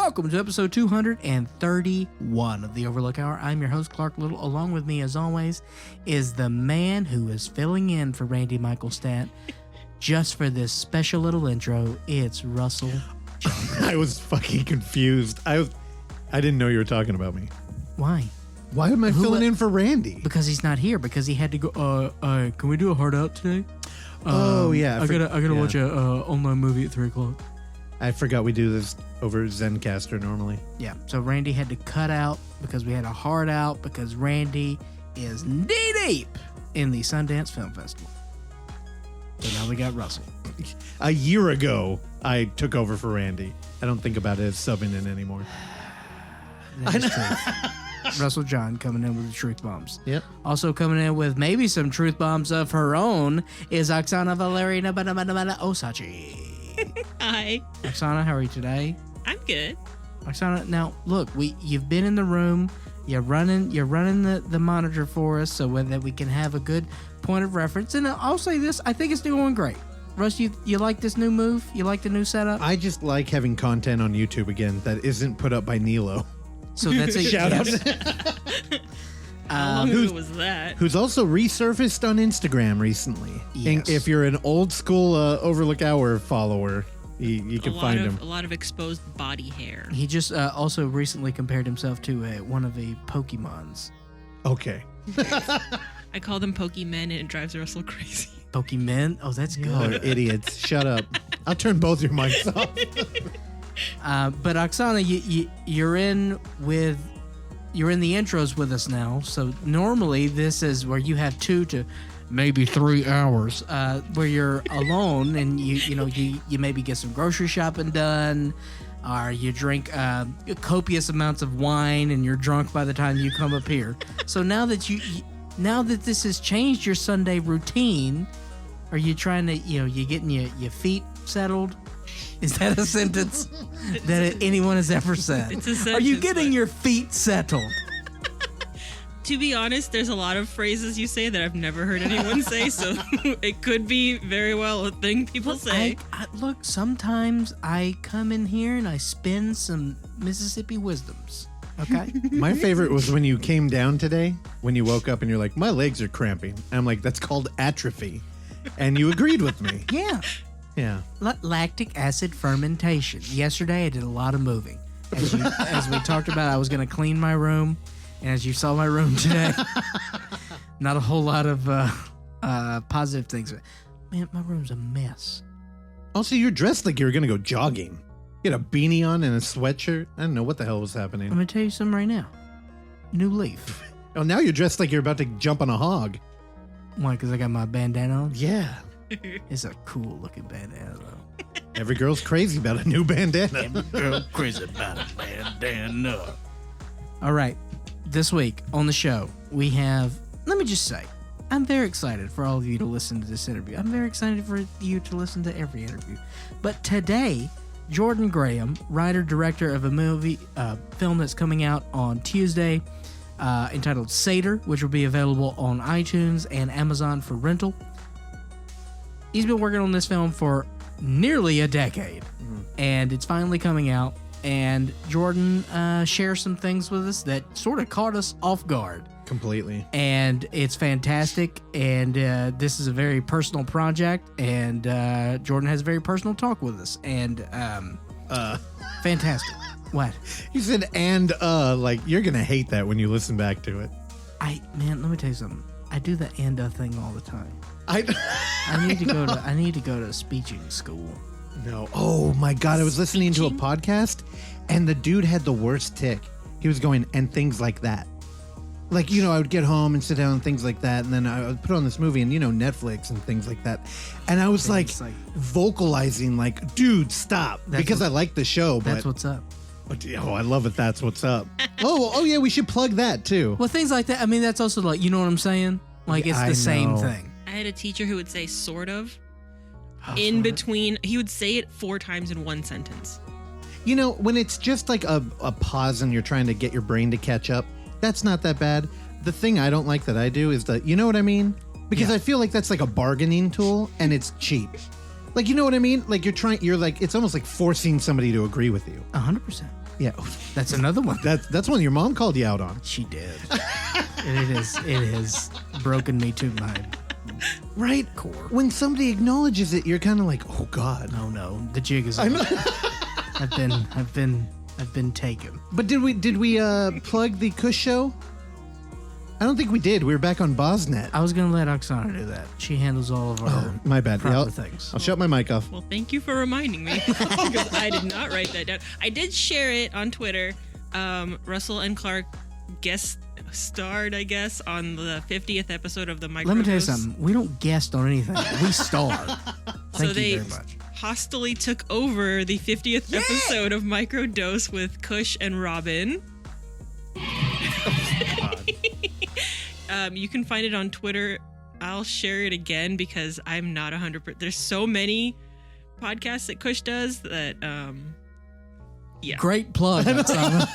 welcome to episode 231 of the Overlook Hour. I'm your host, Clark Little. Along with me, as always, is the man who is filling in for Randy Michaelstadt just for this special little intro. It's Russell. I was fucking confused. I didn't know you were talking about me. Why? Why am I filling in for Randy? Because he's not here. Because he had to go. Can we do a hard out today? Oh yeah, I gotta watch a online movie at 3:00. I forgot we do this over Zencaster normally. Yeah, so Randy had to cut out because we had a hard out because Randy is knee deep in the Sundance Film Festival. So now we got Russell. A year ago, I took over for Randy. I don't think about it as subbing in anymore. That is truth. Russell John coming in with the truth bombs. Yep. Also coming in with maybe some truth bombs of her own is Oksana Valerina Osachi. Hi. Oksana, how are you today? I'm good. Oksana, now look, you've been in the room. You're running the monitor for us so that we can have a good point of reference. And I'll say this, I think it's going great. Russ, you like this new move? You like the new setup? I just like having content on YouTube again that isn't put up by Nilo. So that's a shout out. How long ago was that? Who's also resurfaced on Instagram recently. Yes. If you're an old school Overlook Hour follower, you can find him. A lot of exposed body hair. He just also recently compared himself to one of the Pokemons. Okay. I call them Pokemon and it drives Russell crazy. Pokemon? Oh, that's good. Y'all are idiots. Shut up. I'll turn both your mics off. But Oksana, you're in the intros with us now. So normally this is where you have 2 to maybe 3 hours where you're alone and you maybe get some grocery shopping done, or you drink copious amounts of wine and you're drunk by the time you come up here. So now that this has changed your Sunday routine, are you trying to you getting your feet settled? Is that a sentence that anyone has ever said? It's a sentence. Are you getting your feet settled? To be honest, there's a lot of phrases you say that I've never heard anyone say, so it could be very well a thing people say. Look, sometimes I come in here and I spin some Mississippi wisdoms, okay? My favorite was when you came down today, when you woke up and you're like, my legs are cramping. And I'm like, that's called atrophy. And you agreed with me. Yeah. Yeah. Lactic acid fermentation. Yesterday I did a lot of moving. As we talked about, I was going to clean my room. And as you saw my room today, not a whole lot of positive things. Man, my room's a mess. Also, you're dressed like you were going to go jogging. You had a beanie on and a sweatshirt. I don't know what the hell was happening. I'm going to tell you something right now. New leaf. Oh, now you're dressed like you're about to jump on a hog. Why? Because I got my bandana on? Yeah. It's a cool looking bandana, though. Every girl's crazy about a new bandana. Every girl crazy about a bandana. All right. This week on the show, we have, let me just say, I'm very excited for all of you to listen to this interview. I'm very excited for you to listen to every interview. But today, Jordan Graham, writer-director of a movie, film that's coming out on Tuesday, entitled Sator, which will be available on iTunes and Amazon for rental. He's been working on this film for nearly a decade, and it's finally coming out. And Jordan shares some things with us that sort of caught us off guard. Completely. And it's fantastic. And this is a very personal project. And Jordan has a very personal talk with us. And fantastic. What? You said like you're going to hate that when you listen back to it. Man, let me tell you something. I do the thing all the time. I need to go to speeching school. No. Oh my God. I was listening to a podcast and the dude had the worst tick. He was going, and things like that. Like, I would get home and sit down and things like that. And then I would put on this movie and, Netflix and things like that. And I was like vocalizing like, dude, stop. Because I like the show. That's what's up. Oh, I love it. That's what's up. Oh yeah. We should plug that too. Well, things like that. I mean, that's also like, you know what I'm saying? Like it's the same thing. I had a teacher who would say sort of. In between, he would say it 4 times in one sentence. When it's just like a pause and you're trying to get your brain to catch up, that's not that bad. The thing I don't like that I do is that, you know what I mean? Because I feel like that's like a bargaining tool and it's cheap. Like, you know what I mean? Like you're like, it's almost like forcing somebody to agree with you. 100%. Yeah. That's another one. That's one your mom called you out on. She did. And it has broken me to my right core. When somebody acknowledges it, you're kind of like, oh God. No, the jig is on. I've been taken. But did we plug the Kush show? I don't think we did. We were back on Bosnet. I was gonna let Oksana do that. She handles all of our my bad. proper things. I'll shut my mic off. Well, thank you for reminding me because I did not write that down. I did share it on Twitter. Russell and Clark guest starred, I guess, on the 50th episode of the Microdose. Let me tell you something. We don't guest on anything. We star. Thank they you very much. hostily took over the 50th episode of Microdose with Kush and Robin. You can find it on Twitter. I'll share it again because I'm not 100%. There's so many podcasts that Kush does that, yeah. Great plug, Oksana.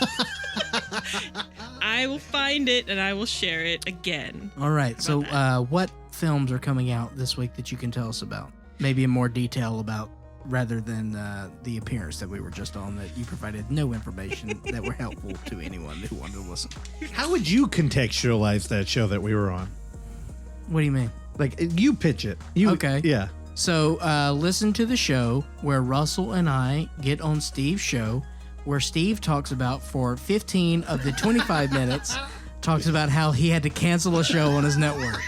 I will find it and I will share it again. All right. So, what films are coming out this week that you can tell us about? Maybe in more detail about, rather than the appearance that we were just on, that you provided no information that were helpful to anyone who wanted to listen. How would you contextualize that show that we were on? What do you mean? Like, you pitch it. Okay. Yeah. So, listen to the show where Russell and I get on Steve's show, where Steve talks about, for 15 of the 25 minutes, talks about how he had to cancel a show on his network.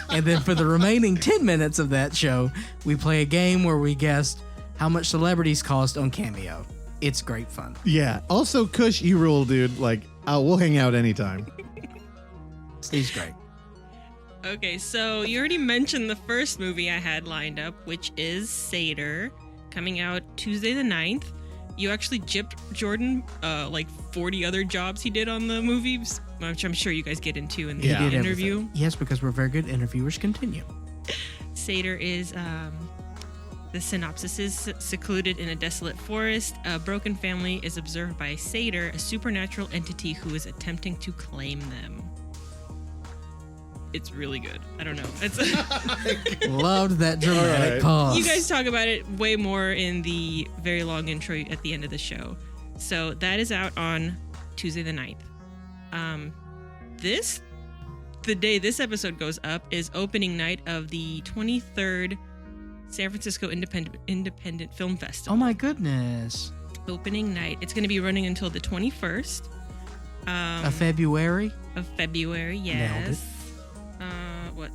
And then for the remaining 10 minutes of that show, we play a game where we guessed how much celebrities cost on Cameo. It's great fun. Yeah. Also, Kush, you rule, dude. Like, we'll hang out anytime. Steve's great. Okay, so you already mentioned the first movie I had lined up, which is Sator, coming out Tuesday the 9th. You actually gypped Jordan like 40 other jobs he did on the movies, which I'm sure you guys get into in the interview. Everything. Yes, because we're very good interviewers. Continue. Sator is, the synopsis is secluded in a desolate forest. A broken family is observed by Sator, a supernatural entity who is attempting to claim them. It's really good. I don't know. It's Loved that dramatic pause. You guys talk about it way more in the very long intro at the end of the show. So that is out on Tuesday the 9th. The day this episode goes up is opening night of the 23rd San Francisco Independent Film Festival. Oh my goodness. Opening night. It's going to be running until the 21st. Of February? Of February, yes. Nailed it.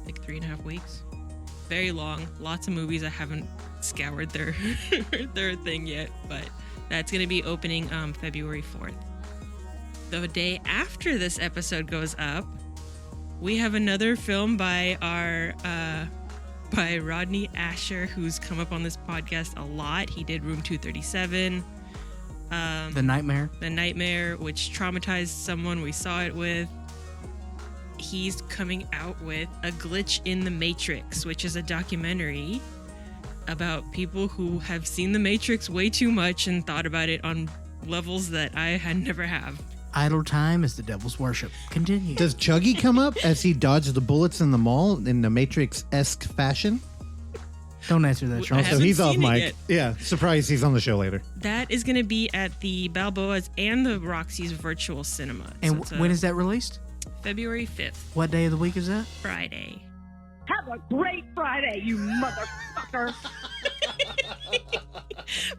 Like 3.5 weeks? Very long. Lots of movies. I haven't scoured their thing yet, but that's going to be opening February 4th. The day after this episode goes up, we have another film by Rodney Asher, who's come up on this podcast a lot. He did Room 237. The Nightmare, which traumatized someone we saw it with. He's coming out with A Glitch in the Matrix, which is a documentary about people who have seen the Matrix way too much and thought about it on levels that I had never have. Idle time is the devil's worship. Continue. Does Chuggy come up as he dodged the bullets in the mall in the Matrix-esque fashion? Don't answer that, Charles. So he's off mic. Yeah, surprise, he's on the show later. That is going to be at the Balboa's and the Roxy's virtual cinema. And when is that released? February 5th. What day of the week is that? Friday. Have a great Friday, you motherfucker.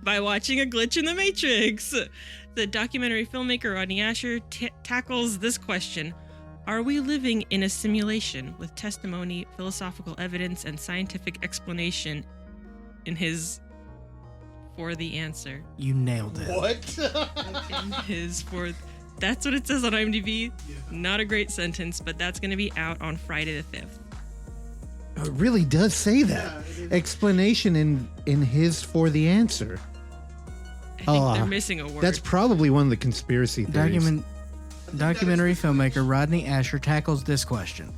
By watching A Glitch in the Matrix. The documentary filmmaker Rodney Asher tackles this question. Are we living in a simulation with testimony, philosophical evidence, and scientific explanation in his For the Answer? You nailed it. What? In his That's what it says on IMDb. Yeah. Not a great sentence, but that's going to be out on Friday the 5th. It really does say that. Yeah, explanation in his For the Answer. I think they're missing a word. That's probably one of the conspiracy theories. Documentary filmmaker Rodney Asher tackles this question.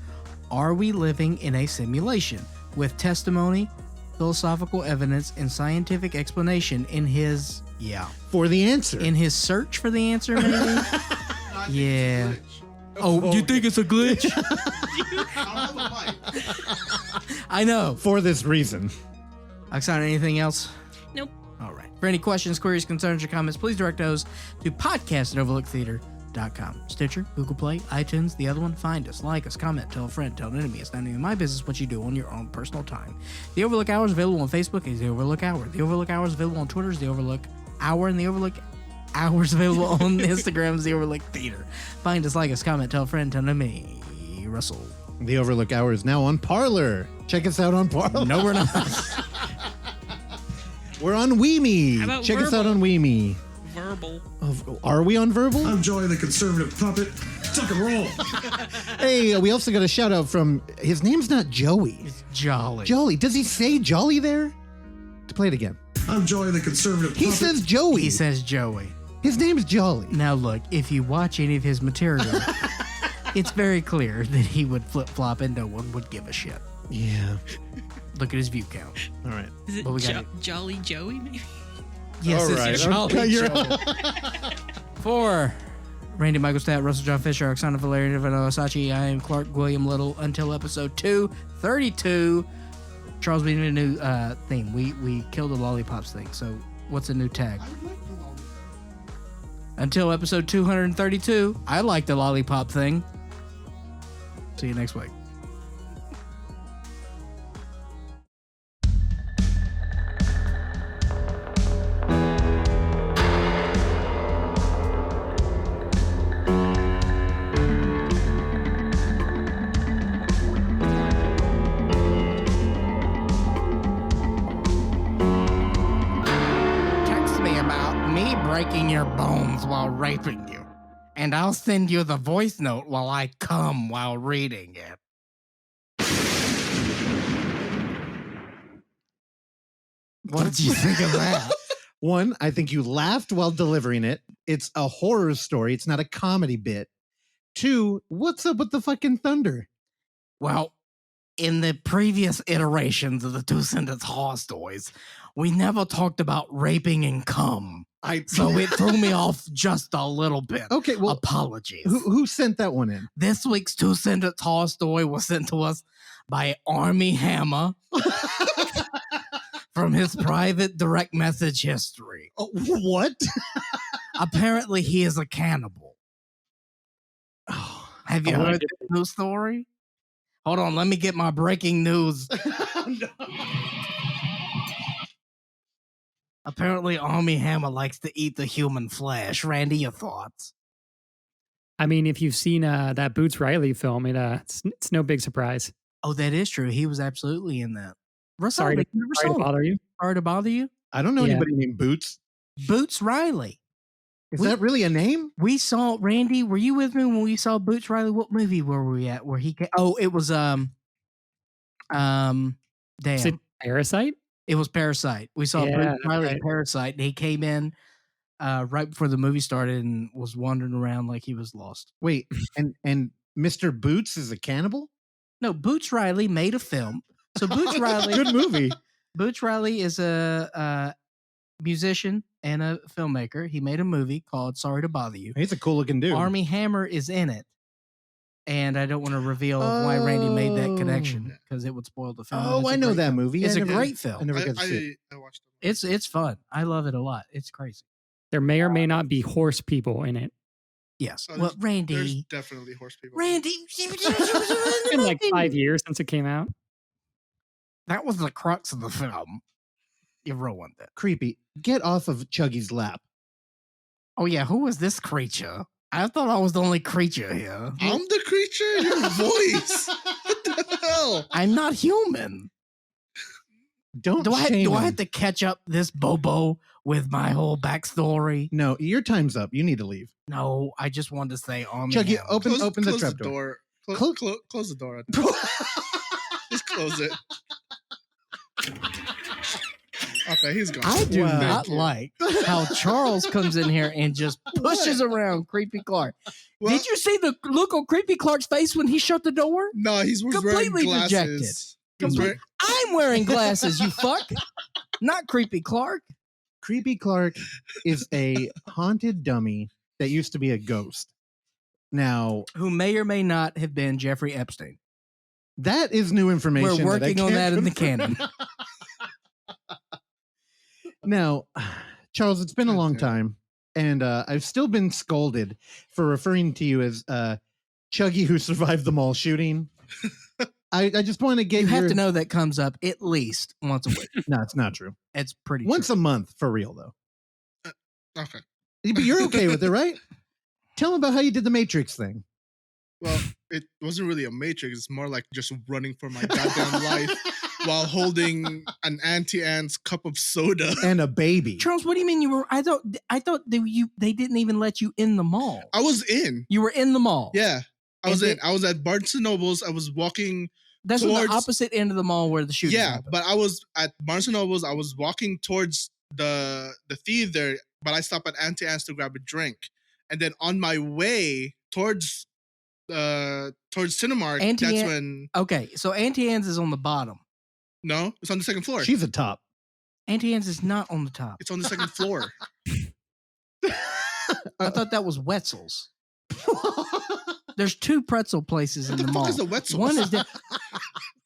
Are we living in a simulation with testimony, philosophical evidence, and scientific explanation in his... Yeah. For the Answer. In his search for the answer, maybe? Yeah. Oh, you think it's a glitch? I know. For this reason. Oksana, anything else? Nope. All right. For any questions, queries, concerns, or comments, please direct those to podcast@overlooktheater.com. Stitcher, Google Play, iTunes, the other one. Find us, like us, comment, tell a friend, tell an enemy. It's not even my business what you do on your own personal time. The Overlook Hour is available on Facebook as The Overlook Hour. The Overlook Hour is available on Twitter as The Overlook Hour, and The Overlook Hour is available on Instagram as The Overlook Theater. Find us, like us, comment, tell a friend, tell an enemy. Russell. The Overlook Hour is now on Parler. Check us out on Parler. No, we're not. We're on Weemy. How about Check us Verbal? out on Weemy. Verbal. Are we on Verbal? I'm Joey the Conservative Puppet. Tuck and roll. Hey, we also got a shout out from, his name's not Joey. It's Jolly. Jolly. Does he say Jolly there? To play it again. I'm Joey the Conservative He Puppet. says Joey. He says Joey. His name's Jolly. Now look, if you watch any of his material, it's very clear that he would flip-flop and no one would give a shit. Yeah. Look at his view count. All right. Is it But we got Jolly Joey, maybe? Yes, All it's right. Jolly Okay, you're Joey. For Randy Michael Stat, Russell John Fisher, Oksana Valeria Nevada Osachi, I am Clark William Little. Until episode 232, Charles, we need a new theme. We killed the lollipops thing. So what's a new tag? Until episode 232, I like the lollipop thing. See you next week. Text me about me breaking your bones while raping you, and I'll send you the voice note while I come while reading it. What did you think of that? One, I think you laughed while delivering it. It's a horror story. It's not a comedy bit. Two, what's up with the fucking thunder? Well, in the previous iterations of the two-sentence horror stories, we never talked about raping and cum. So it threw me off just a little bit. Okay, well, Apologies. who sent that one in? This week's two-sentence horror story was sent to us by Army Hammer from his private direct message history. Oh, what? Apparently, he is a cannibal. Have you heard this news story? Hold on, let me get my breaking news. Apparently, Army Hammer likes to eat the human flesh. Randy, your thoughts? I mean, if you've seen that Boots Riley film, it's no big surprise. Oh, that is true. He was absolutely in that. Russell, Sorry to bother you. Sorry to bother you. I don't know Yeah. anybody named Boots. Boots Riley. Is that really a name? We saw Randy. Were you with me when we saw Boots Riley? What movie were we at? Where he came? Oh, it was damn. Is it Parasite? It was Parasite. We saw Yeah, Boots that's Riley right. in Parasite, and he came in right before the movie started and was wandering around like he was lost. Wait, and Mr. Boots is a cannibal? No, Boots Riley made a film. So Boots Riley, Good movie. Boots Riley is a musician and a filmmaker. He made a movie called Sorry to Bother You. He's a cool looking dude. Army Hammer is in it. And I don't want to reveal why Randy made that connection because it would spoil the film. Oh, It's a I know great that film. movie. It's I a never- great I film. never got to see it. I watched it. It's fun. I love it a lot. It's crazy. There may or may not be horse people in it. Yes. Oh, Well, There's Randy. definitely horse people. Randy. It's been like 5 years since it came out. That was the crux of the film. You ruined it. Creepy. Get off of Chuggy's lap. Oh, yeah. Who was this creature? I thought I was the only creature here. I'm the creature. Your voice. What the hell? I'm not human. Don't Do I shame him. have to catch up this Bobo with my whole backstory? No, your time's up. You need to leave. No, I just wanted to say Army Chuggy, Hammer. open the close trap the door. door. Close the door. Just close it. Okay, he's gone. I do Wow. not like how Charles comes in here and just pushes around Creepy Clark. Well, Did you see the look on Creepy Clark's face when he shut the door? No, he's Completely wearing dejected. glasses. He's Complete- wearing- I'm wearing glasses, you fuck. Not Creepy Clark. Creepy Clark is a haunted dummy that used to be a ghost. Now, Who may or may not have been Jeffrey Epstein. that is new information. We're that I working on can't that in the confirm. canon. Now, Charles, it's been a long Okay. time, and I've still been scolded for referring to you as Chuggy who survived the mall shooting. I just want to get You have your... to know that comes up at least once a week. No, it's not true. It's pretty Once true. a month, for real, though. Okay. But you're okay with it, right? Tell them about how you did the Matrix thing. Well, it wasn't really a matrix. It's more like just running for my goddamn life while holding an Auntie Anne's cup of soda. And a baby. Charles, what do you mean you were? I thought they didn't even let you in the mall. I was in. You were in the mall. Yeah. I And was in. then- I was at Barnes and Nobles. I was walking. That's on the towards- opposite end of the mall where the shooting Yeah, happened. but I was at Barnes and Nobles. I was walking towards the theater, but I stopped at Auntie Anne's to grab a drink. And then on my way towards Cinemark, Auntie that's Anne- when Okay, so Auntie Anne's is on the bottom. no, it's on the second floor. She's a top. Auntie Anne's is not on the top. It's on the second floor. I thought that was Wetzel's. There's two pretzel places in What the the fuck mall. is the Wetzel's? One is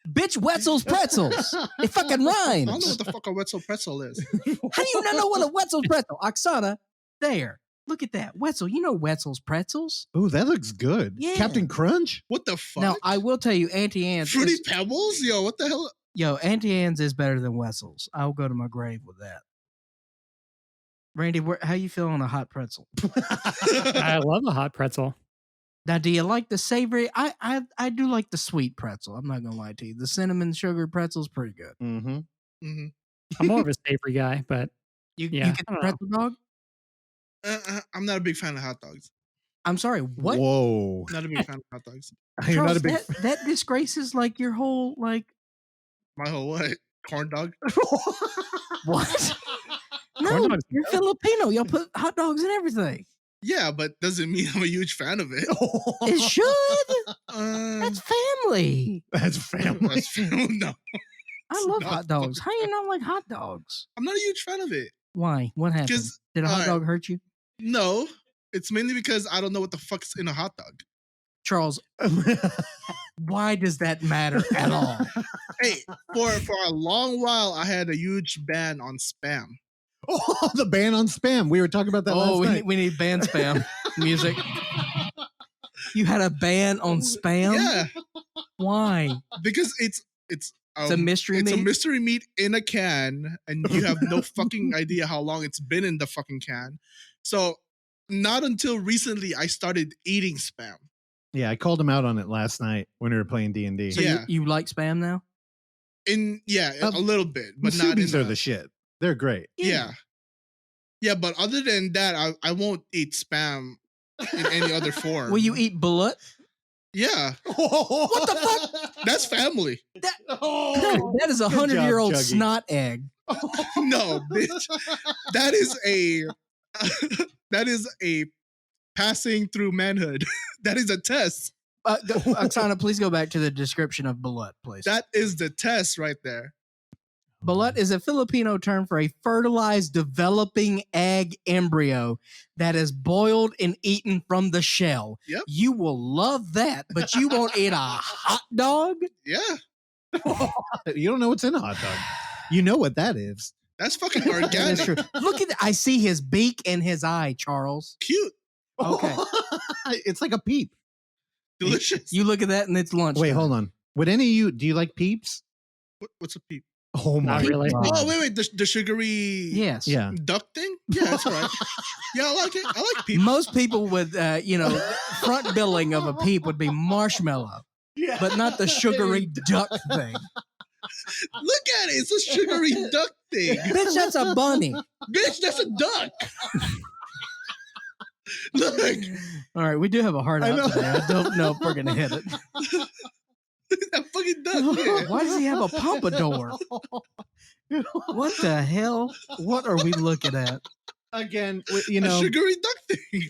bitch Wetzel's pretzels. It fucking I don't know rhymes. what the fuck a Wetzel pretzel is. How do you not know what a Wetzel's pretzel? Oksana, there. Look at that. Wetzel, you know Wetzel's pretzels. Ooh, that looks good. Yeah. Captain Crunch? What the fuck? Now, I will tell you, Auntie Anne's. Fruity Is, Pebbles? Yo, what the hell? yo, Auntie Anne's is better than Wetzel's. I'll go to my grave with that. Randy, how you feel on a hot pretzel? I love a hot pretzel. Now, do you like the savory? I do like the sweet pretzel. I'm not gonna lie to you. The cinnamon sugar pretzel's pretty good. Mm-hmm. Mm-hmm. I'm more of a savory guy, but You Yeah, get the I don't know. pretzel dog? I'm not a big fan of hot dogs. I'm sorry. What? Whoa. Not a big fan of hot dogs. You're Charles, not a big that disgraces like your whole like My whole what? Corn dog? what? Corn No, dogs you're Filipino. Y'all put hot dogs in everything. Yeah, but doesn't mean I'm a huge fan of it. It should. Uh, That's family. That's family. that's no. I It's love not hot dogs. fucking How you not like hot dogs? I'm not a huge fan of it. Why? What happened? 'Cause, Did a hot alright. dog hurt you? No, it's mainly because I don't know what the fuck's in a hot dog. Charles, why does that matter at all? Hey, for a long while, I had a huge ban on spam. Oh, the ban on spam. We were talking about that last night. we need ban spam music. You had a ban on spam? Yeah, Why? because it's It's a mystery it's meat? a mystery meat in a can, and you have no fucking idea how long it's been in the fucking can. So, not until recently I started eating spam. Yeah, I called him out on it last night when we were playing D&D. So Yeah. you like spam now? A little bit, But but not in Subies are the shit. They're great. yeah. But other than that, I won't eat spam in any other form. Will you eat bullet? Yeah, What the fuck? that's family. That is a Good job, 100-year-old Chuggy. snot egg. No, bitch. That is a that is a passing through manhood. That is a test. Oksana, please go back to the description of bullet, please. That is the test right there. Bullet is a Filipino term for a fertilized developing egg embryo that is boiled and eaten from the shell. Yep. You will love that, but you won't eat a hot dog? Yeah, You don't know what's in a hot dog. You know what that is. that's fucking That is organic. true. Look at I see his beak and his eye, Charles. Cute, Okay. It's like a peep. delicious. You look at that and it's lunch. Wait, hold on. Would any of you, do you like peeps? What's a peep? Oh my Not really. God. Oh wait, the sugary Yes. Yeah. duck thing. Yeah, that's right. Yeah, I like it. I like peep. Most people with, front billing of a peep would be marshmallow, but not the sugary duck thing. Look at it. It's a sugary duck thing. Bitch, that's a bunny. Bitch, that's a duck. Look, All right, we do have a hard I out know. today. I don't know if we're gonna hit it. look at that fucking duck. Yeah. Why does he have a pompadour? What the hell? What are we looking at? Again, A sugary duck thing.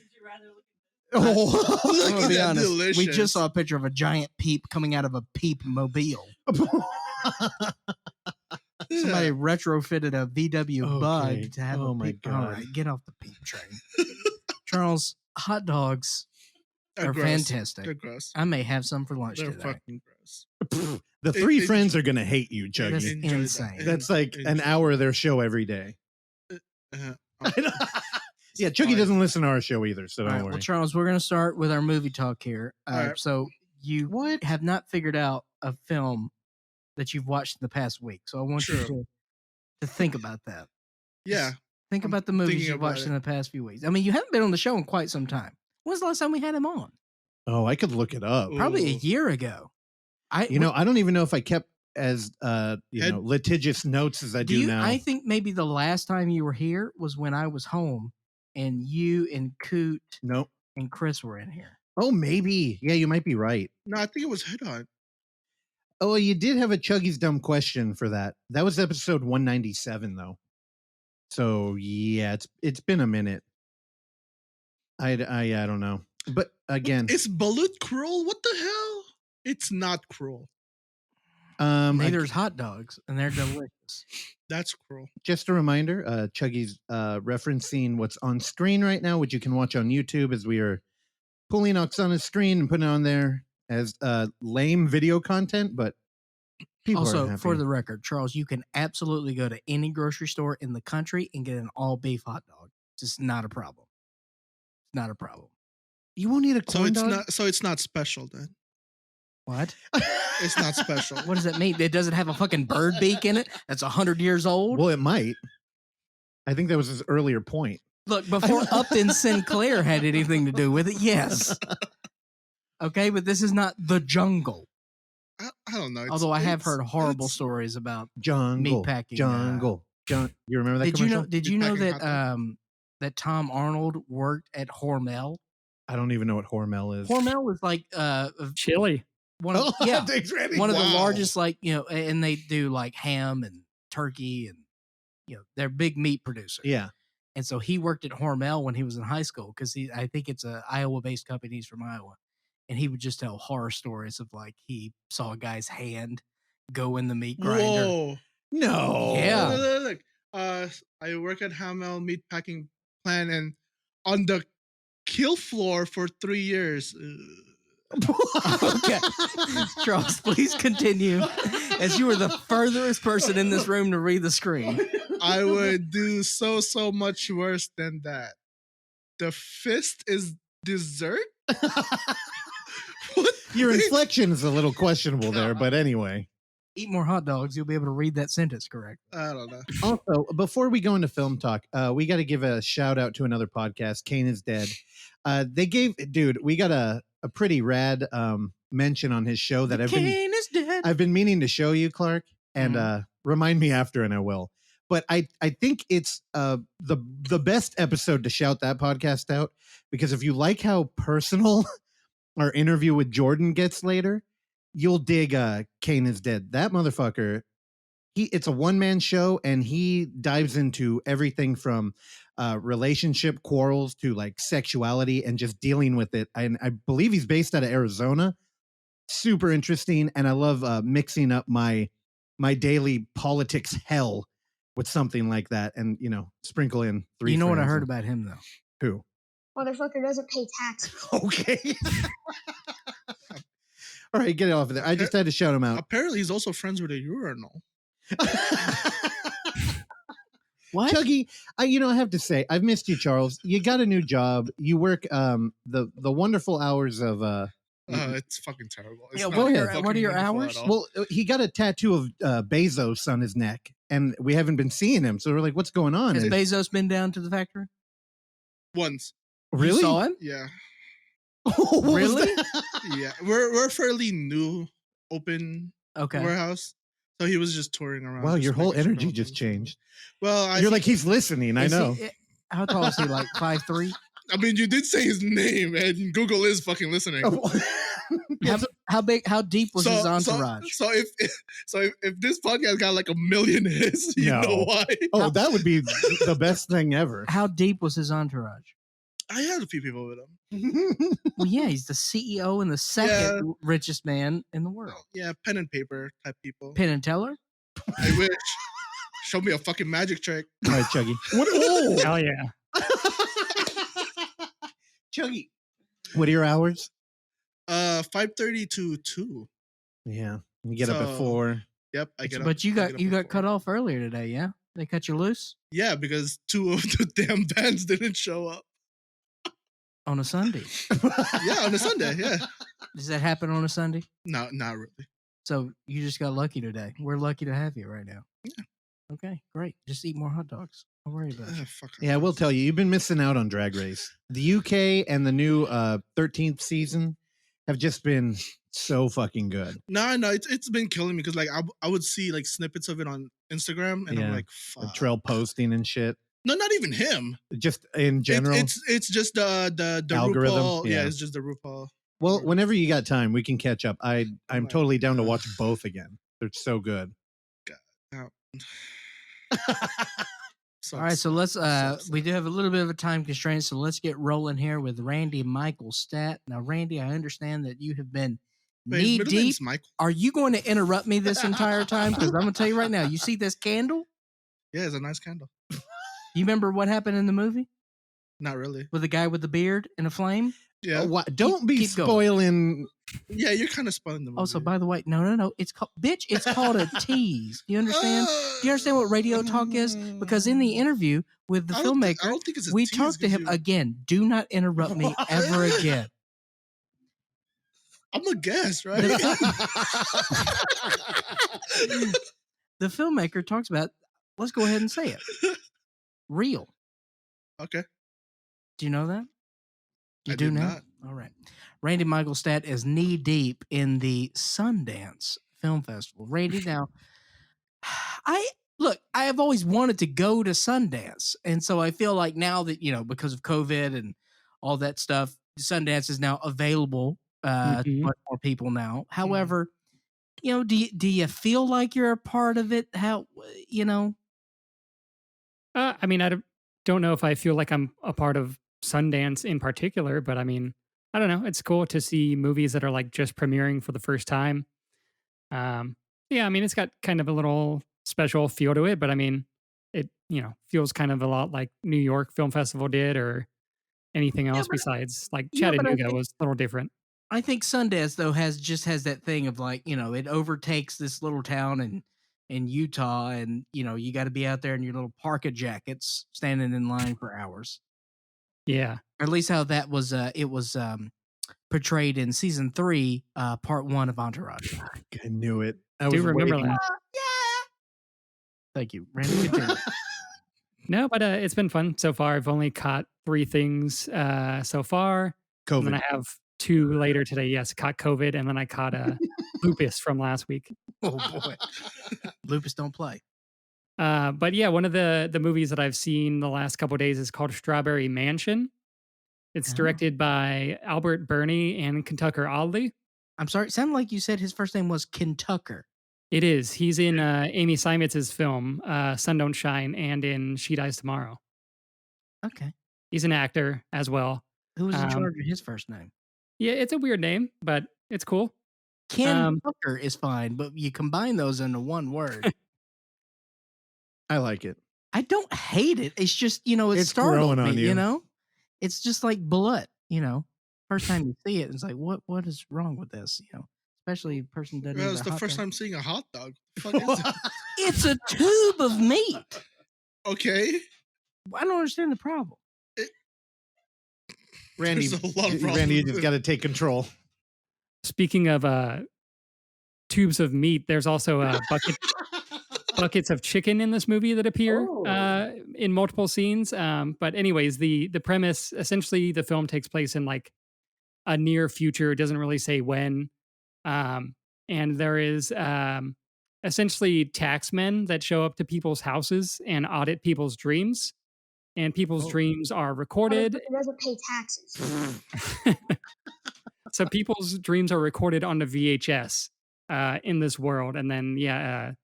oh. I'm Look gonna at be that honest. delicious. We just saw a picture of a giant peep coming out of a peep mobile. Somebody retrofitted a VW Okay. Bug to have Oh a my peep. All God. right, get off the peep train. Charles, hot dogs They're are gross. fantastic. They're gross. I may have some for lunch They're today. fucking gross. The three it- friends are going to hate you, That's Chuggy. Enjoy that. insane. That's like an Enjoy. hour of their show every day. Uh, Yeah, Chuggy doesn't listen to our show either, so All don't right, worry. well, Charles, we're going to start with our movie talk here. All right. So you What? have not figured out a film that you've watched in the past week. So I want you True. to think about that. Yeah. Think I'm about the movies thinking you've about watched it. in the past few weeks. I mean, you haven't been on the show in quite some time. When's the last time we had him on? Oh, I could look it up. Probably a Ooh. year ago. I don't even know if I kept as Head- litigious notes as I do now. I think maybe the last time you were here was when I was home and you and Coot Nope. and Chris were in here. Oh, maybe. Yeah, you might be right. No, I think it was Head On. Oh, you did have a Chuggy's dumb question for that. That was episode 197, though. So yeah, it's been a minute. I don't know, but again, Is balut cruel? What the hell? It's not cruel. Neither is hot dogs, and they're delicious. That's cruel. just a reminder, Chuggy's referencing what's on screen right now, which you can watch on YouTube as we are pulling Oksana's screen and putting it on there as lame video content, but people Also, are happy. for the record, Charles, you can absolutely go to any grocery store in the country and get an all beef hot dog. It's just not a problem. It's not a problem. You won't eat a So corn it's dog? not. So it's not special then. What? It's not special. What does that mean? It doesn't have a fucking bird beak in it? That's 100 years old? Well, it might. I think that was his earlier point. Look, before Upton Sinclair had anything to do with it, yes. Okay, but this is not the jungle. I don't know. Although I have heard horrible it's- stories about Jungle. Meatpacking, Jungle. You remember that Did you commercial? know? Did you know Meatpacking hot that that Tom Arnold worked at Hormel? I don't even know what Hormel is. Hormel was like Chili. one of Oh, yeah thanks, Randy. one of the Wow. largest, like, and they do like ham and turkey, and they're big meat producers. Yeah. And so he worked at Hormel when he was in high school because I think it's a Iowa-based company. He's from Iowa, and he would just tell horror stories of like he saw a guy's hand go in the meat grinder. Whoa. No. Yeah. Look. I work at Hamel meat packing plant and on the kill floor for 3 years. Okay, Charles, please continue, as you are the furthest person in this room to read the screen. I would do so much worse than that. The fist is dessert? What? Your inflection is a little questionable there, but anyway. Eat more hot dogs, you'll be able to read that sentence correct. I don't know. Also, before we go into film talk, we got to give a shout out to another podcast, Kane is Dead. We got a pretty rad mention on his show that Kane is dead. I've been meaning to show you, Clark, and remind me after, and I will. But I think it's the best episode to shout that podcast out, because if you like how personal our interview with Jordan gets later, you'll dig Kane is Dead. That motherfucker, it's a one-man show, and he dives into everything from relationship quarrels to like sexuality and just dealing with it. And I believe he's based out of Arizona. Super interesting, and I love mixing up my daily politics hell with something like that, and sprinkle in three. You know what I friends heard and- about him though? Who? Motherfucker doesn't pay taxes. Okay. All right, get it off of there. I just had to shout him out. Apparently, he's also friends with a urinal. What? Chuggy, I have to say, I've missed you, Charles. You got a new job. You work the wonderful hours of It's fucking terrible. It's Yeah, not what are fucking your wonderful hours? at all. well, he got a tattoo of Bezos on his neck, and we haven't been seeing him. So we're like, what's going on? Has And- Bezos been down to the factory? Once. really? You saw him? Yeah. What was Really? that? Yeah. We're fairly new open Okay. warehouse. So he was just touring around. Wow, just your whole making sure energy no just one's- changed. Well, You're like, he's listening. I Is he- know. how tall is he? Like 5'3"? I mean, you did say his name, and Google is fucking listening. How big? How deep was his entourage? So if this podcast got like 1 million hits, you No. know why? Oh, that would be the best thing ever. How deep was his entourage? I had a few people with him. Well, yeah, he's the CEO and the second richest man in the world. Yeah, pen and paper type people. Penn and Teller. I wish. Show me a fucking magic trick. All right, Chuggy. What? Oh, Hell yeah. Chuggy. What are your hours? 5:30 to 2. Yeah, you get up at So- 4. Yep, I get up. But you I got get up you at got 4. cut off earlier today, yeah? They cut you loose Yeah, because 2 of the damn bands didn't show up. on a Sunday. Yeah, on a Sunday. Yeah. Does that happen on a Sunday? No, not really. So you just got lucky today. We're lucky to have you right now. Yeah. Okay, great. Just eat more hot dogs. Don't worry about it. Fuck Yeah, I will tell you, you've been missing out on Drag Race. The UK and the new 13th season have just been so fucking good. No, it's been killing me because like I would see like snippets of it on Instagram and I'm Yeah. like, The fuck. trail posting and shit. No, not even him. Just in general. It's just the Algorithm, RuPaul. Yeah, yeah. it's just the RuPaul. Well, whenever you got time, we can catch up. I'm Right. totally down to watch both again. They're so good. So All right, so let's sucks. we do have a little bit of a time constraint, so let's get rolling here with Randy Michael Stat. Now, Randy, I understand that you have been Wait, his knee middle deep. name's Michael? Are you going to interrupt me this entire time? Because I'm gonna tell you right now, you see this candle? Yeah, it's a nice candle. You remember what happened in the movie Not really. with the guy with the beard and a flame? Yeah. Don't be keep going. spoiling. Yeah, you're kind of spoiling the movie. Also, by the way, no. It's called bitch. It's called a tease. Do you understand? Do you understand what radio talk is? Because in the interview with the I don't filmmaker, think it's a we tease talked to 'cause him you- again. Do not interrupt me ever again. I'm a guest, right? The filmmaker talks about. Let's go ahead and say it. Real. Okay. Do you know that? You I do did now? not. All right. Randy Michael Stat is knee deep in the Sundance Film Festival. Randy, now, I have always wanted to go to Sundance. And so I feel like now that, because of COVID and all that stuff, Sundance is now available to much more people now. However, do you feel like you're a part of it? How, I mean, don't know if I feel like I'm a part of Sundance in particular, but I mean, I don't know. It's cool to see movies that are like just premiering for the first time. Yeah, I mean, it's got kind of a little special feel to it, but I mean, it feels kind of a lot like New York Film Festival did, or anything else besides like Chattanooga was a little different. I think Sundance though has that thing of like, it overtakes this little town in Utah, and you got to be out there in your little parka jackets standing in line for hours. Yeah. Or at least how that was it was portrayed in season 3, part 1 of Entourage. I knew it. I Do was remember waiting. that. Thank you, Randy. Continue. No, but it's been fun so far. I've only caught 3 things so far. COVID. And then I have 2 later today. Yes, caught COVID, and then I caught lupus from last week. Oh boy, lupus don't play. But yeah, one of the movies that I've seen the last couple of days is called Strawberry Mansion. It's directed by Albert Burney and Kentucker Audley. I'm sorry, it sounded like you said his first name was Kentucker. It is. He's in Amy Seimetz's film Sun Don't Shine and in She Dies Tomorrow. Okay. He's an actor as well. Who was in charge of his first name? Yeah, it's a weird name, but it's cool. Ken Tucker is fine, but you combine those into one word. I like it. I don't hate it. It's just, it's It's startled growing on me, you. It's just like blood, First time you see it, it's like, what is wrong with this? Especially a person doesn't Well, eat it's a the hot first dog. time seeing a hot dog. The fuck is it? It's a tube of meat. Okay. I don't understand the problem. Randy, There's a lot of problems Randy, you with just it. got to take control. Speaking of tubes of meat, there's also buckets of chicken in this movie that appear in multiple scenes. But anyways, the premise, essentially the film takes place in like a near future. It doesn't really say when. And there is essentially taxmen that show up to people's houses and audit people's dreams. And people's dreams are recorded. Motherfucker doesn't pay taxes. So people's dreams are recorded on the VHS in this world. And then, a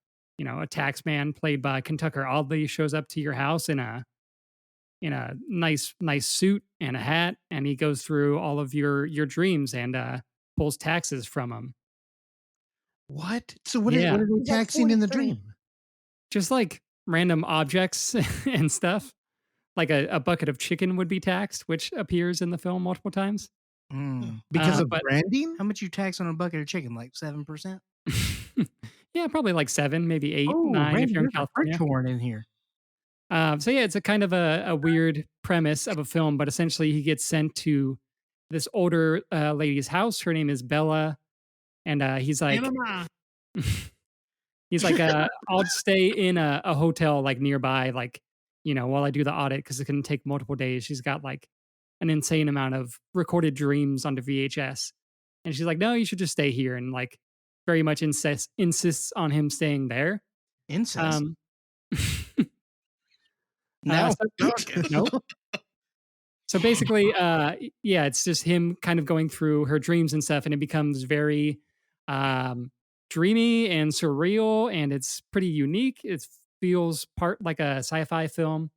tax man played by Kentucker Audley shows up to your house in a nice suit and a hat. And he goes through all of your dreams and pulls taxes from them. What? So what Yeah. are they He's like taxing in the 43. dream? Just like random objects and stuff. Like a bucket of chicken would be taxed, which appears in the film multiple times. Because of but- branding? How much you tax on a bucket of chicken? Like 7%? Yeah, probably like 7, maybe 8, Oh, 9 Randy, if you're in there's a French California. horn in here. So yeah, it's a kind of a weird premise of a film, but essentially he gets sent to this older lady's house. Her name is Bella, and he's like, he's like, I'll stay in a hotel like nearby, like while I do the audit because it can take multiple days. She's got like an insane amount of recorded dreams onto VHS, and she's like, no, you should just stay here, and like very much insists on him staying there. Incest. Um, Now, nope. So basically, yeah, it's just him kind of going through her dreams and stuff, and it becomes very dreamy and surreal, and it's pretty unique. It feels part like a sci-fi film,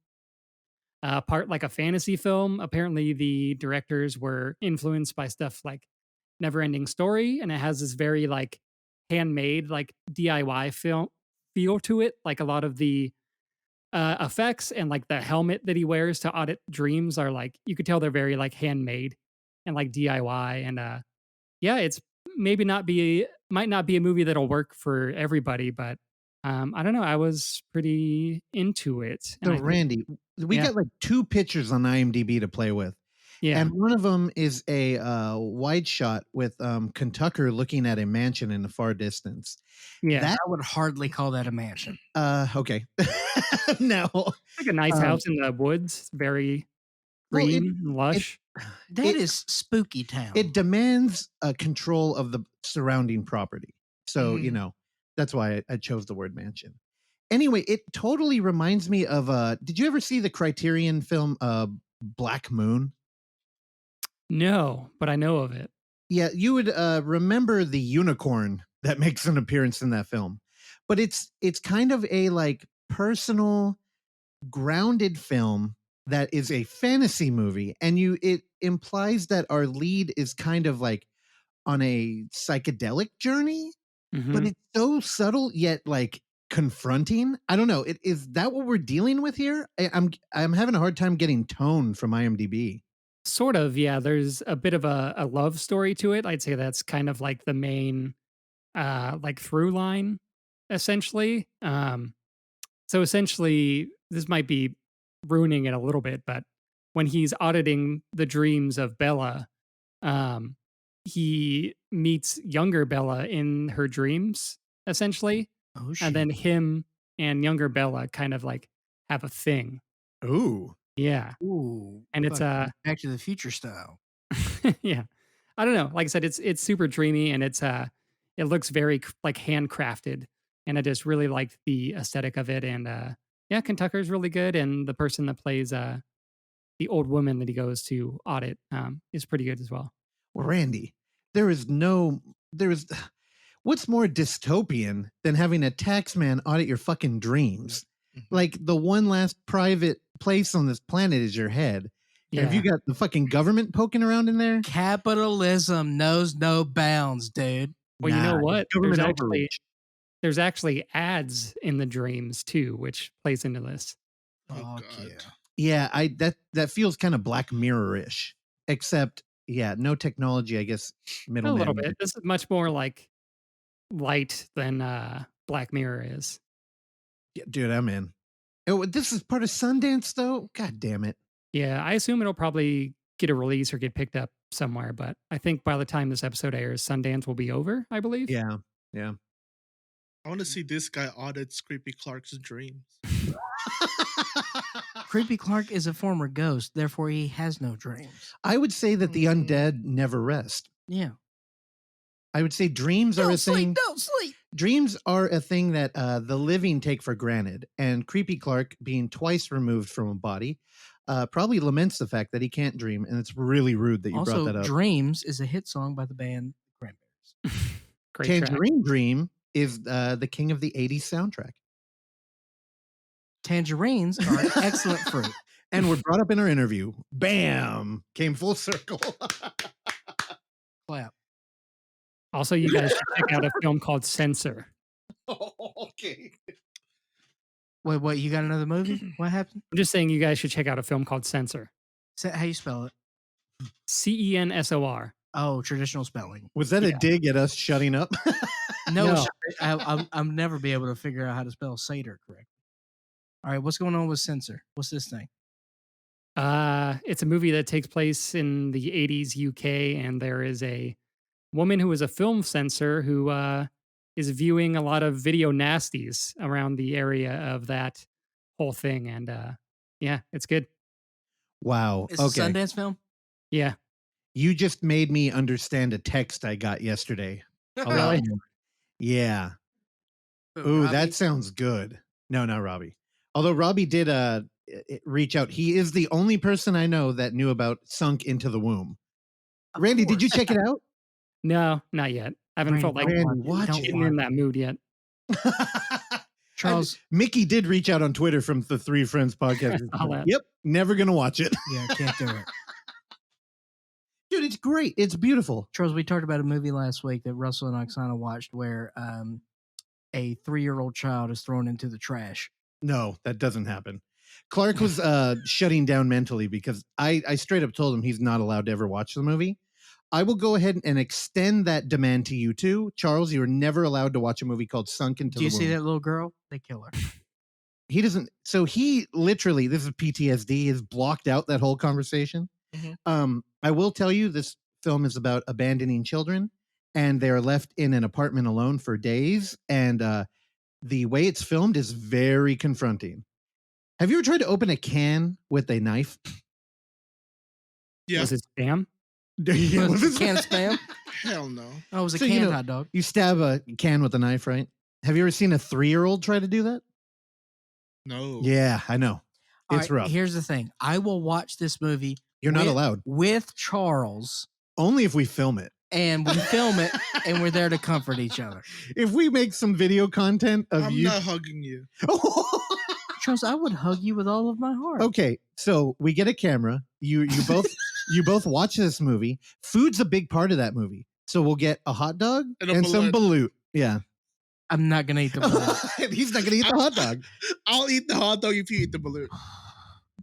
part like a fantasy film. Apparently, the directors were influenced by stuff like Neverending Story, and it has this very like handmade, like DIY film feel to it. Like a lot of the effects and like the helmet that he wears to audit dreams are like you could tell they're very like handmade and like DIY. And yeah, it's might not be a movie that'll work for everybody, but I don't know. I was pretty into it. So And I think, Randy, we yeah. got like 2 pictures on IMDb to play with. yeah, And one of them is a wide shot with Kentucker looking at a mansion in the far distance. yeah, That I would hardly call that a mansion. okay. No. like a nice house in the woods, very Well, green and lush. That It- is spooky town. It demands control of the surrounding property. So, Mhm. that's why I chose the word mansion. Anyway, it totally reminds me of did you ever see the Criterion film Black Moon? No, but I know of it. Yeah, you would remember the unicorn that makes an appearance in that film. But it's kind of a like personal grounded film that is a fantasy movie, and it implies that our lead is kind of like on a psychedelic journey, but Mhm. it's so subtle yet like confronting. I don't know. Is that what we're dealing with here? I'm having a hard time getting tone from IMDb. Sort of, yeah. There's a bit of a love story to it. I'd say that's kind of like the main like through line, essentially. So essentially, this might be ruining it a little bit, but when he's auditing the dreams of Bella, um, he meets younger Bella in her dreams, essentially. Oh shit. And then him and younger Bella kind of like have a thing. Ooh. Yeah. Ooh, And it's fucking Back to the Future style. yeah. I don't know. Like I said, it's super dreamy and it looks very like handcrafted. And I just really liked the aesthetic of it. And yeah, Kentucker's really good. And the person that plays the old woman that he goes to audit is pretty good as well. Well, Randy, there is what's more dystopian than having a tax man audit your fucking dreams? Like the one last private place on this planet is your head. Yeah. Have you got the fucking government poking around in there? Capitalism knows no bounds, dude. Well, you know Nah, what? government There's actually overreach. there's actually ads in the dreams too, which plays into this. Oh, Fuck God. yeah. Yeah, that feels kind of Black Mirror-ish. Except, yeah, no technology, I guess. A Middleman. little bit. This is much more like light than Black Mirror is. Yeah, dude, I'm in. Oh, this is part of Sundance, though. God damn it. Yeah, I assume it'll probably get a release or get picked up somewhere, but I think by the time this episode airs, Sundance will be over, I believe. Yeah, yeah. I want to see this guy audit Creepy Clark's dreams. Creepy Clark is a former ghost, therefore he has no dreams. I would say that the undead never rest. Yeah. I would say dreams are a thing. Don't sleep. Dreams are a thing that the living take for granted, and Creepy Clark, being twice removed from a body, probably laments the fact that he can't dream, and it's really rude that you brought Also, that up. Dreams is a hit song by the band Cranberries. Great track. Tangerine Dream is the king of the 80s soundtrack, Tangerines are an excellent fruit. and were brought up in our interview. Bam! Came full circle. Clap. Also, you guys should check out a film called Censor. Okay. Wait, you got another movie? What happened? I'm just saying you guys should check out a film called Censor. How you spell it? Censor. Oh, traditional spelling. Was that a Yeah. dig at us shutting up? No, No. I'll never be able to figure out how to spell Sator correctly. All right, what's going on with Censor? What's this thing? It's a movie that takes place in the 80s UK, and there is a woman who is a film censor who is viewing a lot of video nasties around the area of that whole thing. And yeah, it's good. Wow. It's a Okay. Sundance film? Yeah. You just made me understand a text I got yesterday. A lot Really? more. Yeah. Who, Ooh, Robbie? that sounds good. No, not Robbie. Although Robbie did reach out. He is the only person I know that knew about Sunk into the Womb. Of Randy, did you course. check it out? No, not yet. I haven't Randy, felt like don't Randy, watch don't it. getting in that mood yet. Charles. Mickey did reach out on Twitter from the Three Friends podcast. All that. Yep, never gonna watch it. Yeah, can't do it. Dude, it's great. It's beautiful. Charles, we talked about a movie last week that Russell and Oksana watched where a 3-year-old child is thrown into the trash. No, that doesn't happen. Clark was shutting down mentally because I straight up told him he's not allowed to ever watch the movie. I will go ahead and extend that demand to you too. Charles, you are never allowed to watch a movie called Sunk into Do you the see Womb. that little girl? They kill her. He doesn't. So he literally, this is PTSD, has blocked out that whole conversation. I will tell you, this film is about abandoning children, and they are left in an apartment alone for days. And the way it's filmed is very confronting. Have you ever tried to open a can with a knife? Yeah. Was it spam? Yeah, Was it a can of spam? Hell no. Oh, it was a So, canned you know, hot dog. You stab a can with a knife, right? Have you ever seen a 3-year-old try to do that? No. Yeah, I know. All It's right, rough. Here's the thing. I will watch this movie. You're not with- allowed. With Charles, Only if we film it. and we film it, and we're there to comfort each other. If we make some video content of I'm you. not hugging you. Charles, I would hug you with all of my heart. Okay, so we get a camera. You both you both watch this movie. Food's a big part of that movie. So we'll get a hot dog And and, a some balut. Yeah. I'm not gonna eat the balloon. He's not gonna eat the hot dog. I'll eat the hot dog if you eat the balloon.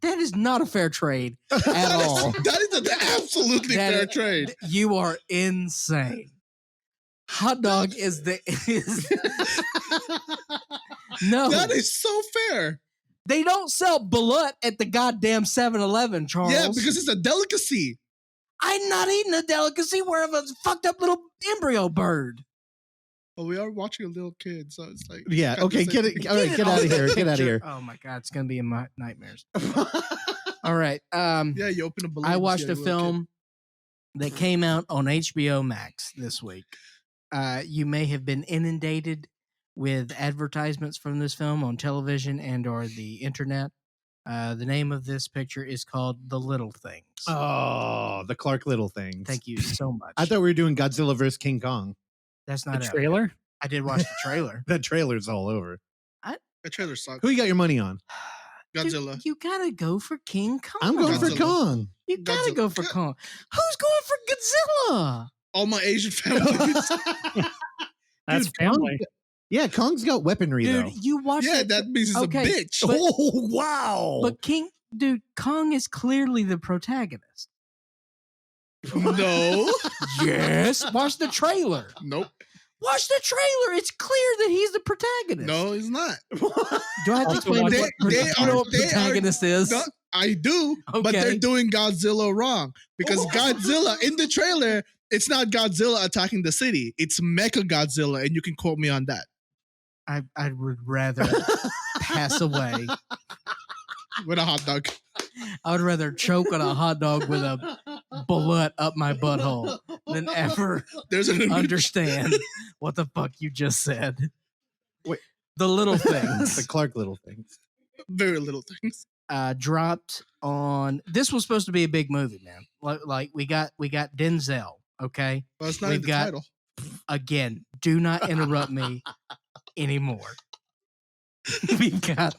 That is not a fair trade at all. That is an absolutely That fair is- trade. You are insane. Hot dog is the no. That is so fair. They don't sell balut at the goddamn 7-Eleven, Charles. Yeah, because it's a delicacy. I'm not eating a delicacy where of a fucked up little embryo bird. But we are watching a little kid, so it's like Yeah. kinda Okay. the Get same it. thing. All right. Get out of here. Get out of here. Oh my god, it's gonna be in my nightmares. All right. Yeah, you open a balloon. I you watched see a little film that came out on HBO Max this week. You may have been inundated with advertisements from this film on television and or the internet. The name of this picture is called The Little Things. Oh, the Clark Little things. Thank you so much. I thought we were doing Godzilla vs. King Kong. That's The not out. trailer? I did watch the trailer. That trailer's all over. kid. The trailer sucks. Who you got your money on? Godzilla. Dude, you gotta go for King Kong. I'm going for Godzilla. Kong. You gotta Godzilla. go for Kong. Who's going for Godzilla? All my Asian families. That's Dude, family. Yeah, Kong's got weaponry Dude, though. you watch yeah, it. that means he's Okay, a bitch. but- Oh wow! But Kong is clearly the protagonist. No. Yes. Watch the trailer. Nope. Watch the trailer. It's clear that he's the protagonist. No, he's not. Do I have to Also, explain watch- what They you know what are- protagonist is? No, I do, but Okay. they're doing Godzilla wrong because Godzilla in the trailer, it's not Godzilla attacking the city. It's Mecha Godzilla, and you can quote me on that. I would rather pass away. With a hot dog. I would rather choke on a hot dog with a bullet up my butthole than ever There's an understand what the fuck you just said. Wait. The Little the Things Clark Little things. very little things. dropped on. This was supposed to be a big movie, man. Like we got Denzel. Okay, Well, it's not in We've the got- title. again, do not interrupt me anymore. we've got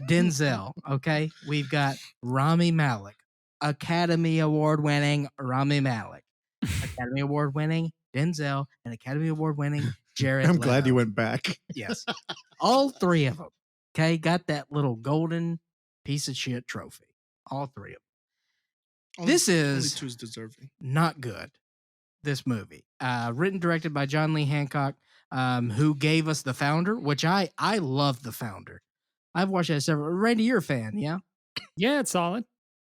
Denzel. Okay, we've got Rami Malek, Academy Award winning Rami Malek, Academy Award winning Denzel, and Academy Award winning Jared. I'm glad you Leto. went back. Yes, all three of them. Okay, got that little golden piece of shit trophy. All three of them. This Only is two's deserving. not good. This movie, written directed by John Lee Hancock, who gave us The Founder, which I love The Founder. I've watched that several. Randy, you're a fan, yeah? Yeah, it's solid.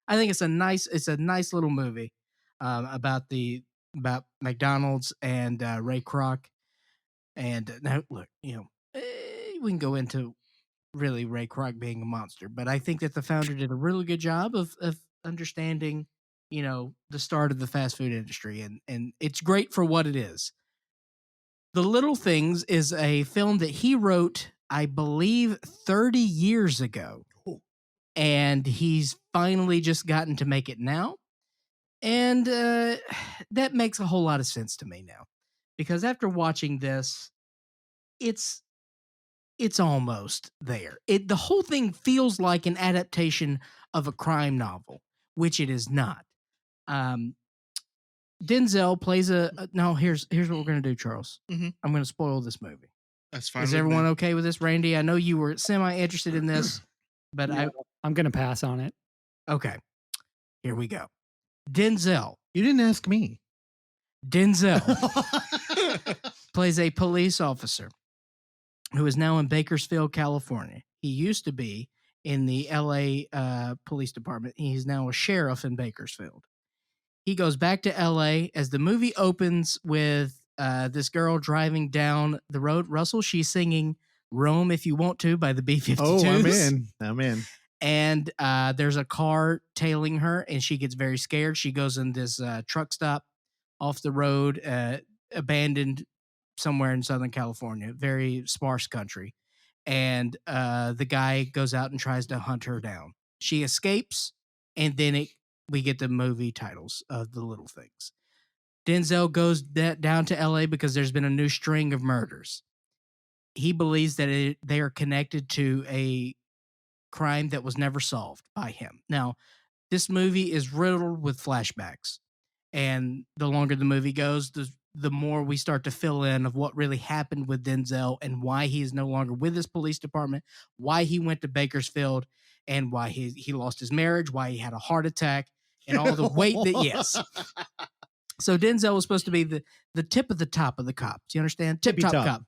I think it's a nice little movie about McDonald's and Ray Kroc. And now, look, we can go into really Ray Kroc being a monster, but I think that the founder did a really good job of understanding, the start of the fast food industry, and it's great for what it is. The Little Things is a film that he wrote, I believe, 30 years ago. And he's finally just gotten to make it now. And that makes a whole lot of sense to me now. Because after watching this, it's almost there. The whole thing feels like an adaptation of a crime novel, which it is not. Denzel plays no, here's what we're going to do, Charles. Mhm. I'm going to spoil this movie. That's fine. Is with everyone me. okay with this? Randy, I know you were semi-interested in this, but I'm going to pass on it. okay. Here we go. Denzel You didn't ask me. plays a police officer who is now in Bakersfield, California. He used to be in the LA police department. He's now a sheriff in Bakersfield. He goes back to LA as the movie opens with this girl driving down the road. Russell, she's singing Roam If You Want To by the B-52s. Oh, I'm in. And there's a car tailing her, and she gets very scared. She goes in this truck stop off the road, abandoned somewhere in Southern California, very sparse country. And the guy goes out and tries to hunt her down. She escapes, and then we get the movie titles of The Little Things. Denzel goes down to LA because there's been a new string of murders. He believes that they are connected to a crime that was never solved by him. Now, this movie is riddled with flashbacks. And the longer the movie goes, the more we start to fill in of what really happened with Denzel and why he is no longer with his police department, why he went to Bakersfield, and why he lost his marriage, why he had a heart attack, and all the weight that, yes. So Denzel was supposed to be the tip of the top of the cops. You understand? Tippy top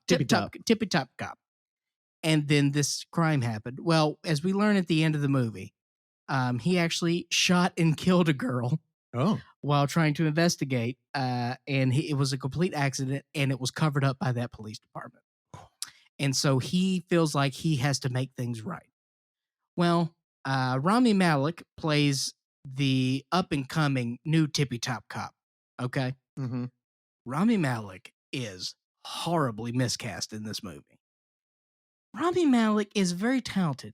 cop. And then this crime happened. Well, as we learn at the end of the movie, he actually shot and killed a girl while trying to investigate. And it was a complete accident, and it was covered up by that police department. And so he feels like he has to make things right. Well, Rami Malek plays the up-and-coming new tippy-top cop, okay? Mm-hmm. Rami Malek is horribly miscast in this movie. Rami Malek is very talented,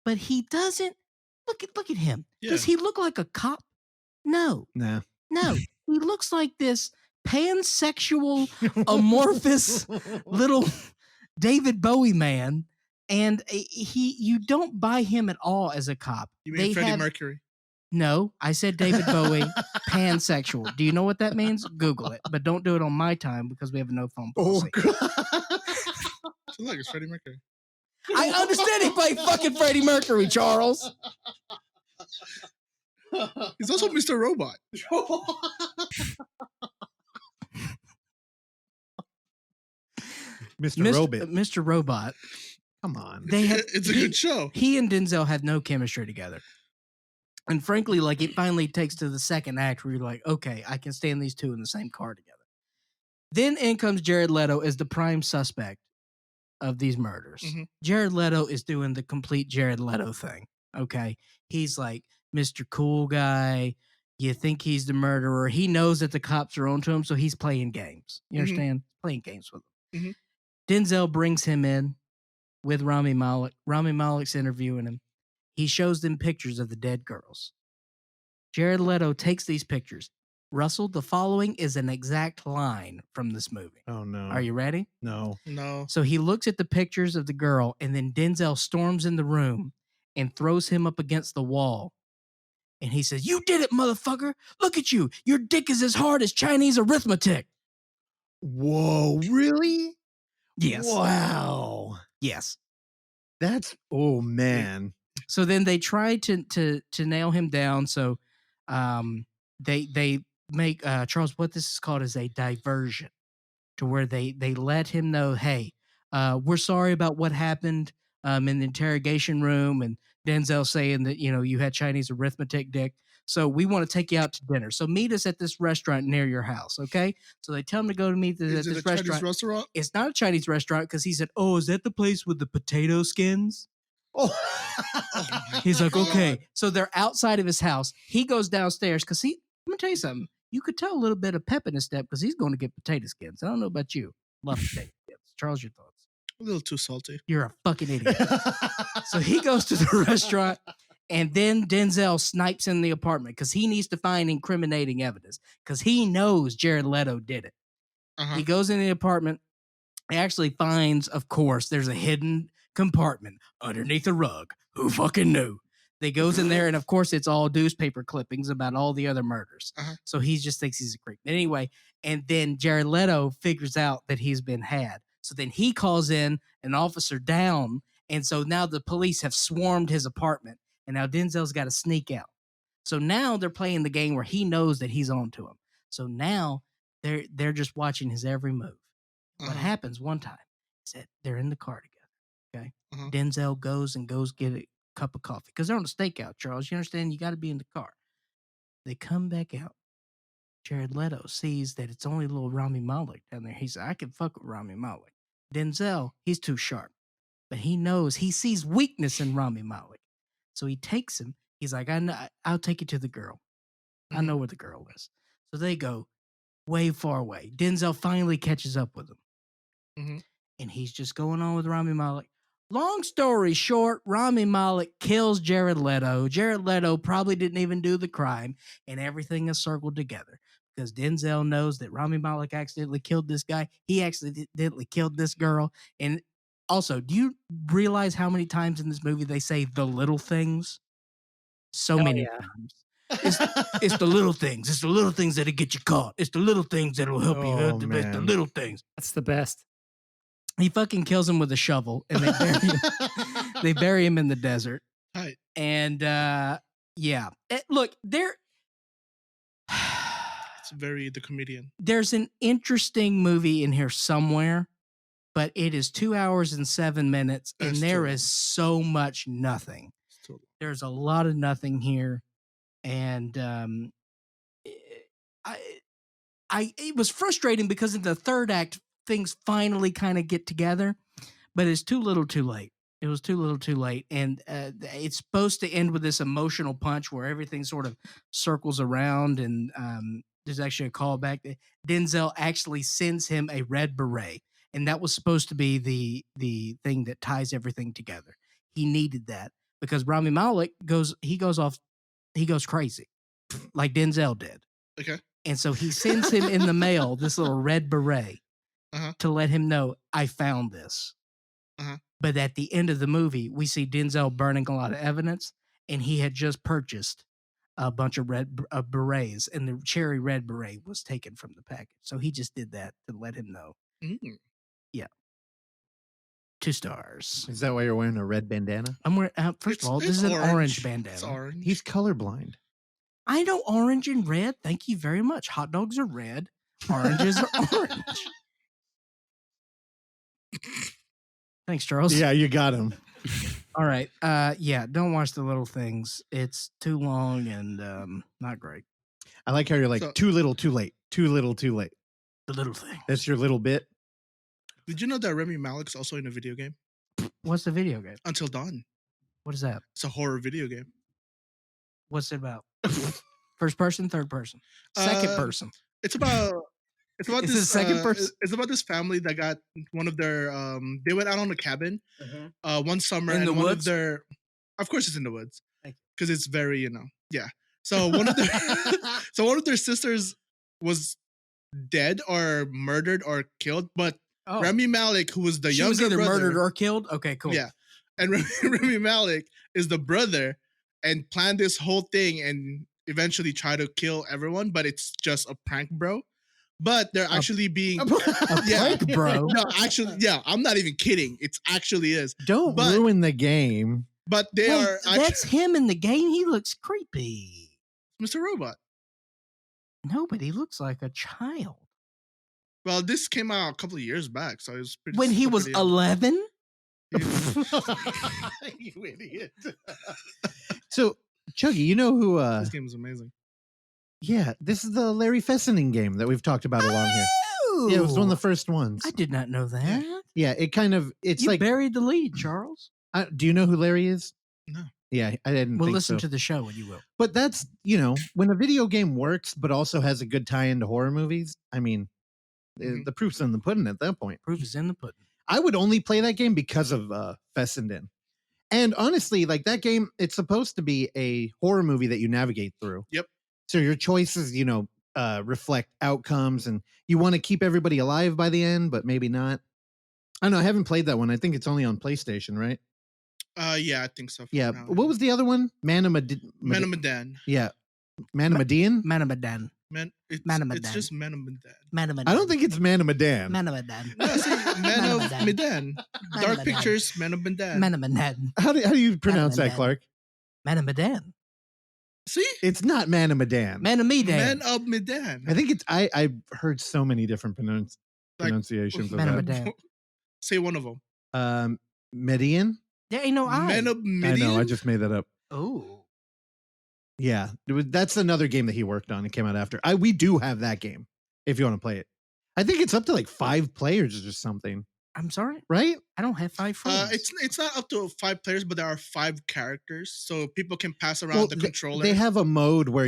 but he doesn't... Look at him. Yeah. Does he look like a cop? No. Nah. No. He looks like this pansexual, amorphous little David Bowie man. And you don't buy him at all as a cop. You mean Freddie Mercury? No, I said David Bowie, pansexual. Do you know what that means? Google it, but don't do it on my time because we have a no phone policy. So look, it's Freddie Mercury. I understand he played fucking Freddie Mercury, Charles. He's also Mr. Robot. Mr. Robot. Come on. It's a good show. He and Denzel had no chemistry together. And frankly, like, it finally takes to the second act where you're like, okay, I can stand these two in the same car together. Then in comes Jared Leto as the prime suspect of these murders. Mm-hmm. Jared Leto is doing the complete Jared Leto thing. Okay. He's like Mr. Cool Guy. You think he's the murderer. He knows that the cops are onto him, so he's playing games. You understand? Playing games with them. Mm-hmm. Denzel brings him in with Rami Malek. Rami Malek's interviewing him. He shows them pictures of the dead girls. Jared Leto takes these pictures. Russell, the following is an exact line from this movie. Oh, no. Are you ready? No. So he looks at the pictures of the girl, and then Denzel storms in the room and throws him up against the wall. And he says, "You did it, motherfucker. Look at you. Your dick is as hard as Chinese arithmetic." Whoa, really? Yes. Wow. Yes. That's, oh, man. So then they try to nail him down. So they make Charles, what this is called is a diversion, to where they let him know, hey, we're sorry about what happened. in the interrogation room, and Denzel saying that, you had Chinese arithmetic, Dick. So we want to take you out to dinner. So meet us at this restaurant near your house, okay? So they tell him to go to meet at Is it this a Chinese restaurant. restaurant? It's not a Chinese restaurant because he said, "Oh, is that the place with the potato skins?" Oh. He's like, God. "Okay." So they're outside of his house. He goes downstairs because I'm gonna tell you something. You could tell a little bit of pep in his step because he's going to get potato skins. I don't know about you. Love potato skins. Charles, your thoughts? A little too salty. You're a fucking idiot. So he goes to the restaurant, and then Denzel snipes in the apartment because he needs to find incriminating evidence because he knows Jared Leto did it. Uh-huh. He goes in the apartment. He actually finds, of course, there's a hidden compartment underneath a rug. Who fucking knew? They goes in there, and of course, it's all newspaper clippings about all the other murders. Uh-huh. So he just thinks he's a creep. But anyway, and then Jared Leto figures out that he's been had. So then he calls in an officer down, and so now the police have swarmed his apartment, and now Denzel's got to sneak out. So now they're playing the game where he knows that he's on to him. So now they're just watching his every move. What Uh-huh. happens one time is that they're in the car together. Okay. Uh-huh. Denzel goes get a cup of coffee because they're on a stakeout, Charles. You understand? You got to be in the car. They come back out. Jared Leto sees that it's only little Rami Malek down there. He said, "I can fuck with Rami Malek." Denzel, he's too sharp, but he sees weakness in Rami Malek. So he takes him. He's like, I'll take you to the girl. I know where the girl is. So they go way far away. Denzel finally catches up with him. Mhm. And he's just going on with Rami Malek. Long story short, Rami Malek kills Jared Leto. Jared Leto probably didn't even do the crime, and everything is circled together because Denzel knows that Rami Malek accidentally killed this guy. He accidentally killed this girl. And also, do you realize how many times in this movie they say the little things? So Hell many yeah. times. It's the little things. It's the little things that'll get you caught. It's the little things that'll help you. Oh, It's the man. little things. That's the best. He fucking kills him with a shovel, and they bury him in the desert. Right. And yeah, look, It's very the comedian. there's an interesting movie in here somewhere, but it is 2 hours and 7 minutes, and That's there too is long. so much nothing. It's too long. There's a lot of nothing here, and it was frustrating because in the third act things finally kind of get together, but it's too little, too late. It was too little, too late, and it's supposed to end with this emotional punch where everything sort of circles around, and there's actually a callback that Denzel actually sends him a red beret, and that was supposed to be the thing that ties everything together. He needed that because Rami Malek goes crazy, like Denzel did. Okay. And so he sends him in the mail this little red beret to let him know, I found this. But at the end of the movie, we see Denzel burning a lot of evidence, and he had just purchased a bunch of red berets, and the cherry red beret was taken from the package. So he just did that to let him know. Mm. Yeah. 2 stars. Is that why you're wearing a red bandana? I'm wearing, first of all, this is an orange It's bandana. orange. He's colorblind. I know orange and red. Thank you very much. Hot dogs are red. Oranges are orange. Thanks, Charles. Yeah, you got him. All right. Yeah, don't watch The Little Things. It's too long and not great. I like how you're like, So- too little, too late. Too little, too late. The Little Thing. That's your little bit. Did you know that Rami Malek's also in a video game? What's the video game? Until Dawn. What is that? It's a horror video game. What's it about? First person, third person, second person. It's about Is this it second person? It's about this family that got one of their they went out on a cabin one summer In and the one woods? of their of course it's in the woods Thank you. because it's very yeah. So one of their one of their sisters was dead or murdered or killed, but Oh, Rami Malek, who was the she younger was either brother, murdered or killed. Okay, cool. yeah, and Rami Malek is the brother and planned this whole thing and eventually try to kill everyone, but it's just a prank, bro. But they're actually being A yeah. prank, bro. No, actually, yeah, I'm not even kidding. It actually is. Don't But- ruin the game. But they Well, are that's actually him in the game. He looks creepy. Mr. Robot. No, but he looks like a child. Well, this came out a couple of years back, so it was pretty. When he was pretty- 11? You idiot. So, Chuggy, you know who? This game is amazing. Yeah, this is the Larry Fessenden game that we've talked about along here. Yeah, it was one of the first ones. I did not know that. Yeah, it's You like. buried the lead, Charles. Do you know who Larry is? No. Yeah, I didn't. We'll think listen so. to the show and you will. But that's when a video game works, but also has a good tie into horror movies. I mean, the proof's in the pudding at that point. Proof is in the pudding. I would only play that game because of Fessenden. And honestly, like that game, it's supposed to be a horror movie that you navigate through. Yep. So your choices, reflect outcomes, and you want to keep everybody alive by the end, but maybe not. I don't know. I haven't played that one. I think it's only on PlayStation, right? Yeah, I think so. Yeah. What was the other one? Manamadan. Yeah. Manamadan? Manamadan. It's Manamadan. just Manamadan. Manamadan. I don't think it's Manamadan. Manamadan. No, see, Man of Medan. Dark Manamadan. Pictures, Manamadan. Manamadan. How do you pronounce that, Manamadan. Clark? Manamadan. See? It's not Manamadan. Manamadan. Man of Medan. I think it's I've heard so many different pronunciations of that. Manamadan. Say one of them. Median? There ain't no I. Man of I Midian? know, I just made that up. Oh. Yeah, that's another game that he worked on. It came out after. We do have that game if you want to play it. I think it's up to like 5 players or something, I'm sorry. right? I don't have 5 friends. It's not up to 5 players, but there are 5 characters, so people can pass around the controller. They have a mode where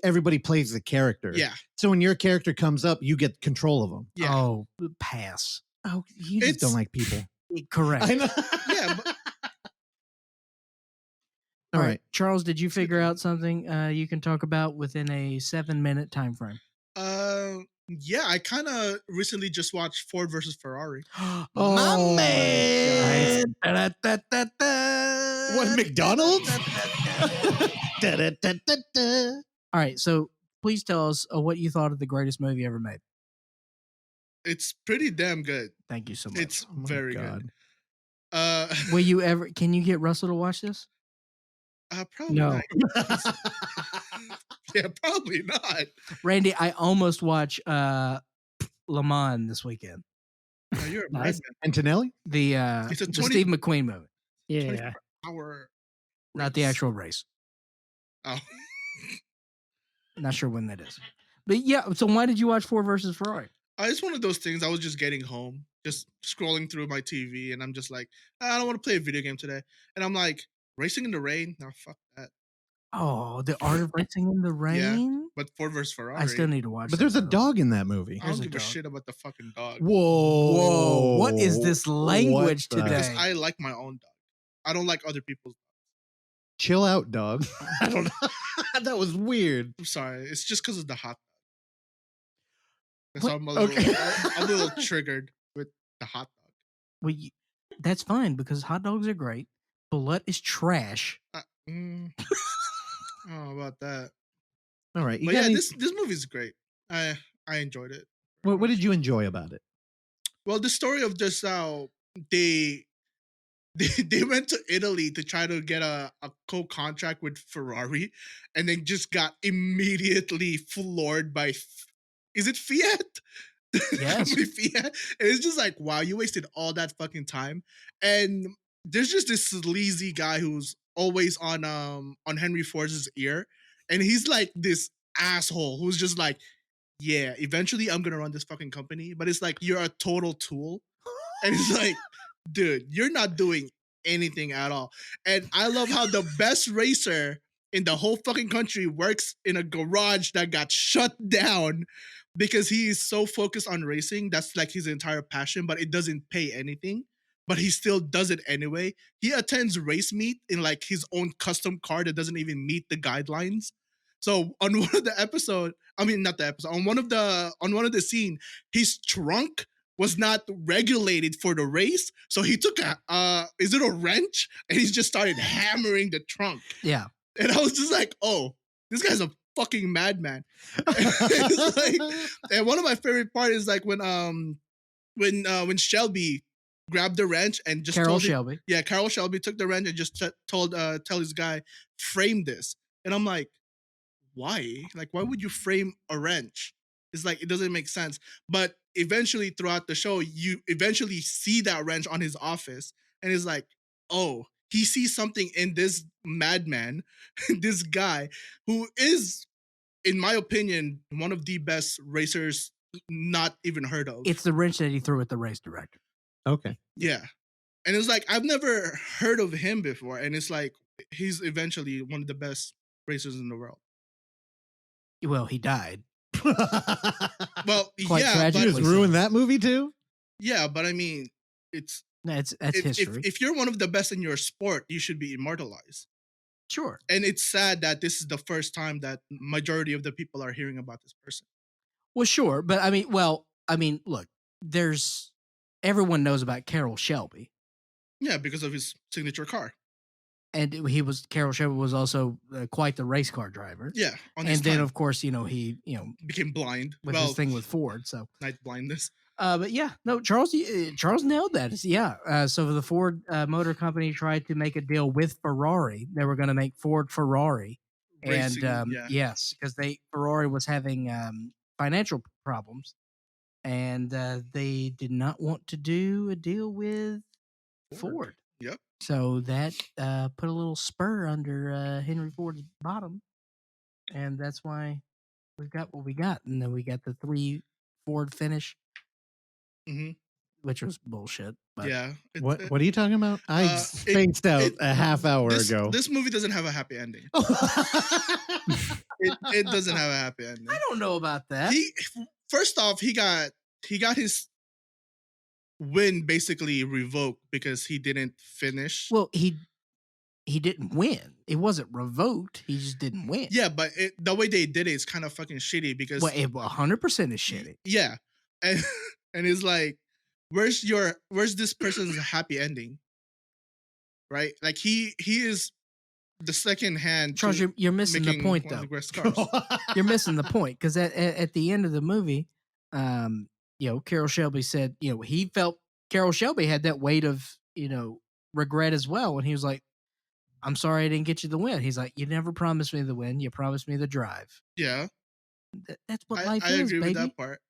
everybody plays the character. Yeah. So when your character comes up, you get control of them. Yeah. Oh, pass. Oh, you just don't like people. Correct. I know. Yeah. But, All right. Charles, did you figure out something you can talk about within a 7-minute time frame? yeah, I kind of recently just watched Ford versus Ferrari. Oh, My man. What, McDonald's? All right, so please tell us what you thought of the greatest movie ever made. It's pretty damn good. Thank you so much. It's Oh my very God. good. Will you ever? Can you get Russell to watch this? Probably No. not. Yeah, probably not. Randy, I almost watched Le Mans this weekend. No, you're a Nice. madman. Antonelli? The It's a the 20 Steve McQueen movie, Yeah. Our not the race. actual race. Oh. Not sure when that is. But yeah, so why did you watch Ford versus Ferrari? It's one of those things. I was just getting home, just scrolling through my TV, and I'm just like, I don't want to play a video game today. And I'm like, racing in the rain? No, fuck that. Oh, the art of racing in the rain. But Ford versus Ferrari. I still need to watch. But that, there's a though. dog in that movie. I don't There's a give a dog. shit about the fucking dog. Whoa. Whoa, what is this language What the- today? Because I like my own dog. I don't like other people's. Chill out, dog. I don't know. That was weird. I'm sorry. It's just because of the hot dog. That's What? how I'm a little, Okay. I'm a little triggered with the hot dog. Well, that's fine because hot dogs are great. Bullet is trash. I don't know about that. All right. You But got yeah, any- this movie's great. I enjoyed it. what did you enjoy about it? Well, the story of just how they went to Italy to try to get a co-contract with Ferrari, and then just got immediately floored by. Is it Fiat? Yes. Fiat. And it's just like, wow, you wasted all that fucking time. And there's just this sleazy guy who's always on Henry Ford's ear, and he's like this asshole who's just like, yeah, eventually I'm gonna run this fucking company, but it's like you're a total tool, and it's like, dude, you're not doing anything at all. And I love how the best racer in the whole fucking country works in a garage that got shut down because he is so focused on racing. That's like his entire passion, but it doesn't pay anything. But he still does it anyway. He attends race meet in like his own custom car that doesn't even meet the guidelines. So on one of the episode, I mean not the episode, on one of the scene, his trunk was not regulated for the race. So he took a wrench and he just started hammering the trunk. Yeah. And I was just like, oh, this guy's a fucking madman. It's like, and one of my favorite part is like when Shelby grabbed the wrench and just Carol told him, Shelby. yeah, Carol Shelby took the wrench and just tell his guy, frame this. And I'm like, why? Like, why would you frame a wrench? It's like, it doesn't make sense. But eventually throughout the show, you eventually see that wrench on his office and is like, oh, he sees something in this madman, this guy who is, in my opinion, one of the best racers not even heard of. It's the wrench that he threw at the race director. Okay. Yeah. And it's like, I've never heard of him before. And it's like, he's eventually one of the best racers in the world. Well, he died. Well, Quite yeah, tragic. You but, just ruined that movie too? yeah, but I mean, it's That's if, history. if you're one of the best in your sport, you should be immortalized. Sure. And it's sad that this is the first time that majority of the people are hearing about this person. Well, sure, but I mean, look, everyone knows about Carroll Shelby, Yeah, because of his signature car. and Carroll Shelby was also quite the race car driver. Yeah, on And his then, time. of course, he Became blind. with Well, his thing with Ford. So, night blindness. but yeah, no, Charles nailed that. Yeah. So the Ford Motor Company tried to make a deal with Ferrari. They were going to make Ford Ferrari, Racing, and yeah. yes, because Ferrari was having financial problems, and they did not want to do a deal with Ford. Yep. So that put a little spur under Henry Ford's bottom, and that's why we got what we got. And then we got the 3 Ford finish, Mhm. which was bullshit. But Yeah. What are you talking about? I spaced out a half hour ago. This movie doesn't have a happy ending. It doesn't have a happy ending. I don't know about that. First off, he got his win basically revoked because he didn't finish. Well, he didn't win. It wasn't revoked. He just didn't win. Yeah, but the way they did it is kind of fucking shitty because Well, it 100% is shitty. yeah, and and it's like, where's this person's happy ending? Right? Like he is the second hand. Charles, to you're missing the making point, one of though. the best cars. You're missing the point because at the end of the movie, Carroll Shelby said, he felt Carroll Shelby had that weight of, regret as well. And he was like, I'm sorry I didn't get you the win. He's like, you never promised me the win. You promised me the drive. Yeah, That's what I life is, agree baby. with that part.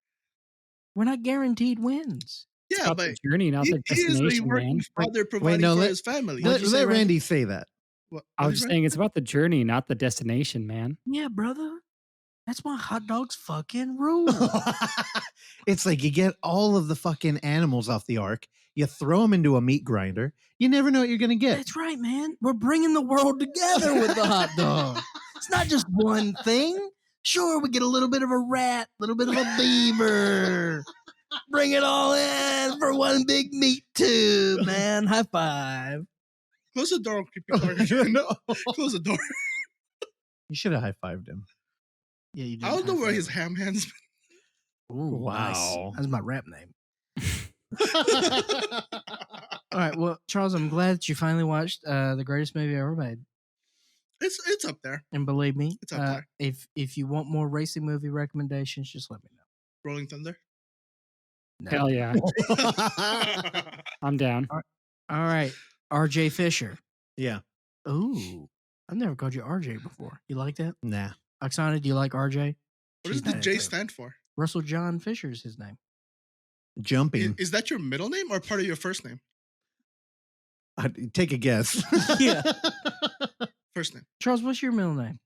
We're not guaranteed wins. It's Yeah, about but the journey, not the he is a destination, working man. father providing for his family. What'd you say, Let Randy? Randy say that. What I was is just right? saying it's about the journey, not the destination, man. Yeah, brother. That's why hot dogs fucking rule. It's like you get all of the fucking animals off the ark, you throw them into a meat grinder, you never know what you're going to get. That's right, man. We're bringing the world together with the hot dog. It's not just one thing. Sure, we get a little bit of a rat, a little bit of a beaver. Bring it all in for one big meat tube, man. High five. Close the door, creepy car. No. Close the door. You should have high-fived him. Yeah, you did. I don't know high where five his him. ham hands. Ooh, nice. Wow. That's my rap name. All right, well, Charles, I'm glad that you finally watched the greatest movie ever made. It's up there. And believe me, It's up there. if you want more racing movie recommendations, just let me know. Rolling Thunder. No. Hell yeah. I'm down. All right, R.J. Fisher. Yeah. Ooh, I've never called you R.J. before. You like that? Nah. Oksana, do you like R.J.? What She's does the not J into it. stand for? Russell John Fisher is his name. Jumping. Is that your middle name or part of your first name? Take a guess. Yeah. First name. Charles, what's your middle name?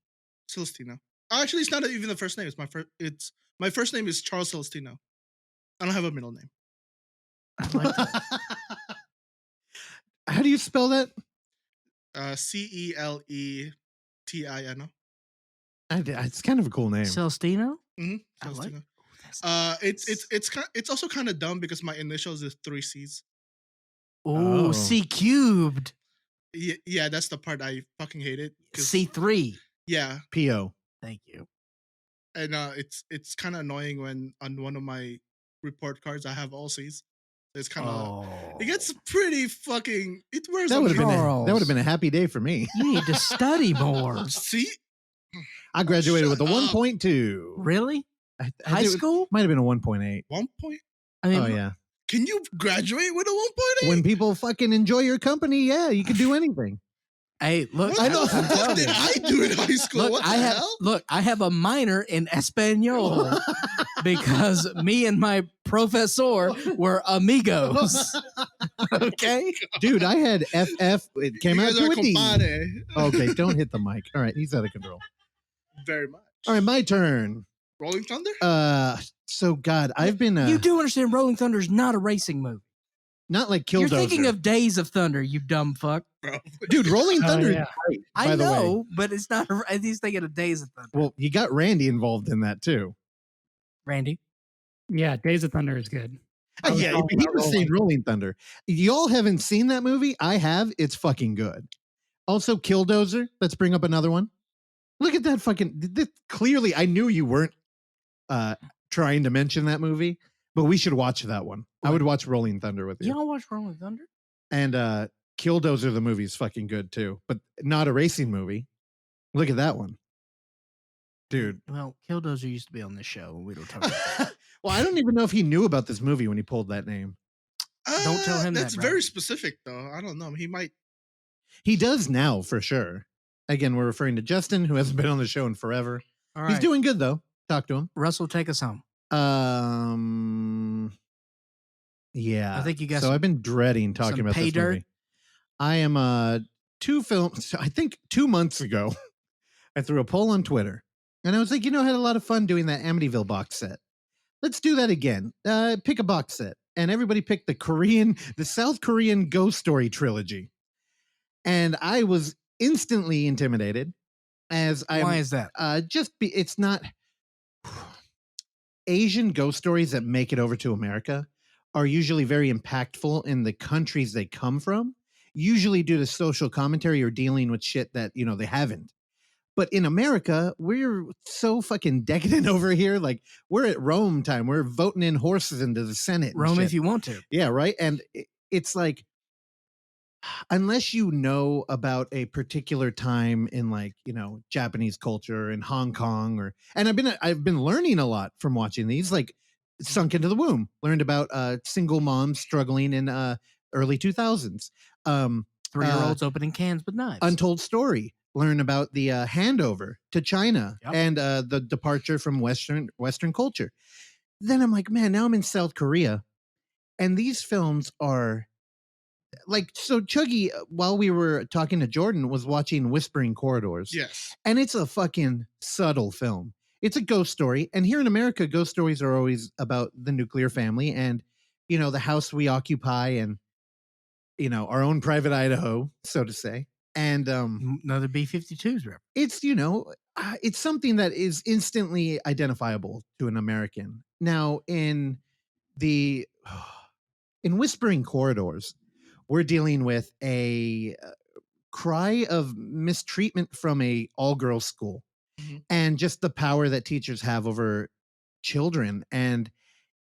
Celestino. Actually, it's not even the first name. It's my first name is Charles Celestino. I don't have a middle name. I like that. How do you spell that? Celetino. It's kind of a cool name. Celestino? Mm-hmm. I like- Celestino. That's It's also kind of dumb because my initials is 3 C's. Oh, Oh. C cubed. Yeah, that's the part I fucking hated. 'cause- C3. Yeah, P.O. Thank you. and it's kind of annoying when on one of my report cards I have all C's. It's kind of Oh. it gets pretty fucking. It wears That on would have me. been Charles. a happy day for me. You need to study more. See, I graduated with a Shut up. 1.2. Really? I High think it school? might have been a 1.8. 1 point. I mean, Oh yeah. Can you graduate with a 1.8? When people fucking enjoy your company, yeah, you can do anything. hey, look, What I know. the I'm fuck telling did you. I do in high school? Look, What the I hell? have a minor in Espanol because me and my professor were amigos. Okay? Dude, I had FF. It came You out guys to are a D. compadre. Okay, don't hit the mic. All right, he's out of control. Very much. All right, my turn. Rolling Thunder? So God, I've been You do understand Rolling Thunder is not a racing movie. not like You're Killdozer. thinking of Days of Thunder, you dumb fuck. Bro. Dude, Rolling Oh, Thunder. yeah. Is great, I by the way. know, but it's not. He's thinking of Days of Thunder. Well, you got Randy involved in that too. Randy, Yeah, Days of Thunder is good. I was Yeah, talking he about was saying Rolling Thunder. Y'all haven't seen that movie? I have. It's fucking good. Also, Killdozer. Let's bring up another one. Look at that fucking. Clearly, I knew you weren't trying to mention that movie, but we should watch that one. I would watch Rolling Thunder with you. y'all watch Rolling Thunder? And Killdozer, the movie, is fucking good too, but not a racing movie. Look at that one. Dude. Well, Killdozer used to be on this show, and we don't talk about that. Well, I don't even know if he knew about this movie when he pulled that name. Don't tell him that, That's bro. very specific, though. I don't know. He might. He does now, for sure. Again, we're referring to Justin, who hasn't been on the show in forever. All right. He's doing good, though. Talk to him. Russell, take us home. Yeah. I think you got So some- I've been dreading talking some about pay this dirt? movie. I am I think 2 months ago, I threw a poll on Twitter, and I was like, I had a lot of fun doing that Amityville box set. Let's do that again. Pick a box set, and everybody picked the South Korean Ghost Story Trilogy, and I was instantly intimidated. Why is that? It's not Asian ghost stories that make it over to America are usually very impactful in the countries they come from, usually due to social commentary or dealing with shit that, they haven't. But in America, we're so fucking decadent over here. Like, we're at Rome time. We're voting in horses into the Senate. and Rome shit. if you want to. Yeah, right? And it's like, unless you know about a particular time in Japanese culture in Hong Kong and I've been learning a lot from watching these, like Sunk into the Womb, learned about single moms struggling in early 2000s. 3-year-olds opening cans with knives. Untold Story, learn about the handover to China Yep. and the departure from Western culture. Then I'm like, man, now I'm in South Korea, and these films are so Chuggy, while we were talking to Jordan, was watching Whispering Corridors. Yes. And it's a fucking subtle film. It's a ghost story. And here in America, ghost stories are always about the nuclear family and, the house we occupy and, our own private Idaho, so to say. And another B-52s rep. it's, it's something that is instantly identifiable to an American. Now, in Whispering Corridors, we're dealing with a cry of mistreatment from a all-girls school, and just the power that teachers have over children. And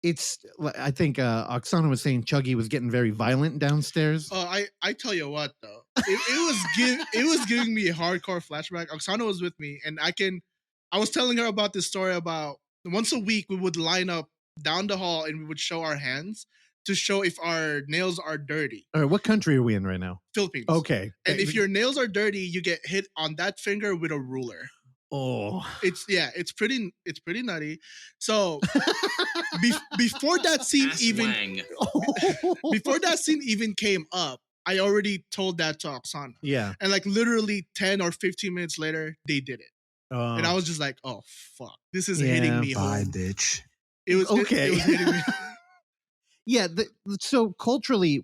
I think Oksana was saying Chuggy was getting very violent downstairs. I tell you what, though, it was giving me a hardcore flashback. Oksana was with me, and I was telling her about this story about once a week we would line up down the hall and we would show our hands to show if our nails are dirty. All right, what country are we in right now? Philippines. Okay. And if your nails are dirty, you get hit on that finger with a ruler. Oh, It's pretty nutty. So before that scene even came up, I already told that to Oksana. yeah. And literally 10 or 15 minutes later, they did it. And I was just like, oh fuck, this is hitting me home. bitch. It was Okay. It was hitting me. Yeah. So culturally,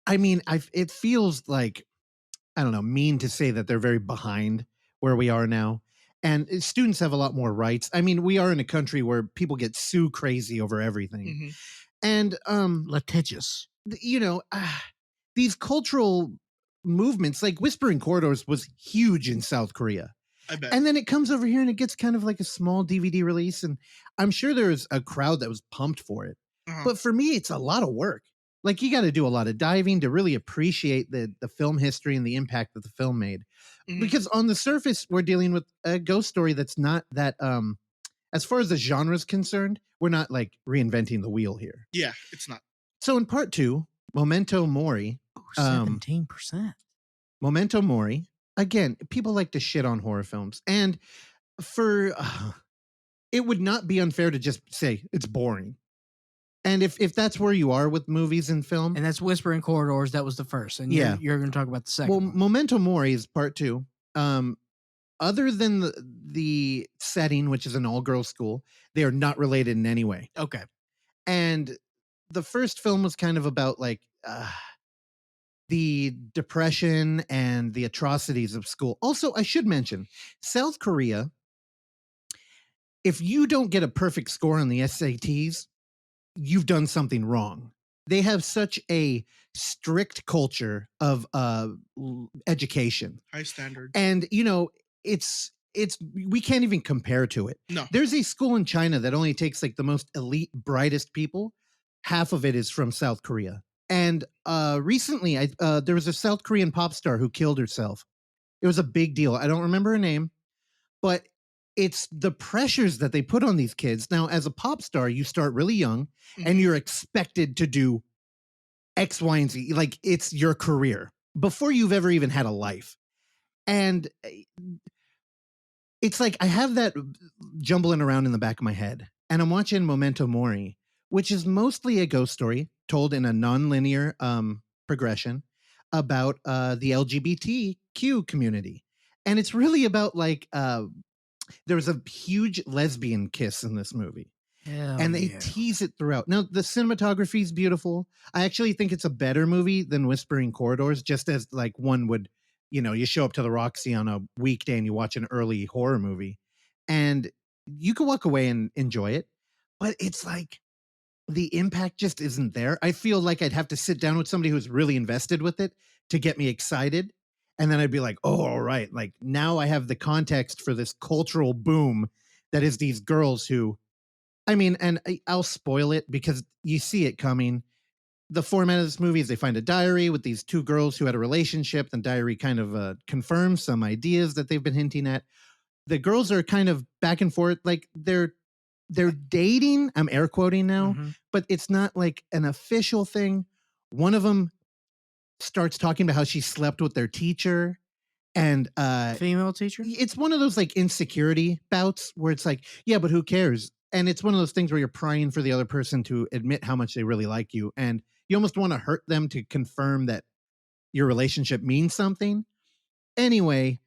it feels like, I don't know, mean to say that they're very behind where we are now. And students have a lot more rights. I mean, we are in a country where people get so crazy over everything. And, Litigious. these cultural movements, like Whispering Corridors was huge in South Korea. I bet. And then it comes over here and it gets kind of like a small DVD release. And I'm sure there's a crowd that was pumped for it. But for me, it's a lot of work. Like, you got to do a lot of diving to really appreciate the film history and the impact that the film made. Because on the surface, we're dealing with a ghost story that's not that, as far as the genre is concerned, we're not like reinventing the wheel here. Yeah, it's not. So in part 2, Memento Mori. 17%. Memento Mori. Again, people like to shit on horror films. And for it would not be unfair to just say it's boring. And if that's where you are with movies and film, And that's Whispering Corridors. That was the first. And Yeah. you're going to talk about the second well, one. Memento Mori is part 2. Other than the setting, which is an all-girls school, they are not related in any way. Okay. And the first film was kind of about like the depression and the atrocities of school. Also, I should mention, South Korea, if you don't get a perfect score on the SATs, you've done something wrong. They have such a strict culture of education. High standards. And, you know, it's we can't even compare to it. No. There's a school in China that only takes like the most elite, brightest people. Half of it is from South Korea. And recently, there was a South Korean pop star who killed herself. It was a big deal. I don't remember her name, but it's the pressures that they put on these kids. Now, as a pop star, you start really young and you're expected to do X, Y, and Z. Like it's your career before you've ever even had a life. And it's like I have that jumbling around in the back of my head, and I'm watching Memento Mori, which is mostly a ghost story told in a non-linear progression about the LGBTQ community. And it's really about like there was a huge lesbian kiss in this movie. And they tease it throughout. Now, the cinematography is beautiful. I actually think it's a better movie than Whispering Corridors, just as like one would, you know, you show up to the Roxy on a weekday and you watch an early horror movie and you can walk away and enjoy it. But it's like the impact just isn't there. I feel like I'd have to sit down with somebody who's really invested with it to get me excited. And then I'd be like, oh, all right. Like now I have the context for this cultural boom that is these girls who, I mean, and I'll spoil it because you see it coming. The format of this movie is they find a diary with these two girls who had a relationship. The diary kind of confirms some ideas that they've been hinting at. The girls are kind of back and forth. Like they're dating. I'm air quoting now, but it's not like an official thing. One of them starts talking about how she slept with their teacher. And female teacher? It's one of those like insecurity bouts where it's like, yeah, but who cares? And it's one of those things where you're prying for the other person to admit how much they really like you. And you almost want to hurt them to confirm that your relationship means something. Anyway,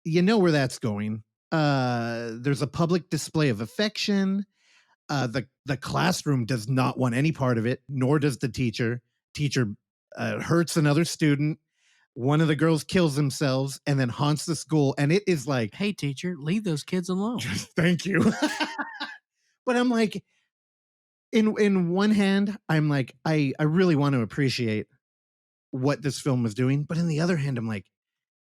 you know where that's going. There's a public display of affection. The classroom does not want any part of it, nor does the teacher. Teacher hurts another student. One of the girls kills themselves and then haunts the school. And it is like, hey, teacher, leave those kids alone. Thank you. But I'm like, in one hand, I'm like, I really want to appreciate what this film was doing. But in the other hand, I'm like,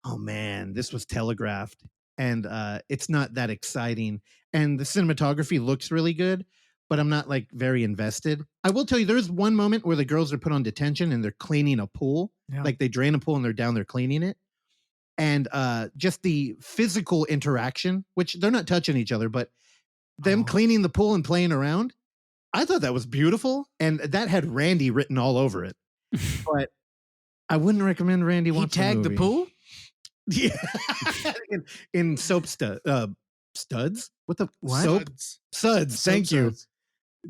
oh man, this was telegraphed. And it's not that exciting. And the cinematography looks really good, but I'm not like very invested. I will tell you, there's one moment where the girls are put on detention and they're cleaning a pool. Yeah. Like they drain a pool and they're down there cleaning it. And just the physical interaction, which they're not touching each other, but them cleaning the pool and playing around. I thought that was beautiful. And that had Randy written all over it. But I wouldn't recommend Randy watch He tagged the pool? Yeah. in soap studs? What the what? Soap? Suds. Thank you.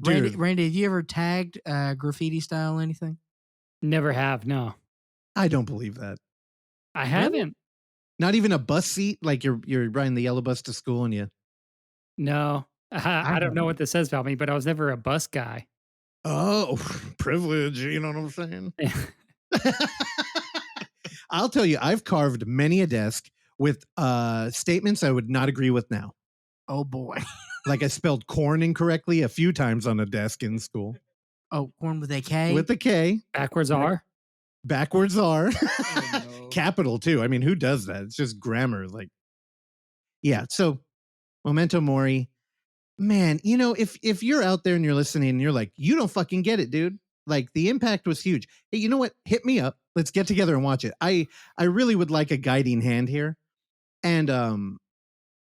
Randy, have you ever tagged graffiti style anything? Never have, no. I don't believe that. I haven't. Not even a bus seat? Like you're riding the yellow bus to school and you... No. I don't know what this says about me, but I was never a bus guy. Oh, privilege. You know what I'm saying? I'll tell you, I've carved many a desk with statements I would not agree with now. Oh, boy. Like I spelled corn incorrectly a few times on a desk in school. Oh, corn with a K? With a K. Backwards R? Backwards R. Oh, no. Capital, too. I mean, who does that? It's just grammar. Like, yeah. So, Memento Mori. Man, you know, if you're out there and you're listening and you're like, you don't fucking get it, dude. Like the impact was huge. Hey, you know what? Hit me up. Let's get together and watch it. I really would like a guiding hand here. And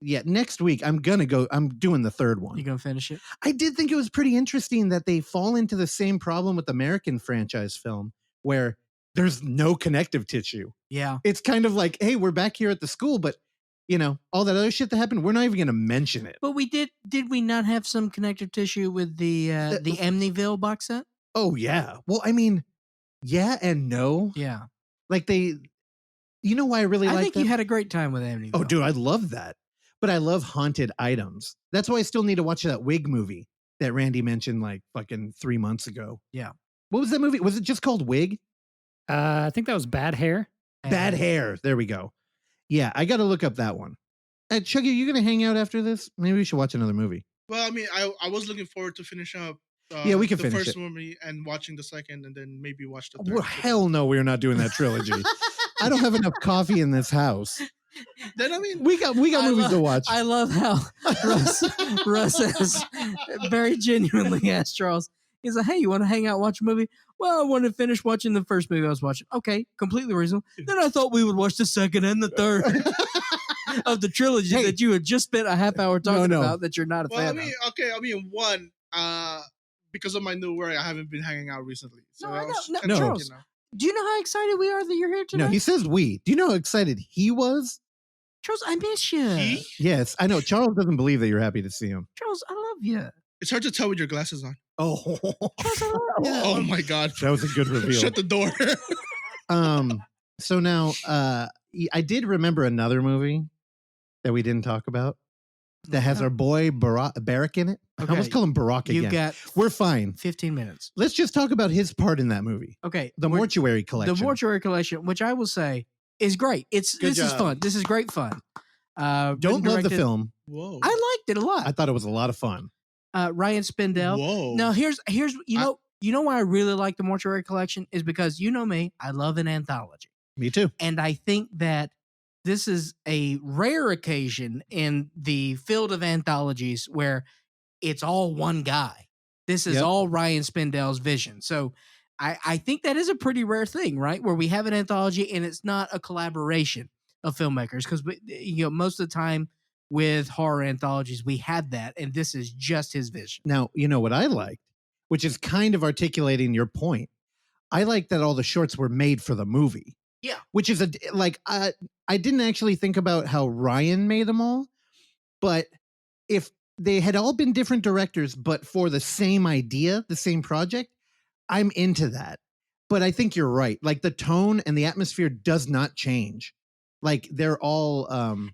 yeah, next week I'm doing the third one. You gonna finish it? I did think it was pretty interesting that they fall into the same problem with American franchise film where there's no connective tissue. Yeah. It's kind of like, hey, we're back here at the school, but You know, all that other shit that happened, we're not even going to mention it. But we did we not have some connective tissue with the Amityville box set? Oh, yeah. Well, I mean, yeah and no. Yeah. Like you know why I really I like think that? you had a great time with Amityville. Oh, dude, I love that. But I love haunted items. That's why I still need to watch that Wig movie that Randy mentioned like fucking 3 months ago. Yeah. What was that movie? Was it just called Wig? I think that was Bad Hair. Bad Hair. There we go. Yeah, I got to look up that one. Chuggy, are you going to hang out after this? Maybe we should watch another movie. Well, I mean, I was looking forward to finish up. Yeah, we can the finish first it. movie and watching the second, and then maybe watch the third. Well, hell no, we're not doing that trilogy. I don't have enough coffee in this house. Then I mean, We got movies to watch. I love how Russ has very genuinely asked Charles. He's like, "Hey, you want to hang out, watch a movie?" Well, I want to finish watching the first movie I was watching. Okay, completely reasonable. Then I thought we would watch the second and the third of the trilogy that you had just spent a half hour talking about that you're not a fan of. I mean, one, because of my new work, I haven't been hanging out recently. So No, Charles, do you know how excited we are that you're here today? No, he says we. Do you know how excited he was? Charles, I miss you. Yes, I know. Charles doesn't believe that you're happy to see him. Charles, I love you. It's hard to tell with your glasses on. Oh, Charles, I love you. Oh my God. That was a good reveal. Shut the door. So now, I did remember another movie that we didn't talk about that has our boy Barack in it. I almost call him Barack again. We're fine. 15 minutes. Let's just talk about his part in that movie. Okay. The Mortuary collection. The Mortuary collection, which I will say is great. This is fun. This is great fun. Don't love the film. Whoa. I liked it a lot. I thought it was a lot of fun. Ryan Spindell. Whoa. Now here's you know why I really like the Mortuary collection is because you know me, I love an anthology. Me too. And I think that this is a rare occasion in the field of anthologies where it's all one guy. This is all Ryan Spindell's vision. So I think that is a pretty rare thing, right? Where we have an anthology and it's not a collaboration of filmmakers. Because most of the time with horror anthologies, we had that, and this is just his vision. Now, you know what I liked, which is kind of articulating your point. I like that all the shorts were made for the movie. Yeah. Which is I didn't actually think about how Ryan made them all, but if they had all been different directors, but for the same idea, the same project, I'm into that. But I think you're right. Like the tone and the atmosphere does not change. Like they're all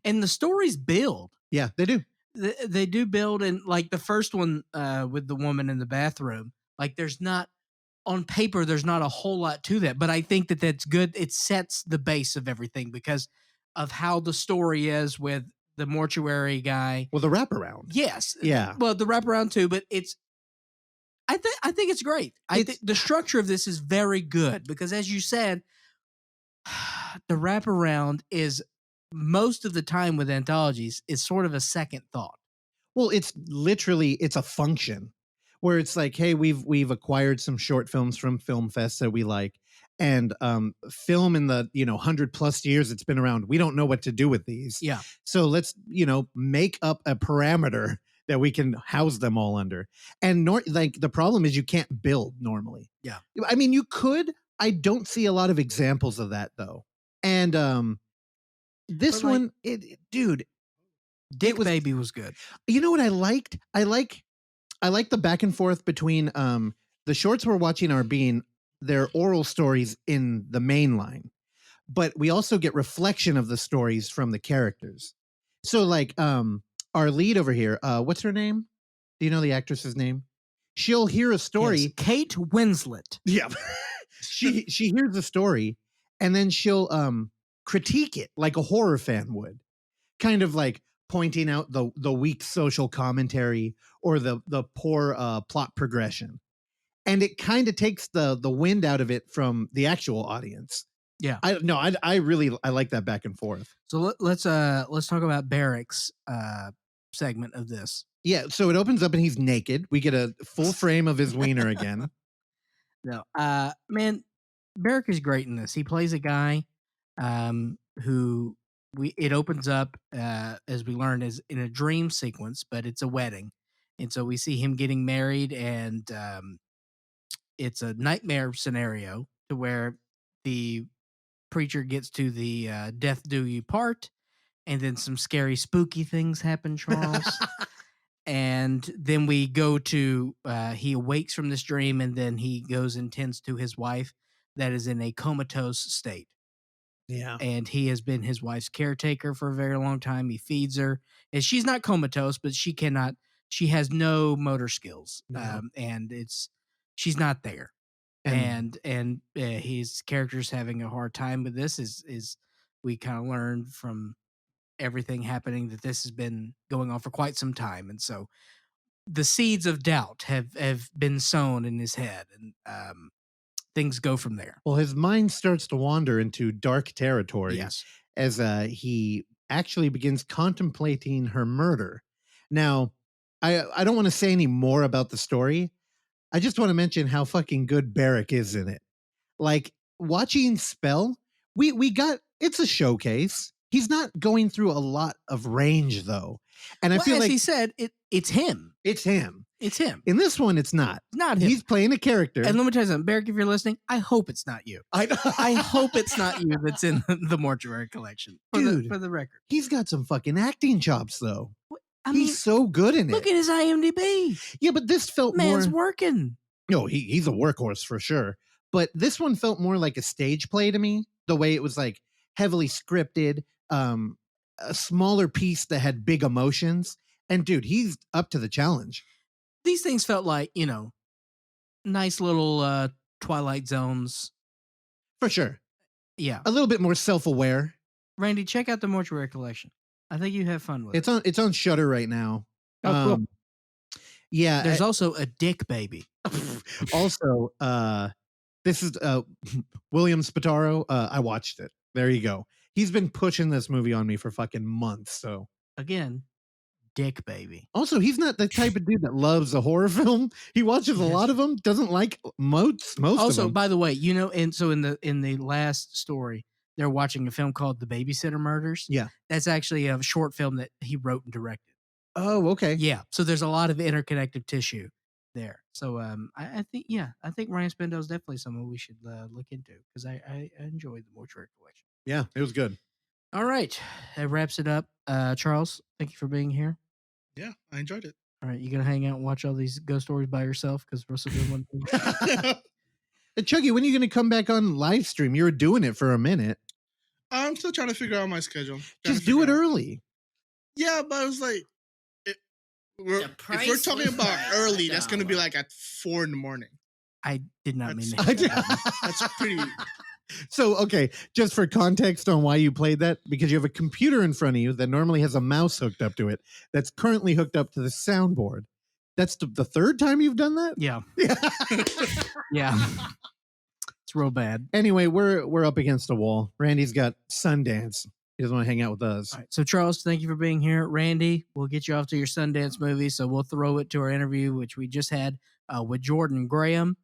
and the stories build. Yeah, they do. They do build, and like the first one with the woman in the bathroom, like there's not on paper there's not a whole lot to that, but I think that that's good. It sets the base of everything because of how the story is with the mortuary guy. Well, the wraparound. Yes. Yeah. Well, the wraparound too, but I think it's great. I think the structure of this is very good because, as you said, the wraparound is most of the time with anthologies is sort of a second thought. Well, it's a function where it's like, hey, we've acquired some short films from Film Fest that we like, and film in the 100+ years it's been around. We don't know what to do with these. Yeah. So let's make up a parameter that we can house them all under. And the problem is you can't build normally. Yeah. I mean, you could. I don't see a lot of examples of that though. And this one, dude, Dick Baby was good. You know what I liked? I like the back and forth between the shorts we're watching are being their oral stories in the main line, but we also get reflection of the stories from the characters. So like our lead over here, what's her name? Do you know the actress's name? She'll hear a story. Yes, Kate Winslet. Yeah. she hears the story and then she'll critique it like a horror fan would, kind of like pointing out the weak social commentary or the poor plot progression, and it kind of takes the wind out of it from the actual audience. Yeah, I really like that back and forth. So let's talk about Barrick's segment of this. Yeah, so it opens up and he's naked. We get a full frame of his wiener again. No, man, Barrick is great in this. He plays a guy who it opens up as we learn is in a dream sequence, but it's a wedding, and so we see him getting married, and it's a nightmare scenario to where the preacher gets to the death do you part, and then some scary, spooky things happen, Charles. And then we go to he awakes from this dream, and then he goes and tends to his wife that is in a comatose state. Yeah. And he has been his wife's caretaker for a very long time. He feeds her, and she's not comatose, but she has no motor skills. No. And she's not there. And his character's having a hard time with this is we kind of learned from everything happening that this has been going on for quite some time. And so the seeds of doubt have been sown in his head, and things go from there. Well, his mind starts to wander into dark territory. Yes. As he actually begins contemplating her murder. Now, I don't want to say any more about the story. I just want to mention how fucking good Barrick is in it. Like, watching Spell, we got, it's a showcase. He's not going through a lot of range, though. And I feel as like he said, it's him. it's him. It's him. In this one, it's not. It's not him. He's playing a character. And let me tell you something, Barrick, if you're listening, I hope it's not you. I hope it's not you that's in the Mortuary collection. For the record. He's got some fucking acting chops, though. I mean, He's so good in it. look at his IMDb. Yeah, but this felt Man's more... working. No, he's a workhorse for sure. But this one felt more like a stage play to me. The way it was like heavily scripted, a smaller piece that had big emotions. And dude, he's up to the challenge. These things felt like, nice little Twilight Zones. For sure. Yeah. A little bit more self-aware. Randy, check out the Mortuary collection. I think you have fun with it. It's on Shudder right now. Oh, cool. Yeah. There's also a dick baby. Also, this is William Spataro. I watched it. There you go. He's been pushing this movie on me for fucking months. So again, dick baby. Also, he's not the type of dude that loves a horror film. He watches a lot of them. Doesn't like most of them. Also, by the way, and so in the last story, they're watching a film called The Babysitter Murders. Yeah, that's actually a short film that he wrote and directed. Oh, okay. Yeah, so there's a lot of interconnective tissue there. So I think Ryan Spindell is definitely someone we should look into, because I enjoyed the Mortuary collection. Yeah, it was good. All right, that wraps it up. Charles, thank you for being here. Yeah, I enjoyed it. All right, you gonna hang out and watch all these ghost stories by yourself because Russell did one thing. Chuggy, when are you going to come back on live stream? You were doing it for a minute. I'm still trying to figure out my schedule. Just do it early. Yeah, but I was like, if we're talking about early, that's going to be like at 4 a.m. I did not mean that. That's pretty. So, okay, just for context on why you played that, because you have a computer in front of you that normally has a mouse hooked up to it, that's currently hooked up to the soundboard. That's the third time you've done that? Yeah. Yeah. It's real bad. Anyway, we're up against a wall. Randy's got Sundance. He doesn't want to hang out with us. All right, so, Charles, thank you for being here. Randy, we'll get you off to your Sundance movie, so we'll throw it to our interview, which we just had with Jordan Graham.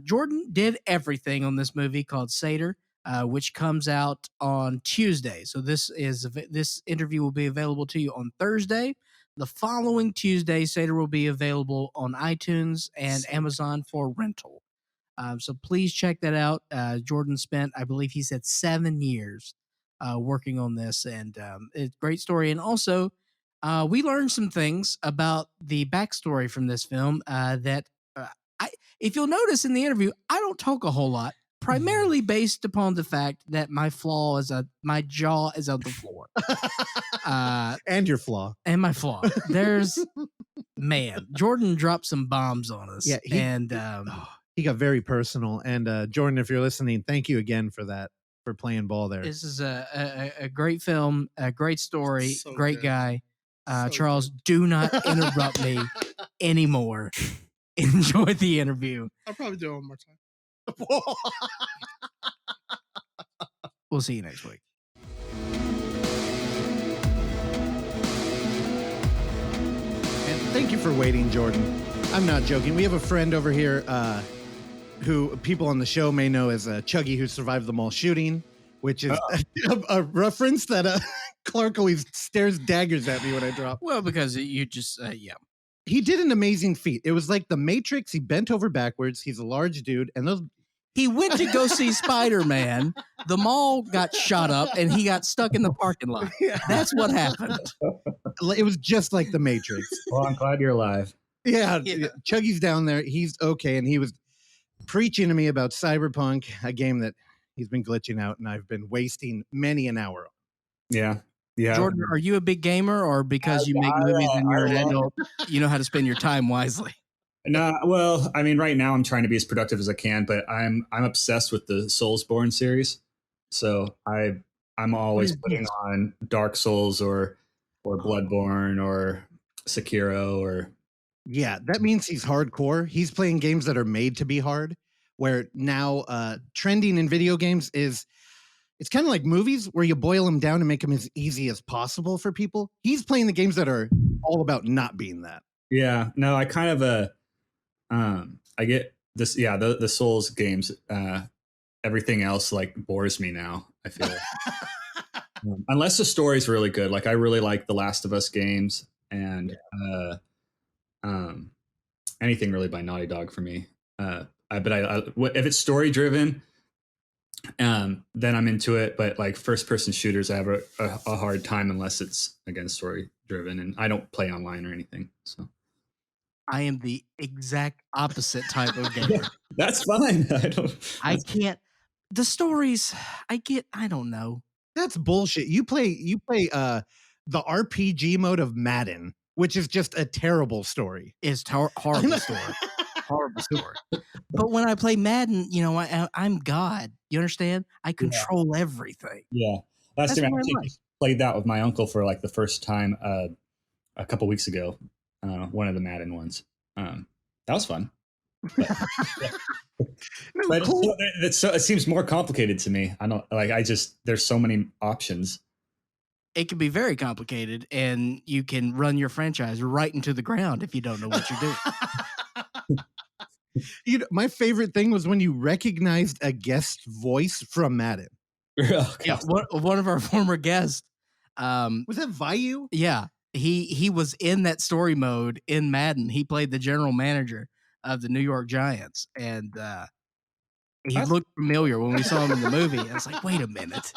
Jordan did everything on this movie called Sator, which comes out on Tuesday. So this interview will be available to you on Thursday. The following Tuesday, Sator will be available on iTunes and Amazon for rental. So please check that out. Jordan spent, I believe he said, 7 years working on this, and it's a great story. And also, we learned some things about the backstory from this film that if you'll notice in the interview, I don't talk a whole lot, primarily based upon the fact that my jaw is on the floor. And your flaw. And my flaw. Jordan dropped some bombs on us. Yeah, he got very personal. And Jordan, if you're listening, thank you again for that, for playing ball there. This is a great film, a great story, So great good. guy. Charles, do not interrupt me anymore. Enjoy the interview. I'll probably do it one more time. We'll see you next week. And thank you for waiting, Jordan. I'm not joking. We have a friend over here who people on the show may know as Chuggy, who survived the mall shooting, which is a reference that Clark always stares daggers at me when I drop. Well, because you just, yeah. He did an amazing feat. It was like the Matrix. He bent over backwards. He's a large dude. And He went to go see Spider-Man. The mall got shot up, and he got stuck in the parking lot. That's what happened. It was just like The Matrix. Well, I'm glad you're alive. Yeah, Chuggy's down there. He's okay, and he was preaching to me about Cyberpunk, a game that he's been glitching out, and I've been wasting many an hour. Yeah. Jordan, are you a big gamer, or because you make movies and you're an adult, you know how to spend your time wisely? No, well, I mean, right now I'm trying to be as productive as I can, but I'm obsessed with the Soulsborne series. So I'm always putting on Dark Souls or Bloodborne or Sekiro or. Yeah, that means he's hardcore. He's playing games that are made to be hard, where now trending in video games is, it's kind of like movies where you boil them down and make them as easy as possible for people. He's playing the games that are all about not being that. Yeah, no, I kind of I get this. Yeah, the Souls games. Everything else like bores me now. I feel unless the story's really good. Like I really like the Last of Us games and anything really by Naughty Dog for me. But if it's story driven, then I'm into it. But like first person shooters, I have a hard time unless it's again story driven, and I don't play online or anything. So. I am the exact opposite type of gamer. That's fine. I can't. The stories I don't know. That's bullshit. You play the RPG mode of Madden, which is just a terrible story. It's horrible story. Horrible story. But when I play Madden, you know, I'm God. You understand? I control everything. Yeah. Last time I played that with my uncle for like the first time a couple weeks ago. One of the Madden ones. That was fun. But Cool. it seems more complicated to me. I don't like. There's so many options. It can be very complicated, and you can run your franchise right into the ground if you don't know what you're doing. My favorite thing was when you recognized a guest voice from Madden. Yeah, one of our former guests. Was that Vayu? Yeah. He was in that story mode in Madden. He played the general manager of the New York Giants, and he looked familiar when we saw him in the movie. I was like, wait a minute.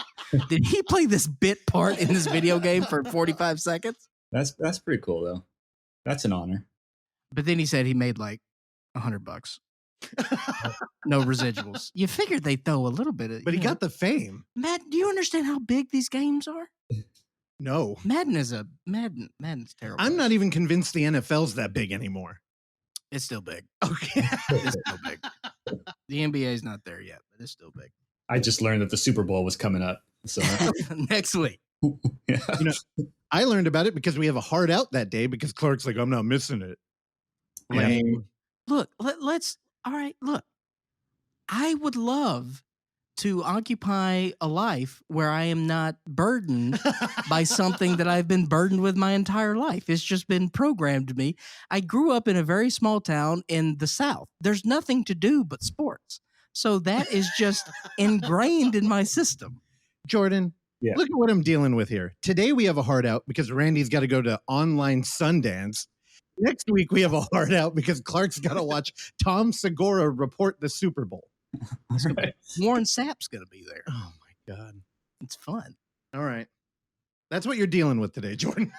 Did he play this bit part in this video game for 45 seconds? That's pretty cool, though. That's an honor. But then he said he made like $100. No residuals. You figured they'd throw a little bit of... But he got the fame. Matt, do you understand how big these games are? No. Madden's terrible. I'm not even convinced the NFL's that big anymore. It's still big. Okay. It's still big. The NBA's not there yet, but it's still big. I just learned that the Super Bowl was coming up. So next week. Yeah. I learned about it because we have a hard out that day because Clark's like, I'm not missing it. Yeah. Look, all right, look. I would love to occupy a life where I am not burdened by something that I've been burdened with my entire life. It's just been programmed to me. I grew up in a very small town in the South. There's nothing to do but sports. So that is just ingrained in my system. Jordan, look at what I'm dealing with here. Today we have a hard out because Randy's got to go to online SunDance. Next week we have a hard out because Clark's got to watch Tom Segura report the Super Bowl. Right. Warren Sapp's going to be there. Oh my God. It's fun. All right. That's what you're dealing with today, Jordan.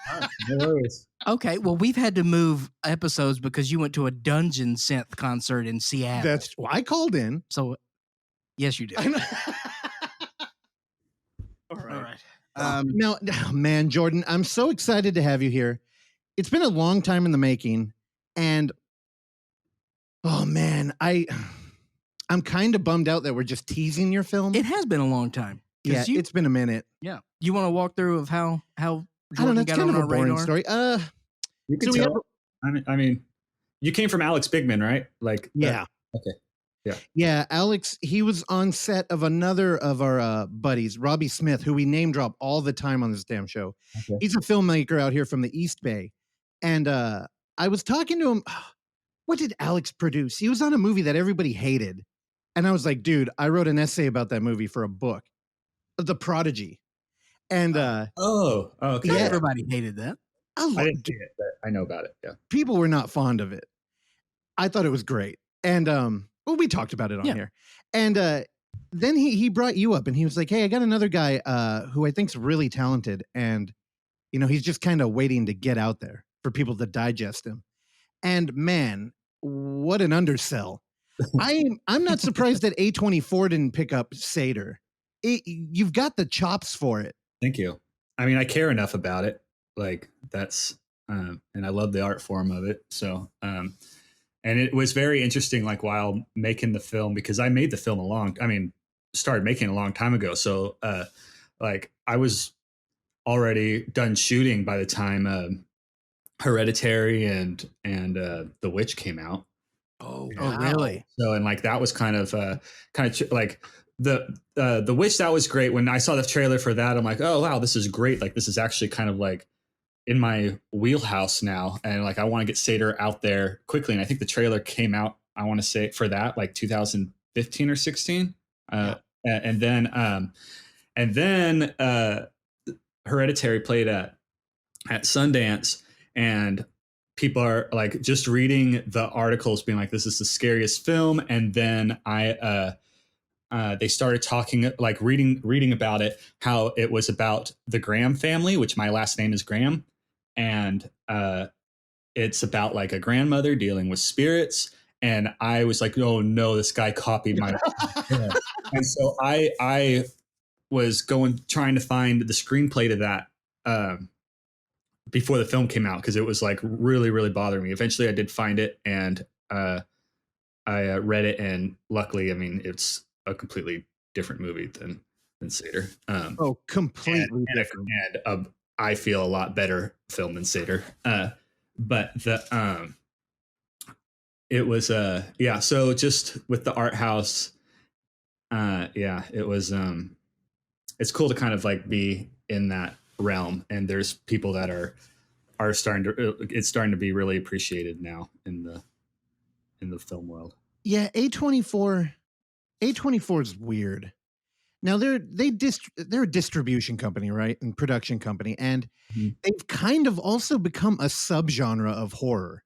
No worries. Okay, well, we've had to move episodes because you went to a Dungeon Synth concert in Seattle. I called in. So, yes, you did. All right. Now, man, Jordan, I'm so excited to have you here. It's been a long time in the making, and oh man, I'm kind of bummed out that we're just teasing your film. It has been a long time. Yeah, it's been a minute. Yeah. You want to walk through of how I don't Jordan know, it's got kind on of a our boring radar? story. You can tell. I mean, you came from Alex Bigman, right? Like, yeah. Okay. Yeah. Yeah, Alex, he was on set of another of our buddies, Robbie Smith, who we name drop all the time on this damn show. Okay. He's a filmmaker out here from the East Bay. And I was talking to him. What did Alex produce? He was on a movie that everybody hated. And I was like, dude, I wrote an essay about that movie for a book, The Prodigy. And okay. Not Yeah. everybody hated that. I didn't see it, but I know about it. Yeah. People were not fond of it. I thought it was great. And well, we talked about it on Yeah. here. And then he brought you up and he was like, hey, I got another guy who I think's really talented. And, he's just kind of waiting to get out there for people to digest him. And man, what an undersell. I'm not surprised that A24 didn't pick up Sator. You've got the chops for it. Thank you. I mean, I care enough about it. Like that's, and I love the art form of it. So, and it was very interesting, like while making the film, because I made the film started making it a long time ago. So, like I was already done shooting by the time Hereditary and The Witch came out. Oh, really? So, and like that was kind of like the Witch. That was great. When I saw the trailer for that, I'm like, oh wow, this is great. Like this is actually kind of like in my wheelhouse now, and like I want to get Sator out there quickly. And I think the trailer came out, I want to say, for that like 2015 or 16. And then Hereditary played at Sundance, and people are like just reading the articles being like, this is the scariest film. And then they started talking, like reading about it, how it was about the Graham family, which my last name is Graham. And it's about like a grandmother dealing with spirits. And I was like, oh no, this guy copied my. And so I was trying to find the screenplay to that before the film came out, because it was like really, really bothering me. Eventually I did find it, and I read it, and luckily, I mean, it's a completely different movie than Sator. Completely different. And I feel a lot better film than Sator. But the it was so just with the art house, it was it's cool to kind of like be in that realm, and there's people that are starting to be really appreciated now in the film world. Yeah, A24 is weird. Now they're a distribution company, right? And production company, and they've kind of also become a subgenre of horror.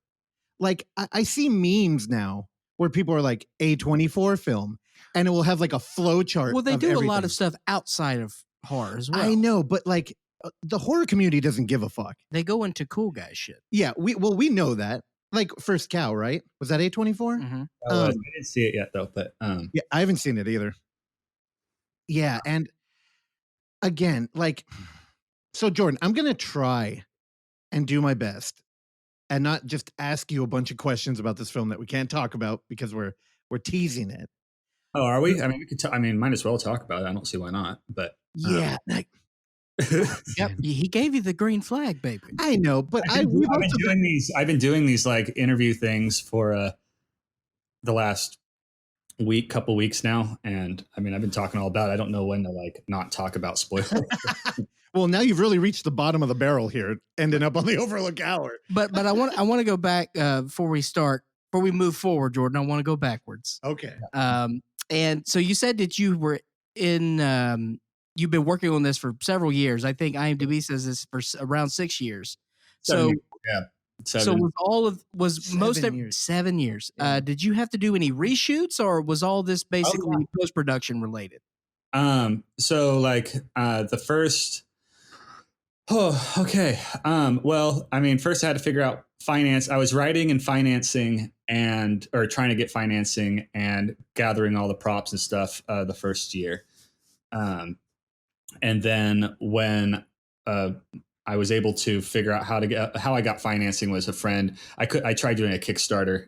Like I see memes now where people are like A24 film, and it will have like a flow chart. Well, they do everything. a lot of stuff outside of horror as well. I know, but like the horror community doesn't give a fuck. They go into cool guy shit. Yeah, we know that. Like First Cow, right? Was that A24? Mm-hmm. I didn't see it yet though, but yeah, I haven't seen it either. Yeah, and again, like, so Jordan, I'm gonna try and do my best, and not just ask you a bunch of questions about this film that we can't talk about because we're teasing it. Oh, are we? I mean, we could. Might as well talk about it. I don't see why not. But yeah, yep, he gave you the green flag, baby. I know, but I've been doing these like interview things for the last couple weeks now, and I mean, I've been talking all about it. I don't know when to like not talk about spoilers. Well, now you've really reached the bottom of the barrel here, ending up on the Overlook Hour. But I want to go back before we move forward, Jordan. I want to go backwards. Okay. And so you said that you were in. You've been working on this for several years. I think IMDb says this for around 6 years. So 7. So was most of 7 years. Yeah. Did you have to do any reshoots, or was all this basically post production related? So like the first. Oh, okay. Well, I mean, first I had to figure out finance. I was writing and financing or trying to get financing and gathering all the props and stuff the first year. And then when I was able to figure out how I got financing was a friend. I tried doing a Kickstarter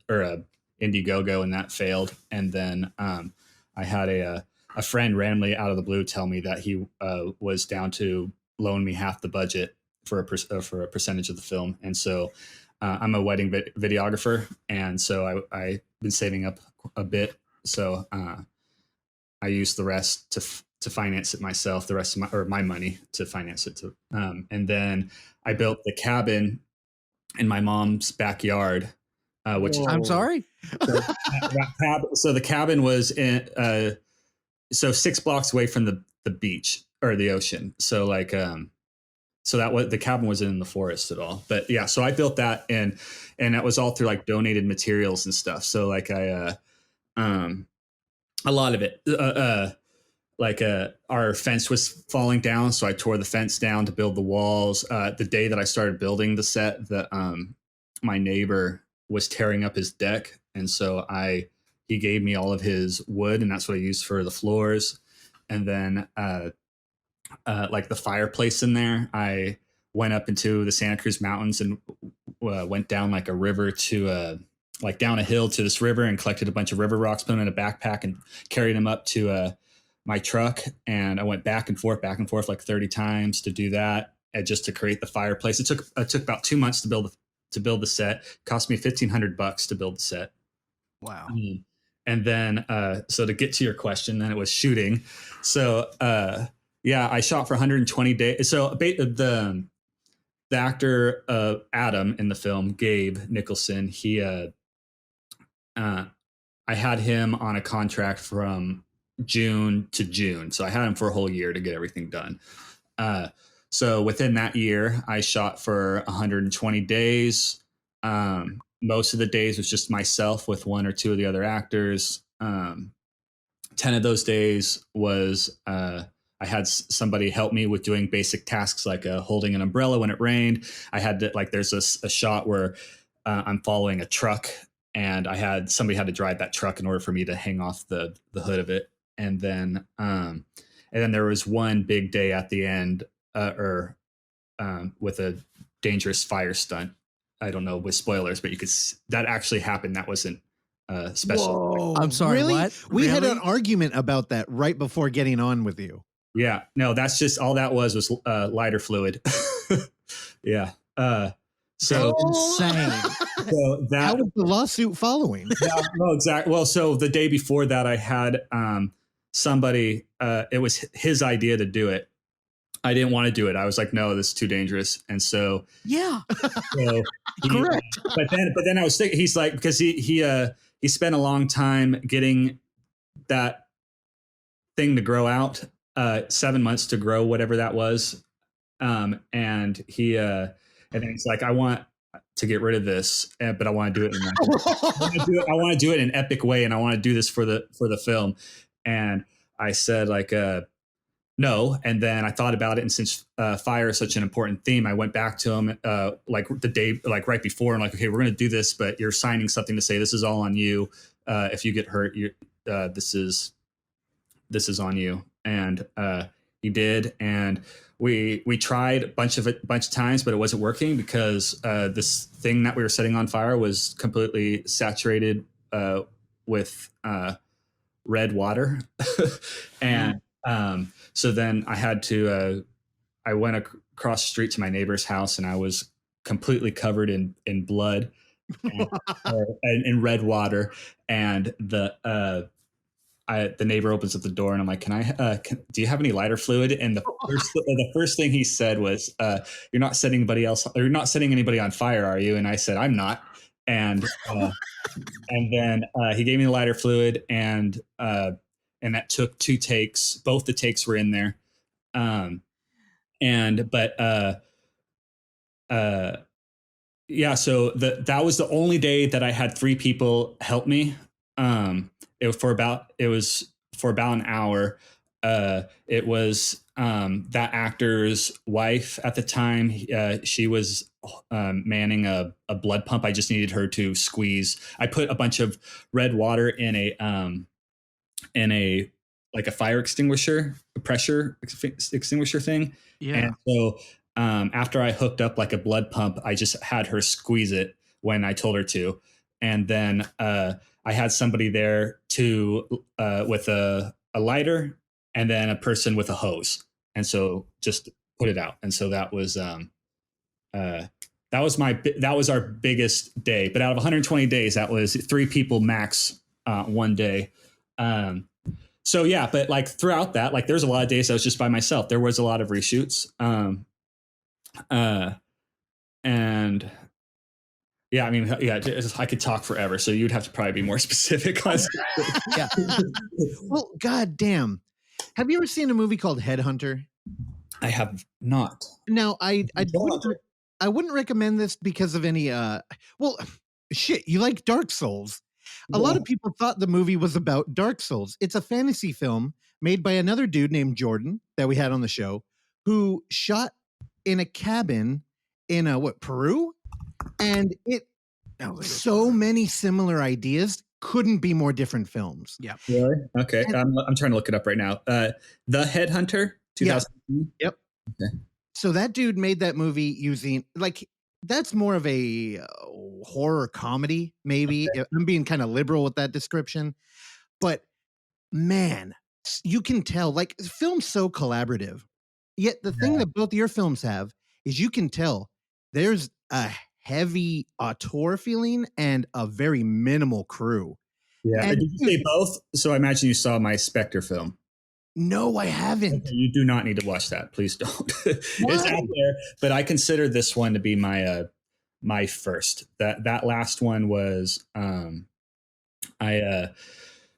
or a Indiegogo, and that failed. And then I had a friend randomly out of the blue tell me that he was down to loan me half the budget for a percentage of the film. And so I'm a wedding videographer, and so I've been saving up a bit. So I used the rest to finance it myself, the rest of my money to finance it. And then I built the cabin in my mom's backyard, which I'm sorry. So the cabin was in 6 blocks away from the beach or the ocean. So like so that was the cabin wasn't in the forest at all. But yeah, so I built that, and that was all through like donated materials and stuff. So like A lot of it. Our fence was falling down, so I tore the fence down to build the walls. The day that I started building the set, my neighbor was tearing up his deck, and so he gave me all of his wood, and that's what I used for the floors. And then like the fireplace in there, I went up into the Santa Cruz Mountains and went down like a river to like down a hill to this river and collected a bunch of river rocks, put them in a backpack and carried them up to my truck. And I went back and forth like 30 times to do that, and just to create the fireplace. It took about 2 months to build the set. It cost me $1,500 to build the set. Wow. And then so to get to your question, then it was shooting. So yeah, I shot for 120 days. So the actor Adam in the film, Gabe Nicholson, I had him on a contract from June to June. So I had him for a whole year to get everything done. So within that year, I shot for 120 days. Most of the days was just myself with one or two of the other actors. 10 of those days was I had somebody help me with doing basic tasks like holding an umbrella when it rained. I had to, like, there's a shot where I'm following a truck, and somebody had to drive that truck in order for me to hang off the hood of it. And then there was one big day at the end, with a dangerous fire stunt. I don't know with spoilers, but that actually happened. That wasn't special. Whoa, I'm sorry, really? what? We had Really? an argument about that right before getting on with you. Yeah, no, that's just all that was lighter fluid. Yeah. So Insane. So that How was the lawsuit following? yeah, well, exactly. Well, so the day before that, I had somebody. It was his idea to do it. I didn't want to do it. I was like, no, this is too dangerous. And so Yeah. So Correct. But then I was thinking, he's like, because he spent a long time getting that thing to grow out, 7 months to grow, whatever that was. And then he's like, I want to get rid of this, but I want to do it. I want to do it in an epic way, and I want to do this for the film. And I said, like, no. And then I thought about it, and since fire is such an important theme, I went back to him like the day, like right before, and like, okay, we're going to do this, but you're signing something to say this is all on you. If you get hurt, this is on you. And he did, and we tried a bunch of times, but it wasn't working because this thing that we were setting on fire was completely saturated with red water, and so then I had to. I went across the street to my neighbor's house, and I was completely covered in blood and in red water. And the neighbor opens up the door, and I'm like, do you have any lighter fluid? And the first thing he said was, you're not setting anybody on fire, are you? And I said, I'm not. And then he gave me the lighter fluid, and that took 2 takes. Both the takes were in there. Yeah, so that was the only day that I had 3 people help me. It was for about an hour. It was that actor's wife at the time. She was manning a blood pump. I just needed her to squeeze. I put a bunch of red water in a like a fire extinguisher, a pressure extinguisher thing. Yeah. And so after I hooked up like a blood pump, I just had her squeeze it when I told her to. And then I had somebody there with a lighter, and then a person with a hose. And so just put it out. And so that was our biggest day. But out of 120 days, that was 3 people max one day. So yeah, but like throughout that, like there's a lot of days I was just by myself. There was a lot of reshoots. And yeah, I mean, yeah, I could talk forever. So you'd have to probably be more specific. Yeah. Well, goddamn. Have you ever seen a movie called Headhunter? I have not. Now, I wouldn't recommend this because of any. Well, shit. You like Dark Souls, A lot of people thought the movie was about Dark Souls. It's a fantasy film made by another dude named Jordan that we had on the show, who shot in a cabin in Peru? And so many similar ideas, couldn't be more different films. Yeah. Really? Okay. And- I'm trying to look it up right now. The Headhunter, 2000. Yep. Okay. So that dude made that movie using that's more of a horror comedy, maybe. Okay. I'm being kind of liberal with that description, but man, you can tell film's so collaborative. Yet the thing that both your films have is you can tell there's a heavy auteur feeling and a very minimal crew. Yeah. And did you say both? So I imagine you saw my Specter film. No, I haven't. Okay, you do not need to watch that. Please don't. It's out there, but I consider this one to be my my first. That last one was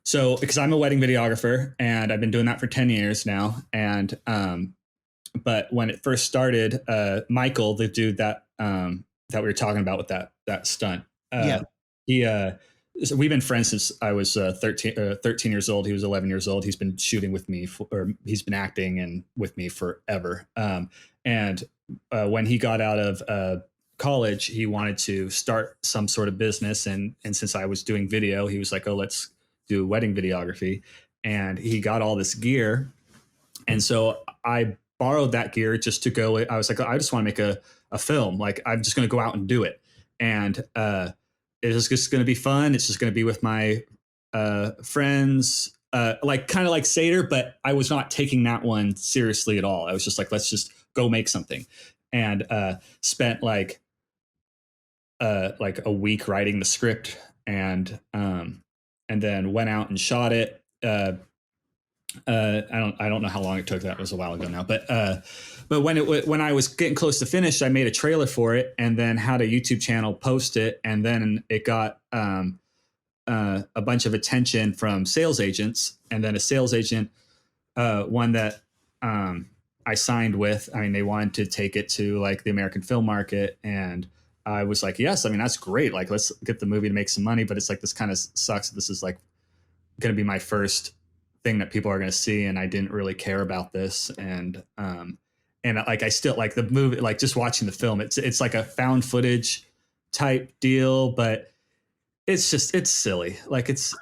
so because I'm a wedding videographer and I've been doing that for 10 years now. And but when it first started, Michael, the dude that we were talking about with that stunt, so we've been friends since I was 13 years old. He was 11 years old. He's been shooting with me, or he's been acting and with me forever. And when he got out of college, he wanted to start some sort of business. And since I was doing video, he was like, "Oh, let's do wedding videography." And he got all this gear. And so I borrowed that gear just to go. I was like, I just want to make a film. Like, I'm just going to go out and do it. And it's just going to be fun. It's just going to be with my friends, kind of like Sator, but I was not taking that one seriously at all. I was just like, let's just go make something. And spent like a week writing the script, and then went out and shot it. I don't know how long it took. That was a while ago now, but when I was getting close to finish, I made a trailer for it, and then had a YouTube channel post it, and then it got a bunch of attention from sales agents, and then a sales agent, one that I signed with. I mean, they wanted to take it to like the American film market, and I was like, yes, I mean, that's great. Like, let's get the movie to make some money, but it's like, this kind of sucks. This is like going to be my first thing that people are going to see, and I didn't really care about this. And like, I still like the movie, like just watching the film, it's like a found footage type deal, but it's silly. Like it's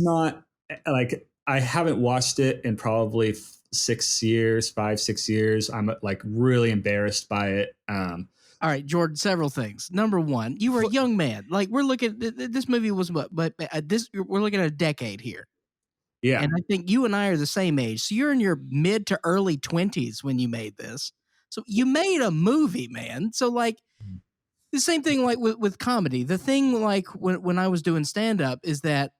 not like, I haven't watched it in probably 6 years. I'm like really embarrassed by it. All right, Jordan, several things. Number one, you were a young man. Like, we're looking at this movie was what, but we're looking at a decade here. Yeah. And I think you and I are the same age. So you're in your mid to early 20s when you made this. So you made a movie, man. So like the same thing like with comedy. The thing like when I was doing stand up is that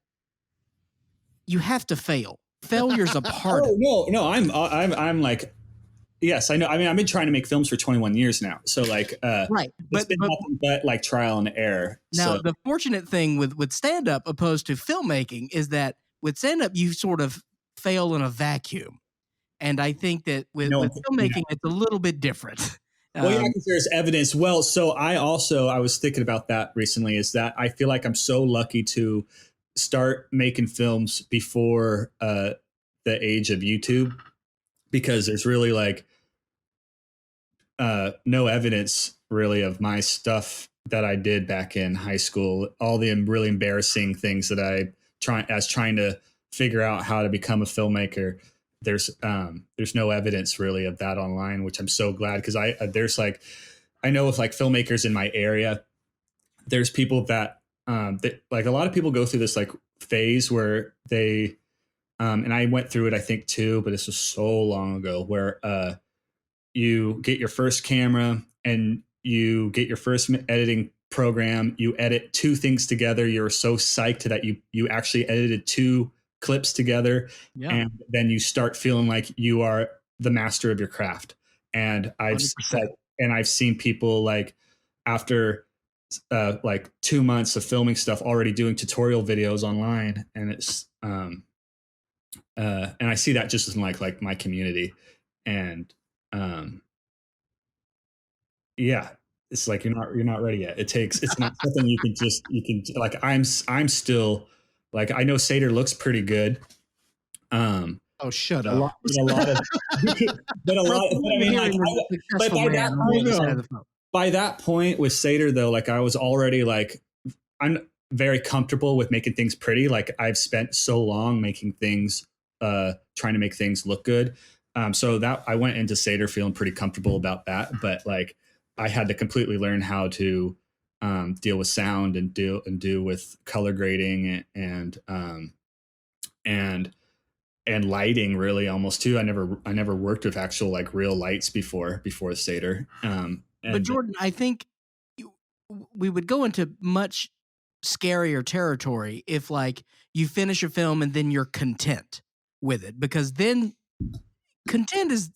you have to fail. Failure's a part of it. No, I'm like, yes, I know. I mean, I've been trying to make films for 21 years now. So like, right. It's been nothing but like trial and error. Now, so. The fortunate thing with stand up opposed to filmmaking is that with stand up, you sort of fail in a vacuum. And I think that with filmmaking, it's a little bit different. Well, yeah, because there's evidence. Well, so I was thinking about that recently, is that I feel like I'm so lucky to start making films before the age of YouTube, because there's really like no evidence really of my stuff that I did back in high school. All the really embarrassing things that I trying to figure out how to become a filmmaker. There's no evidence really of that online, which I'm so glad, because there's like, I know with like filmmakers in my area, there's people that like a lot of people go through this like phase where they and I went through it, I think too, but this was so long ago, where you get your first camera and you get your first editing program, you edit two things together. You're so psyched that you actually edited two clips together. Yeah. And then you start feeling like you are the master of your craft. And I've seen people like after like 2 months of filming stuff already doing tutorial videos online. And it's and I see that just in like my community. And yeah, it's like you're not ready yet. It's not something you can like. I'm still like, I know Sator looks pretty good. Oh, shut a up. lot, a lot of, but a lot. But I mean, like, but by that point, by that point with Sator though, like I was already like, I'm very comfortable with making things pretty. Like I've spent so long making things, trying to make things look good. So that I went into Sator feeling pretty comfortable about that, but like I had to completely learn how to deal with sound and do with color grading and lighting, really, almost too. I never worked with actual like real lights before Sator. But Jordan, I think we would go into much scarier territory if like you finish a film and then you're content with it, because then content is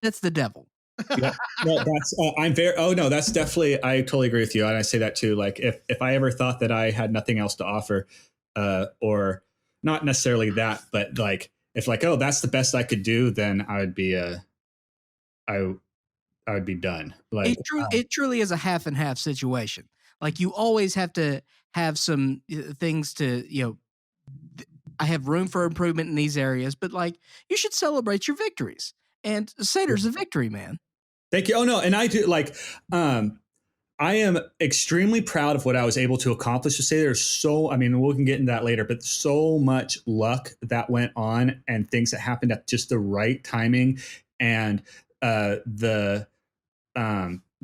that's the devil. Yeah, no, that's I'm very. Oh no, that's definitely. I totally agree with you, and I say that too. Like if I ever thought that I had nothing else to offer, or not necessarily that, but like if like, oh, that's the best I could do, then I would be I would be done. Like it truly is a half and half situation. Like you always have to have some things to, I have room for improvement in these areas, but like you should celebrate your victories. And Sator's a victory, man. Thank you. Oh no, and I do like I am extremely proud of what I was able to accomplish to say there's so, I mean, we can get into that later, but so much luck that went on and things that happened at just the right timing. And the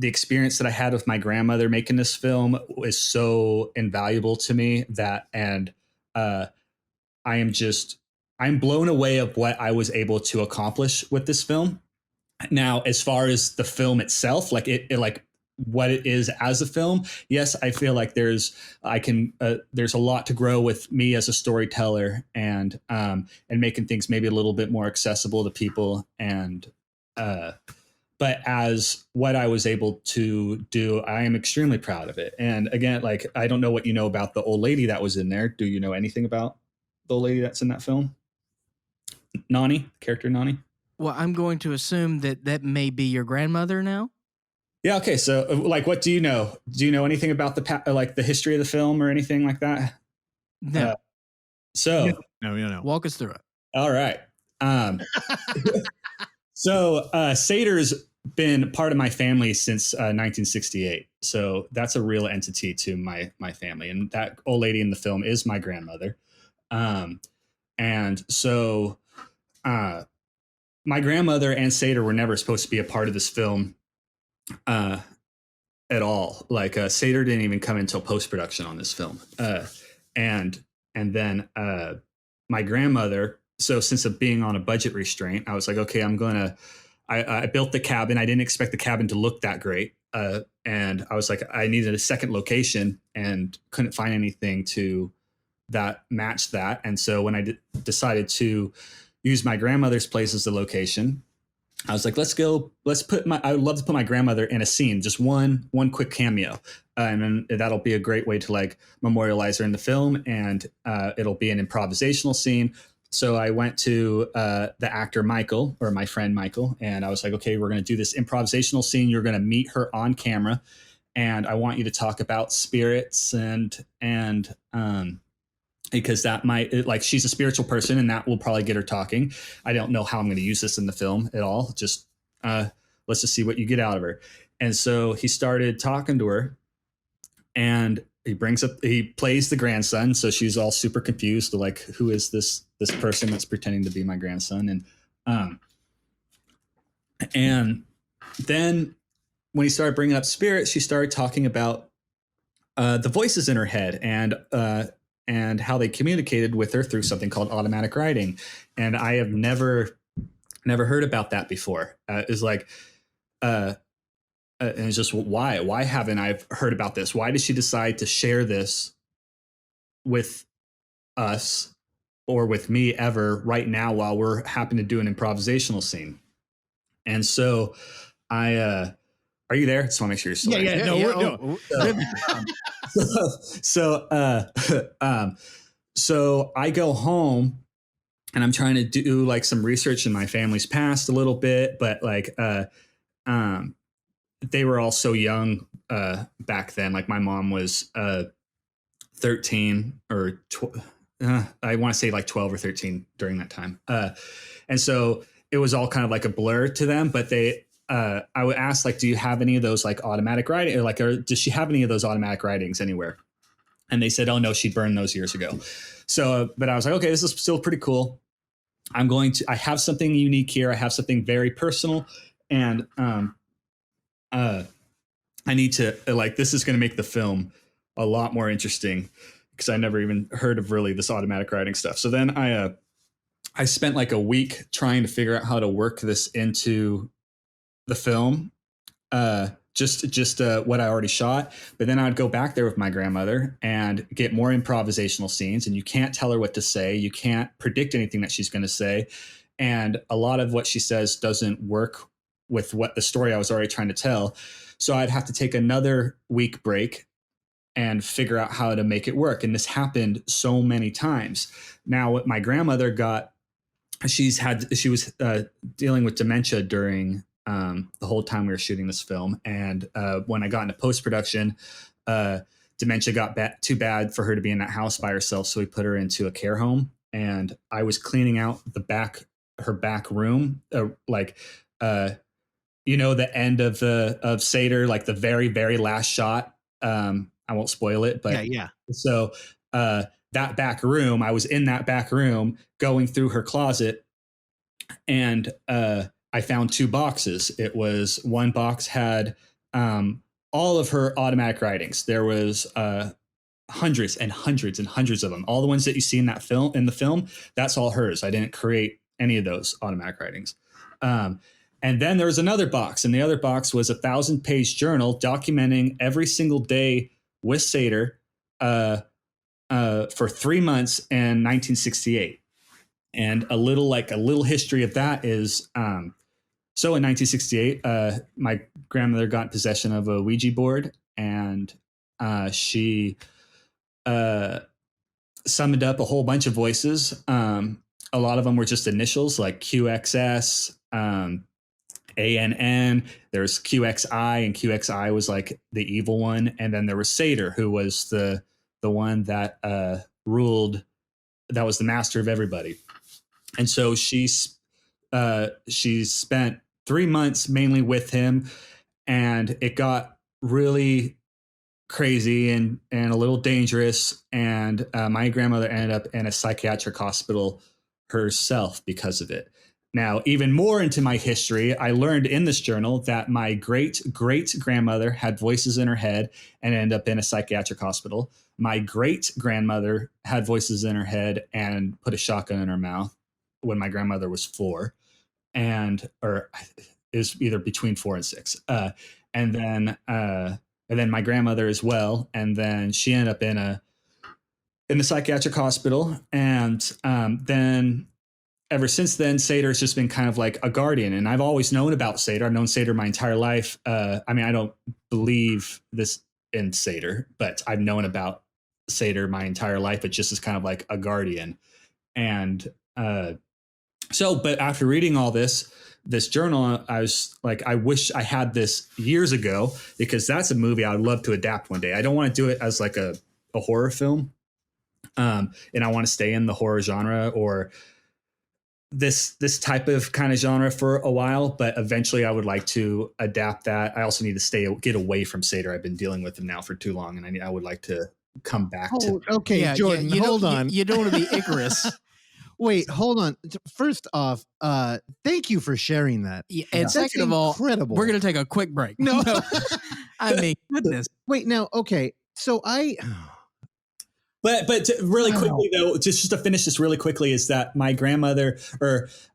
experience that I had with my grandmother making this film is so invaluable to me that, and I'm blown away of what I was able to accomplish with this film. Now, as far as the film itself, like it like what it is as a film, yes, I feel like there's a lot to grow with me as a storyteller and making things maybe a little bit more accessible to people. And but as what I was able to do, I am extremely proud of it. And again, like I don't know what you know about the old lady that was in there. Do you know anything about the old lady that's in that film? Nani, character Nani. Well, I'm going to assume that may be your grandmother now. Yeah. Okay. So, like, what do you know? Do you know anything about the history of the film or anything like that? No. No. Walk us through it. All right. So, Sator's been part of my family since 1968. So that's a real entity to my family, and that old lady in the film is my grandmother. And so, my grandmother and Sator were never supposed to be a part of this film at all. Like Sator didn't even come until post-production on this film. And then my grandmother, so since of being on a budget restraint, I was like, okay, I built the cabin. I didn't expect the cabin to look that great. And I was like, I needed a second location and couldn't find anything to that matched that. And so when I decided to use my grandmother's place as the location, I was like, I would love to put my grandmother in a scene, just one quick cameo. And then that'll be a great way to like memorialize her in the film. And it'll be an improvisational scene. So I went to the actor Michael, or my friend Michael, and I was like, okay, we're going to do this improvisational scene. You're going to meet her on camera, and I want you to talk about spirits and because that might, like, she's a spiritual person, and that will probably get her talking. I don't know how I'm going to use this in the film at all. Just let's just see what you get out of her. And so he started talking to her, and he plays the grandson. So she's all super confused. Like, who is this person that's pretending to be my grandson? And then when he started bringing up spirits, she started talking about the voices in her head and how they communicated with her through something called automatic writing. And I have never heard about that before. It's like, and it's just, why haven't I heard about this? Why did she decide to share this with us or with me ever right now while we're happen to do an improvisational scene? And so are you there? Just want to make sure you're still there. So I go home and I'm trying to do like some research in my family's past a little bit, but like, they were all so young back then. Like my mom was 13 or I want to say like 12 or 13 during that time. And so it was all kind of like a blur to them, but I would ask, like, do you have any of those like automatic writing, or does she have any of those automatic writings anywhere? And they said, oh no, she burned those years ago. So, but I was like, okay, this is still pretty cool. I have something unique here. I have something very personal, and I need to this is going to make the film a lot more interesting, because I never even heard of really this automatic writing stuff. So then I spent like a week trying to figure out how to work this into the film, just what I already shot. But then I'd go back there with my grandmother and get more improvisational scenes, and you can't tell her what to say. You can't predict anything that she's going to say. And a lot of what she says doesn't work with what the story I was already trying to tell. So I'd have to take another week break and figure out how to make it work. And this happened so many times. Now, what my grandmother got, she was dealing with dementia during the whole time we were shooting this film. And when I got into post-production, dementia got too bad for her to be in that house by herself. So we put her into a care home, and I was cleaning out her back room, the end of Sator, like the very, very last shot. I won't spoil it, but yeah. So that back room, I was in that back room going through her closet, and I found 2 boxes. It was one box had all of her automatic writings. There was hundreds and hundreds and hundreds of them. All the ones that you see in the film, that's all hers. I didn't create any of those automatic writings. And then there was another box, and the other box was a 1,000-page journal documenting every single day with Sator for 3 months in 1968. And a little history of that is, so in 1968, my grandmother got possession of a Ouija board, and she summoned up a whole bunch of voices. A lot of them were just initials like QXS, ANN. There's QXI, and QXI was like the evil one. And then there was Sator, who was the one that ruled, that was the master of everybody. And so she spent 3 months mainly with him, and it got really crazy and a little dangerous. And my grandmother ended up in a psychiatric hospital herself because of it. Now, even more into my history, I learned in this journal that my great-great-grandmother had voices in her head and ended up in a psychiatric hospital. My great-grandmother had voices in her head and put a shotgun in her mouth when my grandmother was 4. Or it was either between 4 and 6. And then my grandmother as well. And then she ended up in the psychiatric hospital. And then ever since then, Sator has just been kind of like a guardian. And I've always known about Sator. I've known Sator my entire life. I don't believe this in Sator, but I've known about Sator my entire life. It just is kind of like a guardian. And but after reading all this journal, I was like, I wish I had this years ago, because that's a movie I would love to adapt one day. I don't want to do it as like a horror film. And I want to stay in the horror genre or this type of kind of genre for a while, but eventually I would like to adapt that. I also need to get away from Sator. I've been dealing with him now for too long, and I would like to come back to. Okay, Yeah, Jordan, hold on. You don't want to be Icarus. Wait, hold on. First off, thank you for sharing that. Yeah, and That's second of all, incredible. we're going to take a quick break. No. I mean, goodness. Wait, now, okay. So But really quickly though, just to finish this really quickly, is that my grandmother,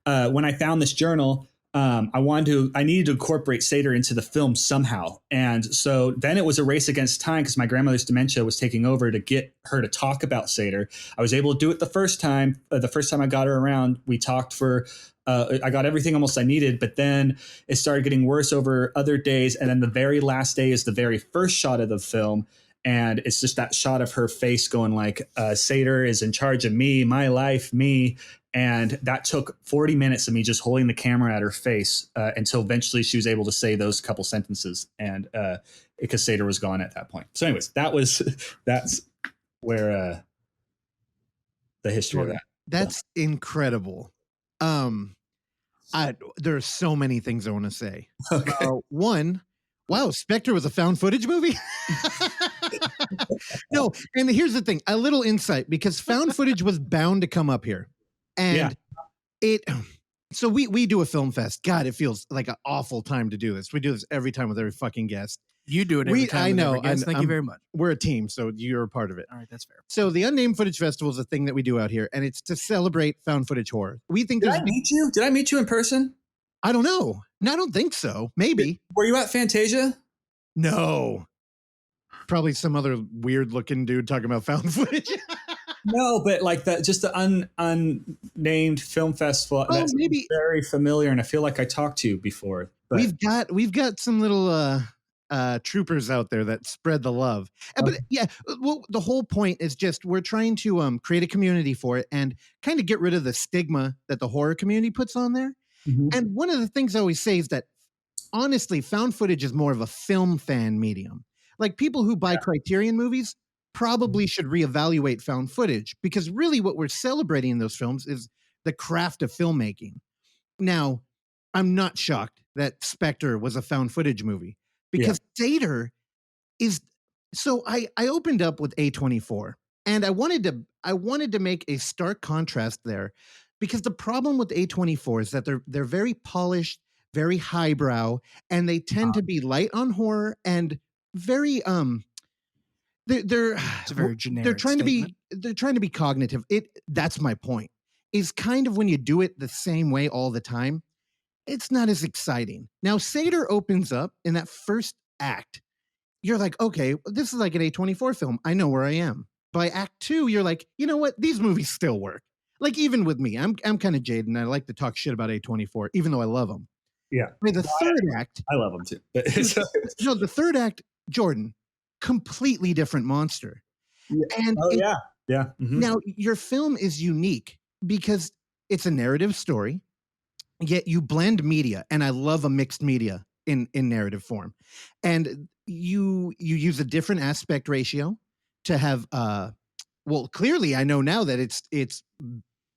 when I found this journal, I needed to incorporate Sator into the film somehow. And so then it was a race against time, because my grandmother's dementia was taking over to get her to talk about Sator. I was able to do it the first time. The first time I got her around, we talked for, I got everything almost I needed, but then it started getting worse over other days. And then the very last day is the very first shot of the film. And it's just that shot of her face going like, Sator is in charge of me, my life, me. And that took 40 minutes of me just holding the camera at her face until eventually she was able to say those couple sentences. And because Sator was gone at that point. So anyways, that's where the history of that. That's incredible. There's so many things I want to say. Okay. One, wow, Specter was a found footage movie. No, and here's the thing: a little insight, because found footage was bound to come up here, and So we do a film fest. God, it feels like an awful time to do this. We do this every time with every fucking guest. You do it every time. I know. Thank you very much. We're a team, so you're a part of it. All right, that's fair. So the Unnamed Footage Festival is a thing that we do out here, and it's to celebrate found footage horror. We think Did I meet you? Did I meet you in person? I don't know. No, I don't think so. Maybe. Were you at Fantasia? No. Probably some other weird looking dude talking about found footage. No, but like just the unnamed film festival. Oh, that's maybe very familiar, and I feel like I talked to you before. But we've got some little troopers out there that spread the love. But yeah, well, the whole point is just we're trying to create a community for it and kind of get rid of the stigma that the horror community puts on there. Mhm. And one of the things I always say is that honestly, found footage is more of a film fan medium. Like people who buy Criterion movies probably should reevaluate found footage, because really what we're celebrating in those films is the craft of filmmaking. Now, I'm not shocked that Specter was a found footage movie, because Sator is. So I opened up with A24, and I wanted to make a stark contrast there, because the problem with A24 is that they're very polished, very highbrow, and they tend to be light on horror and very they're It's a very generic they're trying statement. they're trying to be cognitive. That's my point. Is kind of when you do it the same way all the time, it's not as exciting. Now Sator opens up in that first act. You're like, okay, this is like an A24 film. I know where I am. By act 2, you're like, you know what? These movies still work. Like even with me, I'm kind of jaded, and I like to talk shit about A24, even though I love them. Yeah. By the third act, I love them too. no, the third act, Jordan, completely different monster. And Mhm. now your film is unique because it's a narrative story, yet you blend media, and I love a mixed media in narrative form. And you use a different aspect ratio to have well, clearly I know now that it's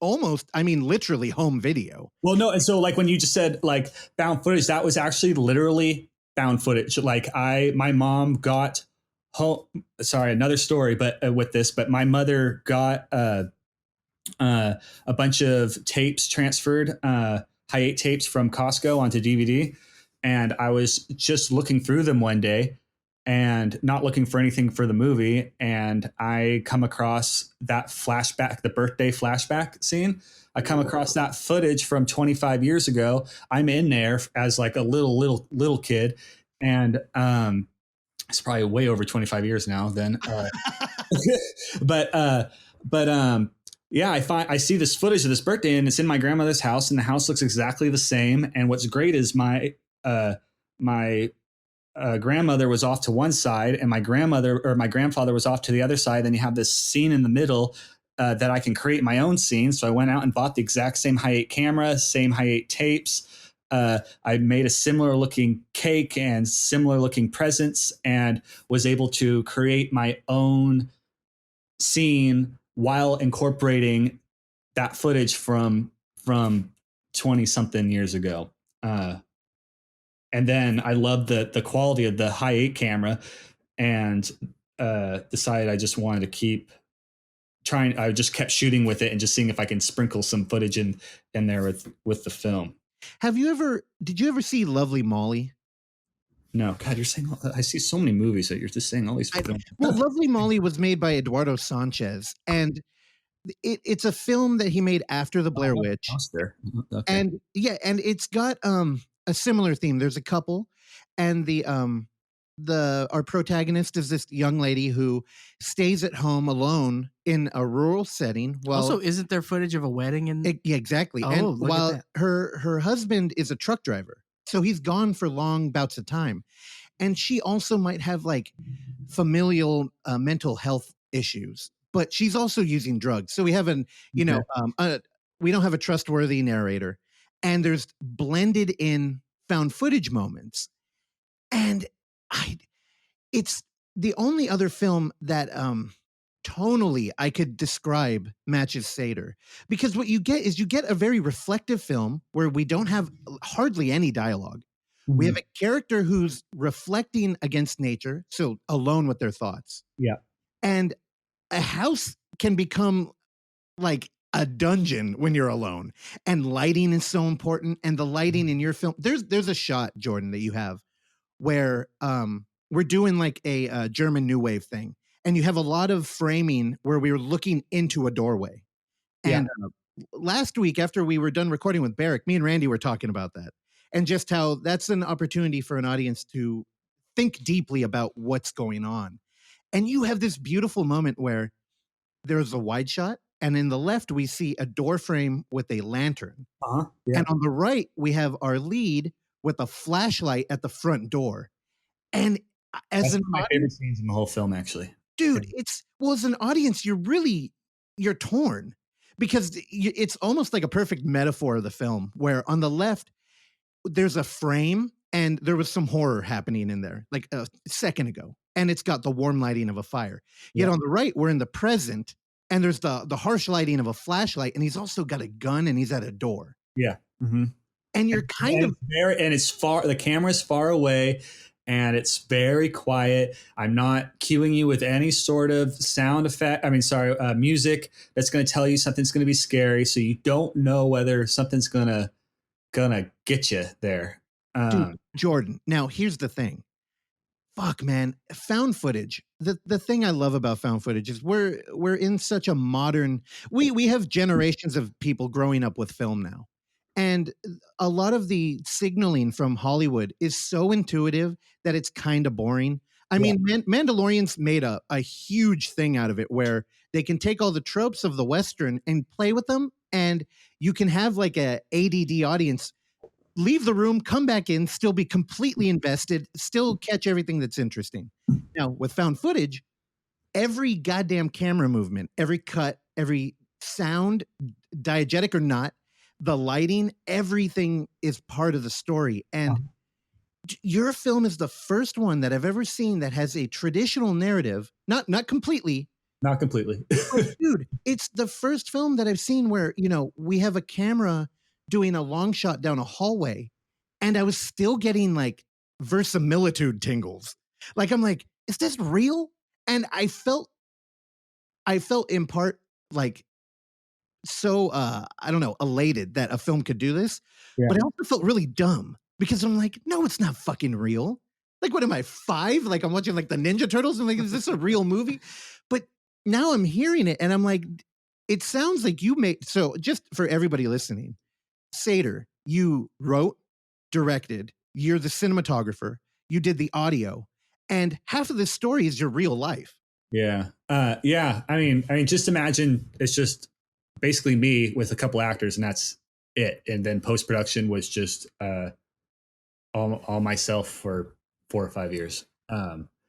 almost, I mean, literally home video. Well, no, and so like when you just said like found footage, that was actually literally found footage. Like my mom got home. Sorry, another story, but with this, but my mother got a bunch of tapes transferred, high 8 tapes from Costco onto DVD, and I was just looking through them one day and not looking for anything for the movie, and I come across that flashback, the birthday flashback scene. I come across that footage from 25 years ago. I'm in there as like a little kid, and it's probably way over 25 years now then. But yeah, I see this footage of this birthday, and it's in my grandmother's house, and the house looks exactly the same. And what's great is my grandmother was off to one side, and my grandfather was off to the other side. Then you have this scene in the middle that I can create my own scene. So I went out and bought the exact same high 8 camera, same high 8 tapes. I made a similar looking cake and similar looking presents, and was able to create my own scene while incorporating that footage from 20 something years ago. And then I loved the quality of the high 8 camera, and decided I just wanted to keep trying. I just kept shooting with it and just seeing if I can sprinkle some footage in there with the film. Did you ever see Lovely Molly? No, God, you're saying, I see so many movies that you're just saying all these films. Well, Lovely Molly was made by Eduardo Sanchez, and it's a film that he made after the Blair Witch. There. Okay. And and it's got a similar theme. There's a couple, and our protagonist is this young lady who stays at home alone in a rural setting. Well, Also, isn't there footage of a wedding in? yeah, exactly. Oh, And look at while that. her husband is a truck driver, so he's gone for long bouts of time, and she also might have like familial mental health issues, but she's also using drugs. So we have we don't have a trustworthy narrator, and there's blended in found footage moments, and it's the only other film that tonally I could describe matches Sator, because what you get is a very reflective film where we don't have hardly any dialogue. We have a character who's reflecting against nature, so alone with their thoughts. Yeah. And a house can become like a dungeon when you're alone. And lighting is so important. And the lighting in your film, there's a shot, Jordan, that you have where we're doing like a German New Wave thing. And you have a lot of framing where we were looking into a doorway. And last week, after we were done recording with Barrick, me and Randy were talking about that. And just how that's an opportunity for an audience to think deeply about what's going on. And you have this beautiful moment where there's a wide shot, and in the left, we see a door frame with a lantern. And on the right, we have our lead with a flashlight at the front door. And as That's one of my favorite scenes in the whole film, actually. Dude, as an audience, you're torn, because it's almost like a perfect metaphor of the film, where on the left, there's a frame and there was some horror happening in there like a second ago, and it's got the warm lighting of a fire. Yet on the right, we're in the present, and there's the harsh lighting of a flashlight, and he's also got a gun and he's at a door. Yeah. And you're it's far, the camera's far away, and it's very quiet. I'm not cueing you with any sort of sound effect. Music that's going to tell you something's going to be scary. So you don't know whether something's gonna get you there. Dude, Jordan, now here's the thing. Fuck, man, found footage. The thing I love about found footage is we're in such a modern. We have generations of people growing up with film now, and a lot of the signaling from Hollywood is so intuitive that it's kind of boring. I mean, Mandalorian's made a huge thing out of it, where they can take all the tropes of the Western and play with them, and you can have like a ADD audience leave the room, come back in, still be completely invested, still catch everything that's interesting. Now, with found footage, every goddamn camera movement, every cut, every sound, diegetic or not, the lighting, everything is part of the story. And your film is the first one that I've ever seen that has a traditional narrative, not completely. Not completely. But dude, it's the first film that I've seen where, we have a camera doing a long shot down a hallway, and I was still getting like verisimilitude tingles. Like, I'm like, is this real? And I felt in part like so I don't know, elated that a film could do this. But I also felt really dumb, because I'm like, no, it's not fucking real. Like, what am I, 5? Like, I'm watching like the Ninja Turtles, and like, is this a real movie? But now I'm hearing it, and I'm like, it sounds like you made. So just for everybody listening, Sator, you wrote, directed, you're the cinematographer, you did the audio, and half of this story is your real life. Yeah. I mean, just imagine it's just basically me with a couple actors, and that's it. And then post-production was just all myself for 4 or 5 years.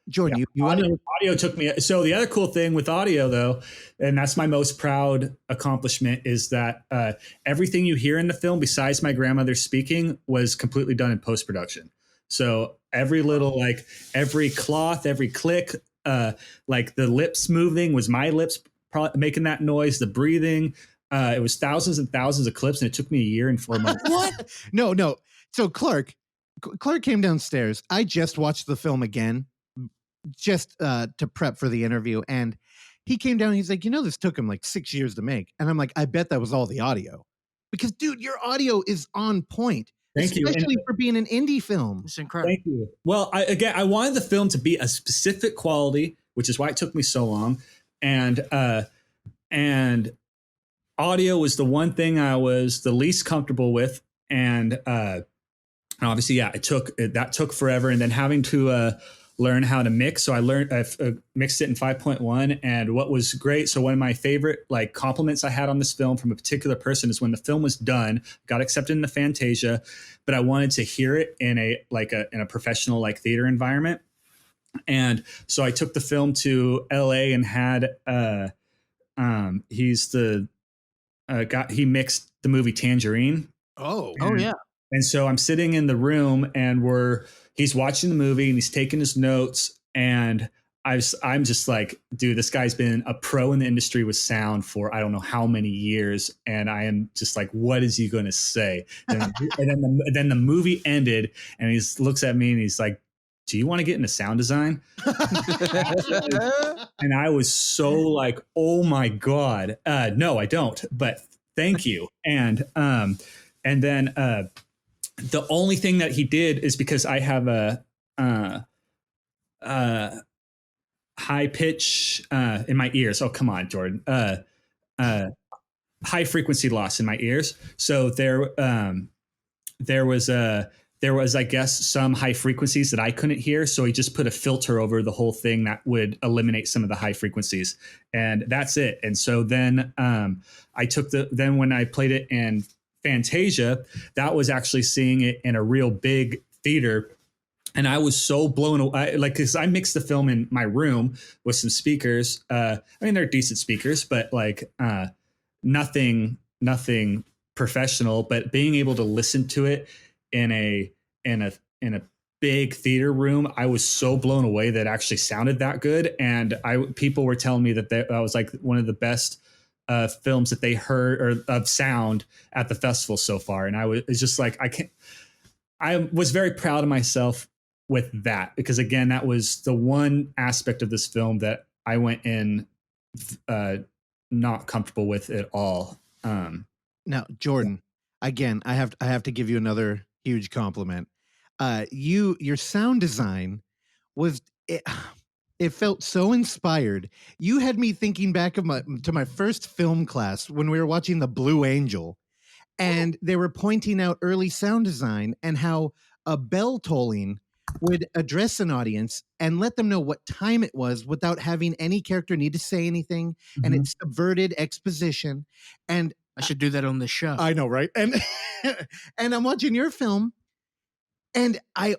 Jordan, audio took me. So the other cool thing with audio, though, and that's my most proud accomplishment, is that everything you hear in the film, besides my grandmother speaking, was completely done in post-production. So every little, like every cloth, every click, like the lips moving was my lips making that noise, the breathing. It was thousands and thousands of clips, and it took me a year and 4 months. What? No. So Clark came downstairs. I just watched the film again, just to prep for the interview, and he came down. He's like, this took him like 6 years to make, and I'm like, I bet that was all the audio, because dude, your audio is on point. Thank you, especially for being an indie film. It's incredible. Thank you. Well, I wanted the film to be a specific quality, which is why it took me so long, and audio was the one thing I was the least comfortable with, and obviously, that took forever, and then having to learn how to mix. So I've mixed it in 5.1. And what was great, so one of my favorite like compliments I had on this film from a particular person is when the film was done, got accepted into Fantasia, but I wanted to hear it in a professional like theater environment. And so I took the film to LA and had he's the he mixed the movie Tangerine. Oh, yeah. And so I'm sitting in the room and he's watching the movie and he's taking his notes, and I'm just like, dude, this guy's been a pro in the industry with sound for I don't know how many years, and I am just like, what is he going to say? And then the movie ended, and he looks at me and he's like, do you want to get into sound design? And I was so like, oh my God, no, I don't, but thank you. And then the only thing that he did is because I have a high pitch in my ears. Oh, come on, Jordan. High frequency loss in my ears. So there was, I guess, some high frequencies that I couldn't hear. So he just put a filter over the whole thing that would eliminate some of the high frequencies, and that's it. And so then then when I played it in Fantasia, that was actually seeing it in a real big theater. And I was so blown away, like, because I mixed the film in my room with some speakers. I mean, they're decent speakers, but like nothing professional. But being able to listen to it in a big theater room, I was so blown away that it actually sounded that good. And people were telling me that that was like one of the best films that they heard or of sound at the festival so far. And it's just like, I was very proud of myself with that, because again, that was the one aspect of this film that I went in not comfortable with at all. Now, Jordan, again, I have to give you another huge compliment. Your sound design was it felt so inspired. You had me thinking back to my first film class when we were watching The Blue Angel, and they were pointing out early sound design and how a bell tolling would address an audience and let them know what time it was without having any character need to say anything. Mm-hmm. And it subverted exposition. And I should do that on the show. I know, right? And and I'm watching your film, and I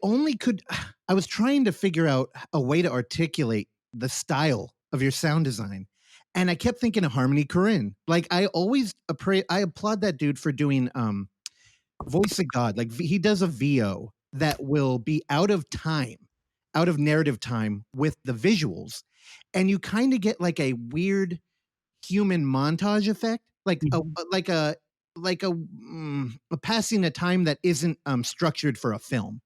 was trying to figure out a way to articulate the style of your sound design. And I kept thinking of Harmony Korine. Like, I applaud that dude for doing Voice of God. Like, he does a VO that will be out of narrative time with the visuals. And you kind of get like a weird human montage effect, like a passing of time that isn't structured for a film.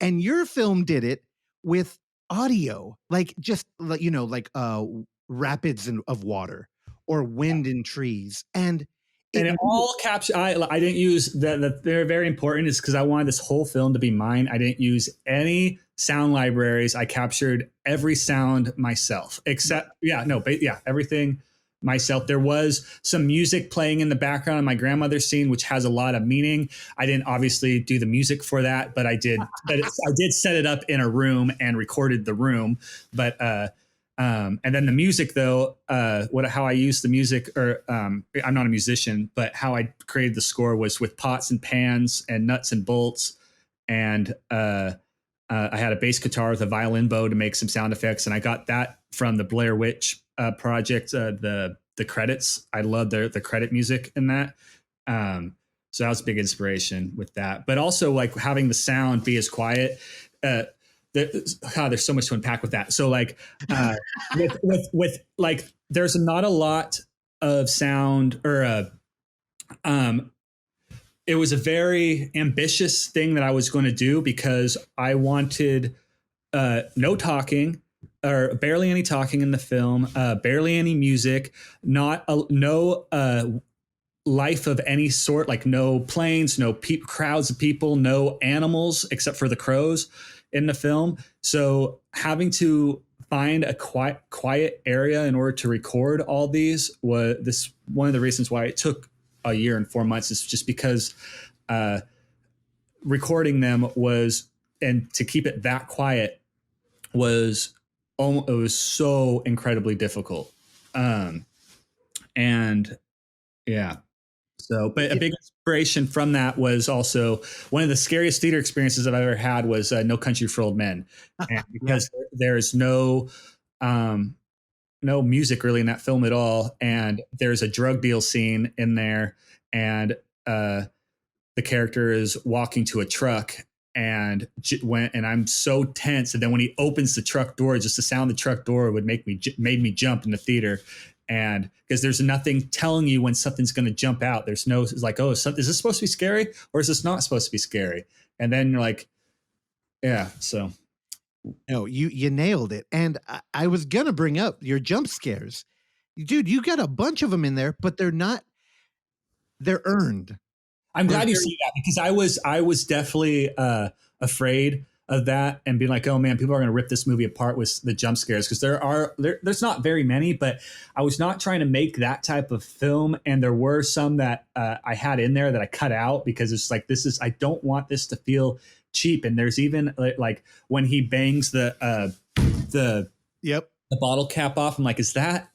And your film did it with audio, like just like rapids of water or wind in trees, and it all captured. I didn't use that. They're very important, is because I wanted this whole film to be mine. I didn't use any sound libraries. I captured every sound myself, except everything myself. There was some music playing in the background in my grandmother's scene, which has a lot of meaning. I didn't obviously do the music for that, but I did. I did set it up in a room and recorded the room. But and then the music, though, how I used the music, or I'm not a musician, but how I created the score was with pots and pans and nuts and bolts, and I had a bass guitar with a violin bow to make some sound effects, and I got that from the Blair Witch project, the credits. I love the credit music in that. So that was a big inspiration with that. But also like having the sound be as quiet. There's so much to unpack with that. So like with like there's not a lot of sound, or it was a very ambitious thing that I was going to do, because I wanted no talking, or barely any talking in the film, barely any music, no life of any sort, like no planes, no crowds of people, no animals except for the crows in the film. So having to find a quiet area in order to record all these was one of the reasons why it took a year and 4 months, is just because recording them and to keep it that quiet was it was so incredibly difficult. And yeah. So, but a big inspiration from that was also one of the scariest theater experiences I've ever had was No Country for Old Men, and because there's no music really in that film at all, and there's a drug deal scene in there, and the character is walking to a truck, and I'm so tense, and then when he opens the truck door, just the sound of the truck door would made me jump in the theater. And because there's nothing telling you when something's going to jump out. There's no, it's like, oh, is this supposed to be scary or is this not supposed to be scary? And then you're like, yeah. So no, you nailed it. And I was going to bring up your jump scares. Dude, you got a bunch of them in there, but they're earned. I'm glad you see that, because I was definitely afraid of that and being like, oh man, people are going to rip this movie apart with the jump scares, because there's not very many, but I was not trying to make that type of film, and there were some that I had in there that I cut out because it's like, I don't want this to feel cheap. And there's even like when he bangs the bottle cap off, I'm like, is that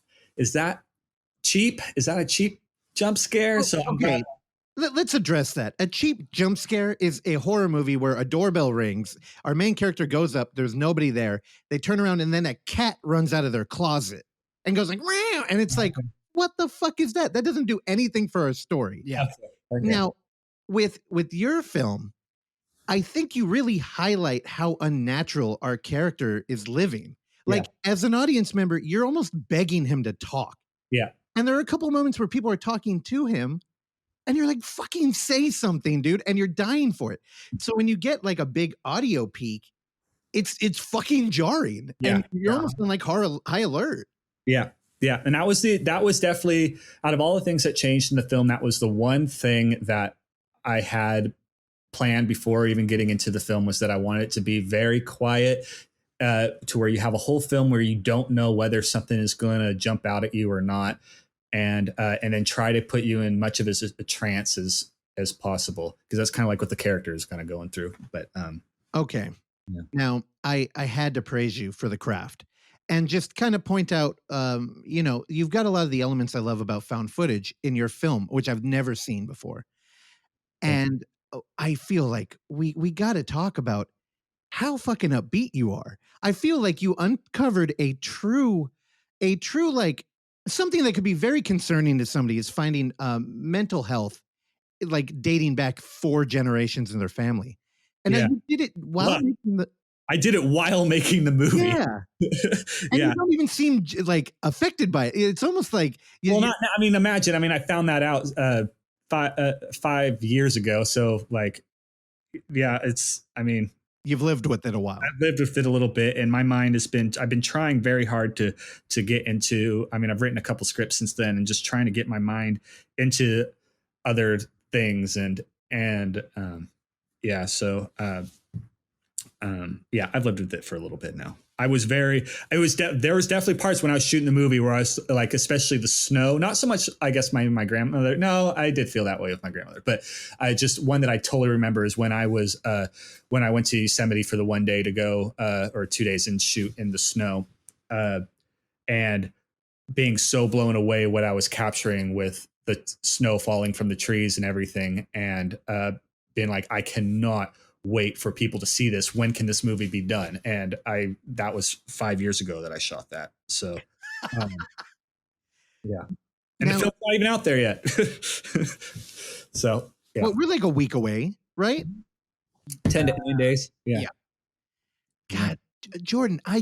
cheap? Is that a cheap jump scare? So okay. Let's address that. A cheap jump scare is a horror movie where a doorbell rings. Our main character goes up. There's nobody there. They turn around and then a cat runs out of their closet and goes like, meow. And it's like, what the fuck is that? That doesn't do anything for our story. Yeah. Okay. Now, with your film, I think you really highlight how unnatural our character is living. Like, as an audience member, you're almost begging him to talk. Yeah. And there are a couple of moments where people are talking to him, and you're like, fucking say something, dude. And you're dying for it. So when you get like a big audio peak, it's fucking jarring. Yeah. And you're almost on like high alert. Yeah. Yeah. And that was definitely, out of all the things that changed in the film, that was the one thing that I had planned before even getting into the film, was that I wanted it to be very quiet, to where you have a whole film where you don't know whether something is going to jump out at you or not. And then try to put you in much of as a trance as possible, because that's kind of like what the character is kind of going through. But okay, yeah. Now I had to praise you for the craft, and just kind of point out, you've got a lot of the elements I love about found footage in your film, which I've never seen before, and I feel like we got to talk about how fucking upbeat you are. I feel like you uncovered a true like. Something that could be very concerning to somebody is finding mental health, like dating back 4 generations in their family. And you did it while I did it while making the movie. Yeah. And you don't even seem like affected by it. It's almost like imagine. I found that out 5 years ago. So like, yeah, you've lived with it a while. I've lived with it a little bit, and my mind I've been trying very hard to get into, I've written a couple scripts since then, and just trying to get my mind into other things. And I've lived with it for a little bit now. There was definitely parts when I was shooting the movie where I was like, especially the snow, not so much, I guess my grandmother. No, I did feel that way with my grandmother, but one that I totally remember is when I went to Yosemite for the one day to go, or 2 days and shoot in the snow, and being so blown away what I was capturing with the snow falling from the trees and everything. And, being like, I cannot wait for people to see this. When can this movie be done? And that was 5 years ago that I shot that. So, yeah. And the film's not even out there yet. So, yeah. Well, we're like a week away, right? 10 to 9 days. Yeah. God, Jordan, I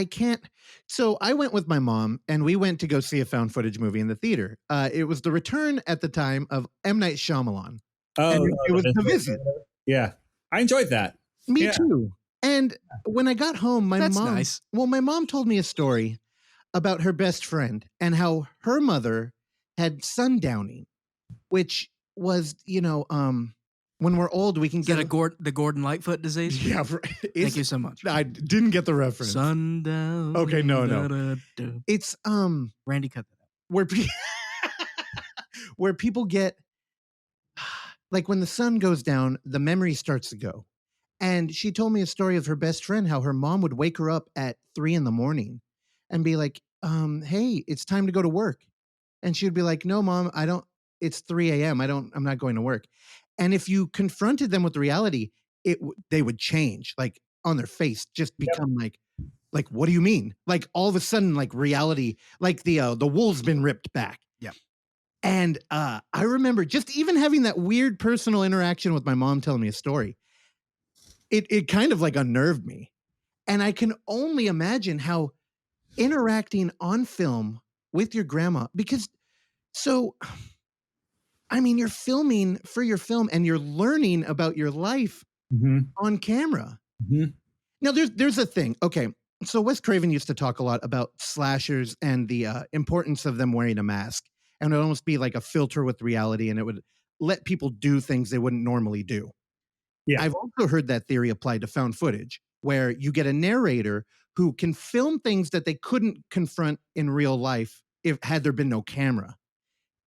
can't. So I went with my mom, and we went to go see a found footage movie in the theater. It was the return at the time of M. Night Shyamalan. Oh, it was The Visit. Yeah. I enjoyed that. Me too. And when I got home, my mom told me a story about her best friend and how her mother had sundowning, which was, when we're old, we can get the Gordon Lightfoot disease. Yeah. Thank you so much. I didn't get the reference. Sundown. Okay, no. It's Randy cut that out. Where people get, like, when the sun goes down, the memory starts to go. And she told me a story of her best friend, how her mom would wake her up at 3 a.m. and be like, hey, it's time to go to work. And she would be like, no, mom, I don't, it's 3 a.m. I'm not going to work. And if you confronted them with the reality, they would change, like on their face, just become like, what do you mean? Like all of a sudden, like reality, like the wool's been ripped back. Yeah. And I remember just even having that weird personal interaction with my mom telling me a story. It kind of like unnerved me. And I can only imagine how interacting on film with your grandma, because so, I mean, you're filming for your film and you're learning about your life on camera. Now, there's a thing. Okay, so Wes Craven used to talk a lot about slashers and the importance of them wearing a mask, and it would almost be like a filter with reality, and it would let people do things they wouldn't normally do. Yeah. I've also heard that theory applied to found footage, where you get a narrator who can film things that they couldn't confront in real life had there been no camera.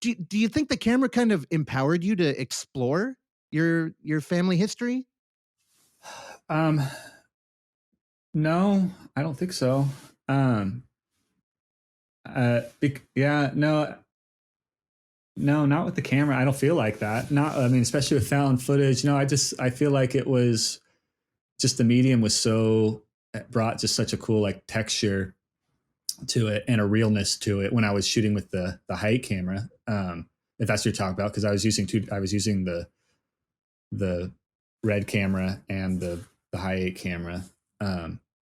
Do you think the camera kind of empowered you to explore your family history? No, I don't think so. No, not with the camera. I don't feel like that. Not, I mean, especially with found footage. No, I feel like it was just the medium was so, it brought just such a cool like texture to it and a realness to it when I was shooting with the height camera. If that's what you're talking about, because I was using the red camera and the high 8 camera.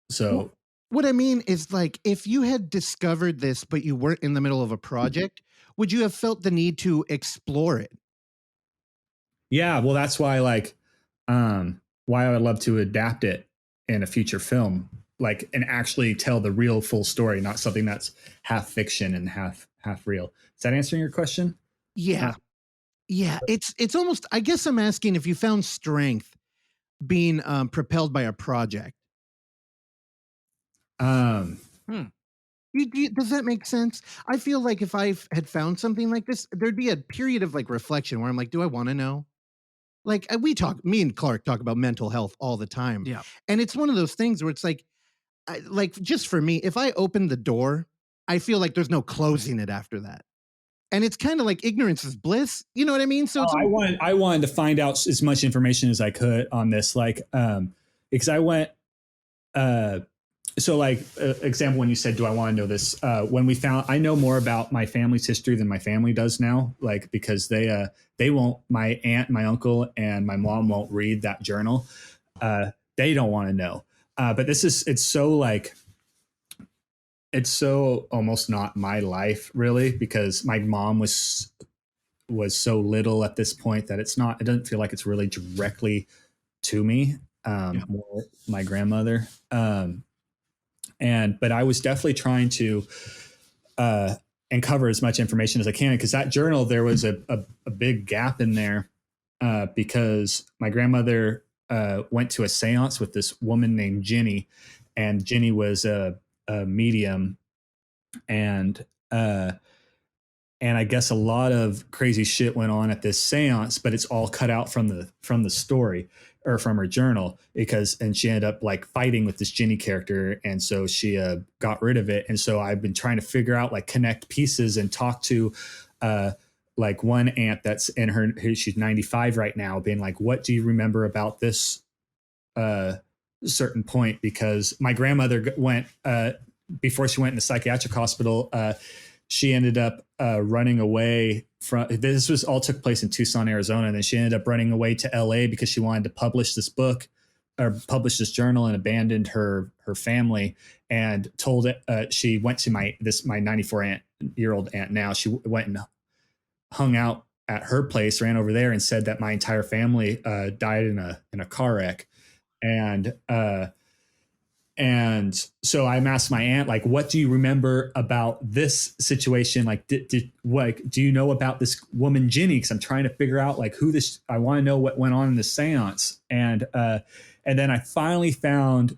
So what I mean is, like, if you had discovered this but you weren't in the middle of a project, would you have felt the need to explore it? yeah, well, that's why why I would love to adapt it in a future film, like, and actually tell the real full story, not something that's half fiction and half real. Is that answering your question? Yeah. Yeah, it's almost, I guess I'm asking if you found strength being propelled by a project. Does that make sense? I feel like if I had found something like this, there'd be a period of like reflection where I'm like, do I want to know? Like me and Clark talk about mental health all the time. Yeah. And it's one of those things where it's like, just for me, if I open the door, I feel like there's no closing it after that. And it's kind of like ignorance is bliss. You know what I mean? So I wanted to find out as much information as I could on this, because I went, example, when you said, do I want to know this? When we found, I know more about my family's history than my family does now, like, because they won't, my aunt, my uncle, and my mom won't read that journal. They don't want to know. But it's so almost not my life, really, because my mom was so little at this point that it doesn't feel like it's really directly to me. More my grandmother. But I was definitely trying to uncover as much information as I can, because that journal, there was a big gap in there, because my grandmother went to a seance with this woman named Jenny, and Jenny was a medium, and I guess a lot of crazy shit went on at this seance, but it's all cut out from the story, or from her journal, and she ended up like fighting with this Jenny character, and so she got rid of it. And so I've been trying to figure out, like, connect pieces and talk to like one aunt that's in she's 95 right now, being like, what do you remember about this certain point? Because my grandmother went before she went in the psychiatric hospital, she ended up running away from, this was all took place in Tucson, Arizona. And then she ended up running away to LA because she wanted to publish this book, or publish this journal, and abandoned her family, and told it, she went to my 94-year-old aunt now. She went and hung out at her place, ran over there, and said that my entire family died in a car wreck. And so I asked my aunt, like, what do you remember about this situation? Like, do you know about this woman, Jenny? Because I'm trying to figure out, like, I want to know what went on in the seance. And then I finally found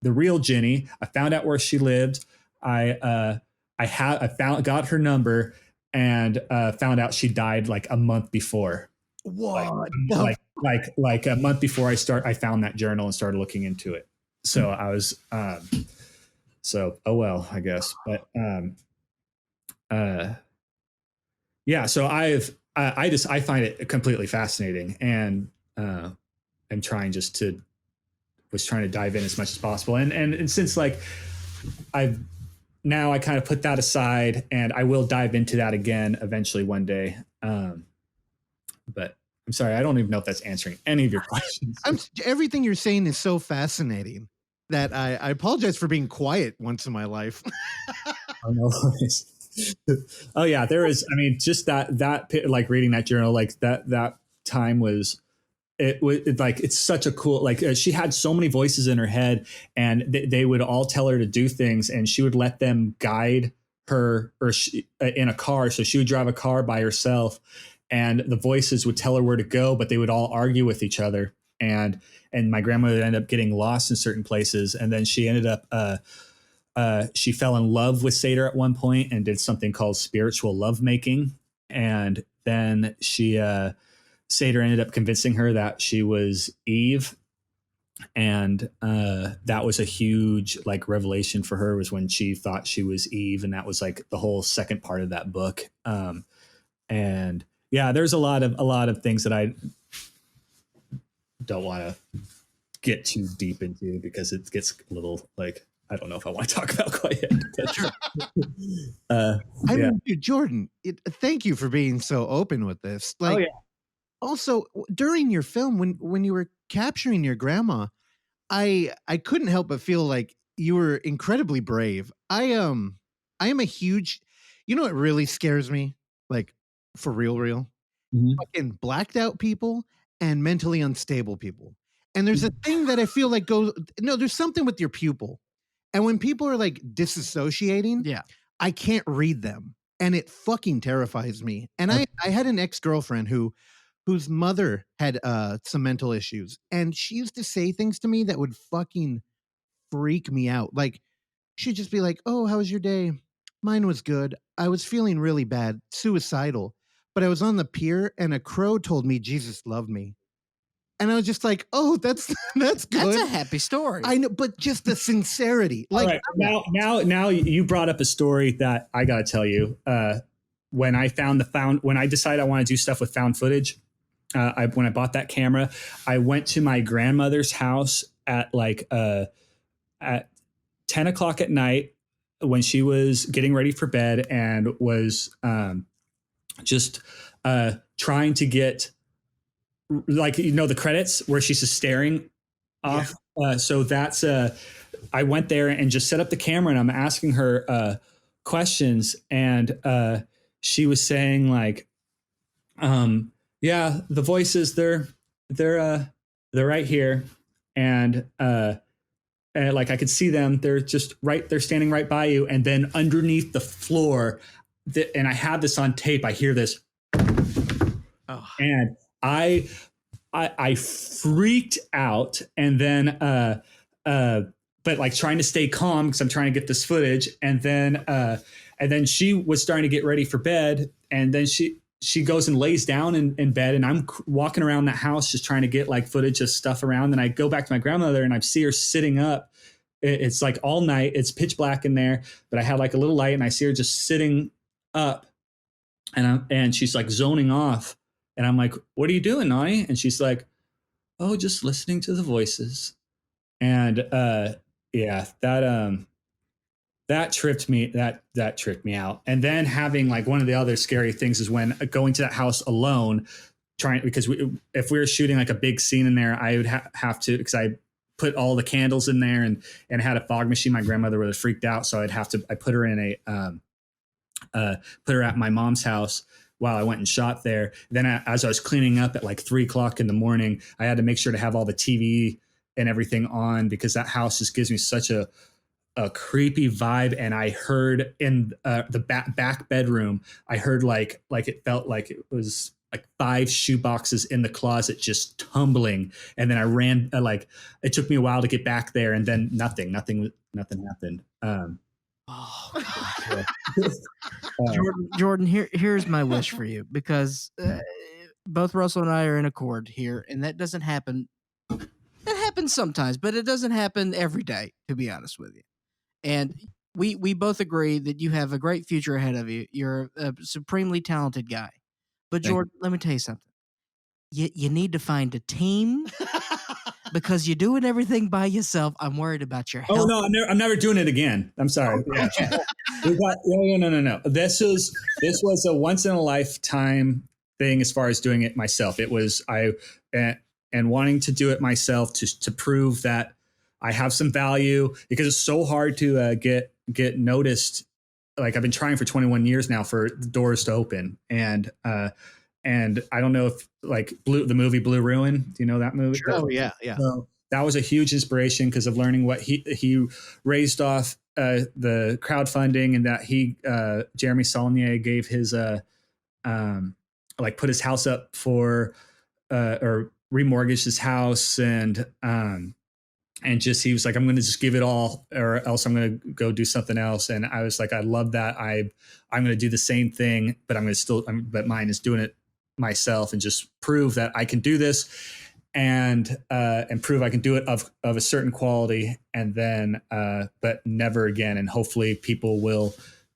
the real Jenny. I found out where she lived. I got her number, and found out she died like a month before. What? Like like a month before I found that journal and started looking into it. So I was so oh well, I guess. But yeah, so I find it completely fascinating, and I'm trying was trying to dive in as much as possible. And since like I kind of put that aside, and I will dive into that again eventually one day. But I'm sorry, I don't even know if that's answering any of your questions. Everything you're saying is so fascinating that I apologize for being quiet once in my life. Oh, no worries. Oh yeah, there is. I mean, just that like reading that journal, like that time was. It's such a cool, like she had so many voices in her head, and they would all tell her to do things, and she would let them guide her in a car. So she would drive a car by herself, and the voices would tell her where to go, but they would all argue with each other. And my grandmother would end up getting lost in certain places. And then she ended up, she fell in love with Sator at one point and did something called spiritual lovemaking. And then Sator ended up convincing her that she was Eve. And that was a huge like revelation for her, was when she thought she was Eve. And that was like the whole second part of that book. And yeah, there's a lot of things that I don't want to get too deep into, because it gets a little like, I don't know if I want to talk about quite yet. I mean, dude, Jordan, thank you for being so open with this. Like, oh, yeah. Also, during your film, when you were capturing your grandma, I couldn't help but feel like you were incredibly brave. I am a huge, what really scares me, like for real, fucking blacked out people and mentally unstable people. And there's a thing that I feel like there's something with your pupil. And when people are like disassociating, I can't read them. And it fucking terrifies me. And I had an ex-girlfriend whose mother had some mental issues. And she used to say things to me that would fucking freak me out. Like, she'd just be like, "Oh, how was your day? Mine was good. I was feeling really bad, suicidal. But I was on the pier and a crow told me Jesus loved me." And I was just like, "Oh, that's good. That's a happy story." I know, but just the sincerity. Like, right. Now you brought up a story that I got to tell you. When I when I decided I want to do stuff with found footage, when I bought that camera, I went to my grandmother's house at at 10 o'clock at night when she was getting ready for bed, and was just trying to get, like, the credits where she's just staring off. Yeah. So that's I went there and just set up the camera, and I'm asking her questions, and she was saying like, yeah, the voices, they're right here, and like I could see them. They're just right. They're standing right by you, and then underneath the floor, and I have this on tape. I hear this, and I freaked out, and then but like trying to stay calm because I'm trying to get this footage, and then she was starting to get ready for bed, and then she goes and lays down in bed, and I'm walking around that house just trying to get like footage of stuff around. And I go back to my grandmother, and I see her sitting up. It's like all night. It's pitch black in there, but I had like a little light, and I see her just sitting up, and she's like zoning off. And I'm like, "What are you doing, Nani?" And she's like, "Oh, just listening to the voices." And yeah, that tripped me. That tripped me out. And then having like one of the other scary things is when going to that house alone, because if we were shooting like a big scene in there, I would have to, because I put all the candles in there and had a fog machine. My grandmother would have freaked out, so I put her in put her at my mom's house while I went and shot there. Then as I was cleaning up at like 3 o'clock in the morning, I had to make sure to have all the TV and everything on, because that house just gives me such a creepy vibe. And I heard in the back bedroom, I heard like it felt like it was like 5 shoeboxes in the closet just tumbling. And then I ran, it took me a while to get back there, and then nothing happened. Oh, God. Jordan, here's my wish for you, because both Russell and I are in accord here, and that doesn't happen. It happens sometimes, but it doesn't happen every day, to be honest with you. And we both agree that you have a great future ahead of you. You're a supremely talented guy. But Jordan, let me tell you something. You need to find a team because you're doing everything by yourself. I'm worried about your health. Oh no, I'm never doing it again. I'm sorry. Yeah. No. This was a once in a lifetime thing as far as doing it myself. It was and wanting to do it myself to prove that I have some value, because it's so hard to get noticed. Like, I've been trying for 21 years now for doors to open, and I don't know if, like, the movie Blue Ruin. Do you know that movie? Sure. Oh yeah. So that was a huge inspiration because of learning what he raised off the crowdfunding, and that Jeremy Saulnier gave his like put his house up for or remortgaged his house, and just, he was like, I'm going to just give it all, or else I'm going to go do something else. And I was like, I love that. I'm going to do the same thing, but but mine is doing it myself, and just prove that I can do this, and prove I can do it of a certain quality, and then but never again. And hopefully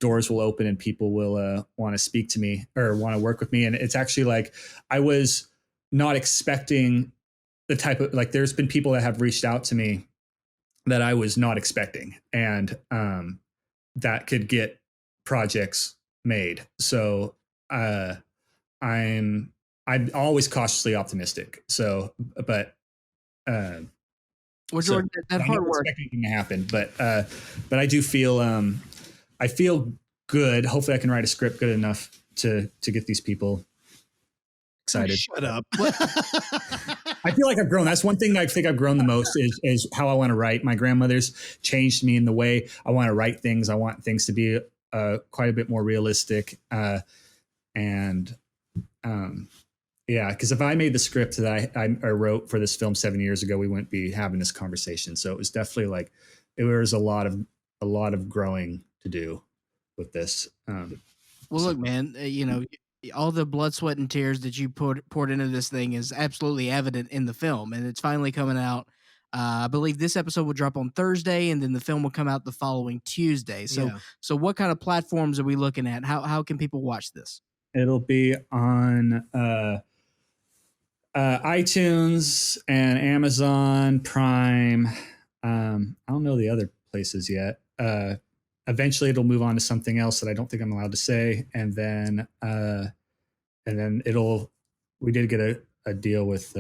doors will open, and people will want to speak to me or want to work with me. And it's actually like, I was not expecting the type of, like, there's been people that have reached out to me that I was not expecting, and that could get projects made. So I'm always cautiously optimistic. So, but well, Jordan, that hard work expecting to happen, but I do feel I feel good. Hopefully, I can write a script good enough to get these people excited. Oh, shut up. I feel like I've grown. That's one thing I think I've grown the most is how I want to write. My grandmother's changed me in the way I want to write things. I want things to be quite a bit more realistic. Yeah, because if I made the script that I wrote for this film 7 years ago, we wouldn't be having this conversation. So it was definitely like, there was a lot of growing to do with this. Well, look, man, all the blood, sweat, and tears that you poured into this thing is absolutely evident in the film, and it's finally coming out. I believe this episode will drop on Thursday, and then the film will come out the following Tuesday. So what kind of platforms are we looking at? How can people watch this? It'll be on iTunes and Amazon Prime. I don't know the other places yet. Eventually, it'll move on to something else that I don't think I'm allowed to say, and then we did get a deal with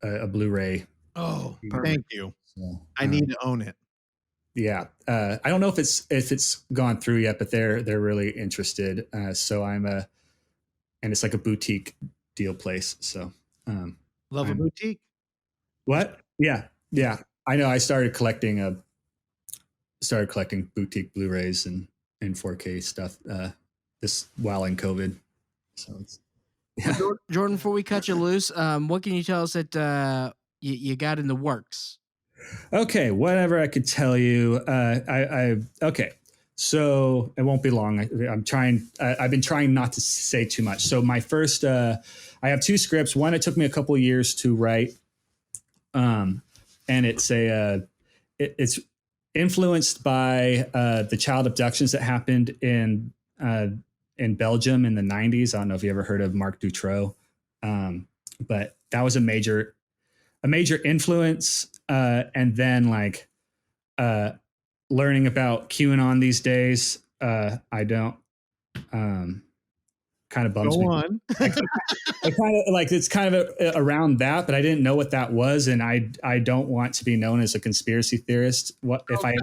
a Blu-ray. Oh, thank you. So, I need to own it. Yeah, I don't know if it's gone through yet, but they're really interested. So and it's like a boutique deal place. So Love a boutique. What? Yeah. I know. I started collecting boutique Blu-rays and 4K stuff this while in COVID. So it's, yeah. Jordan, before we cut you loose, what can you tell us that you got in the works? Okay, whatever I could tell you. Okay. So it won't be long. I've been trying not to say too much. So my first, I have two scripts. One, it took me a couple of years to write. And it's it's influenced by the child abductions that happened in Belgium in the 90s. I don't know if you ever heard of Marc Dutroux. But that was a major influence. And then learning about QAnon these days, I don't, kind of bums me. Go on. It's kind of around that, but I didn't know what that was. And I don't want to be known as a conspiracy theorist. If I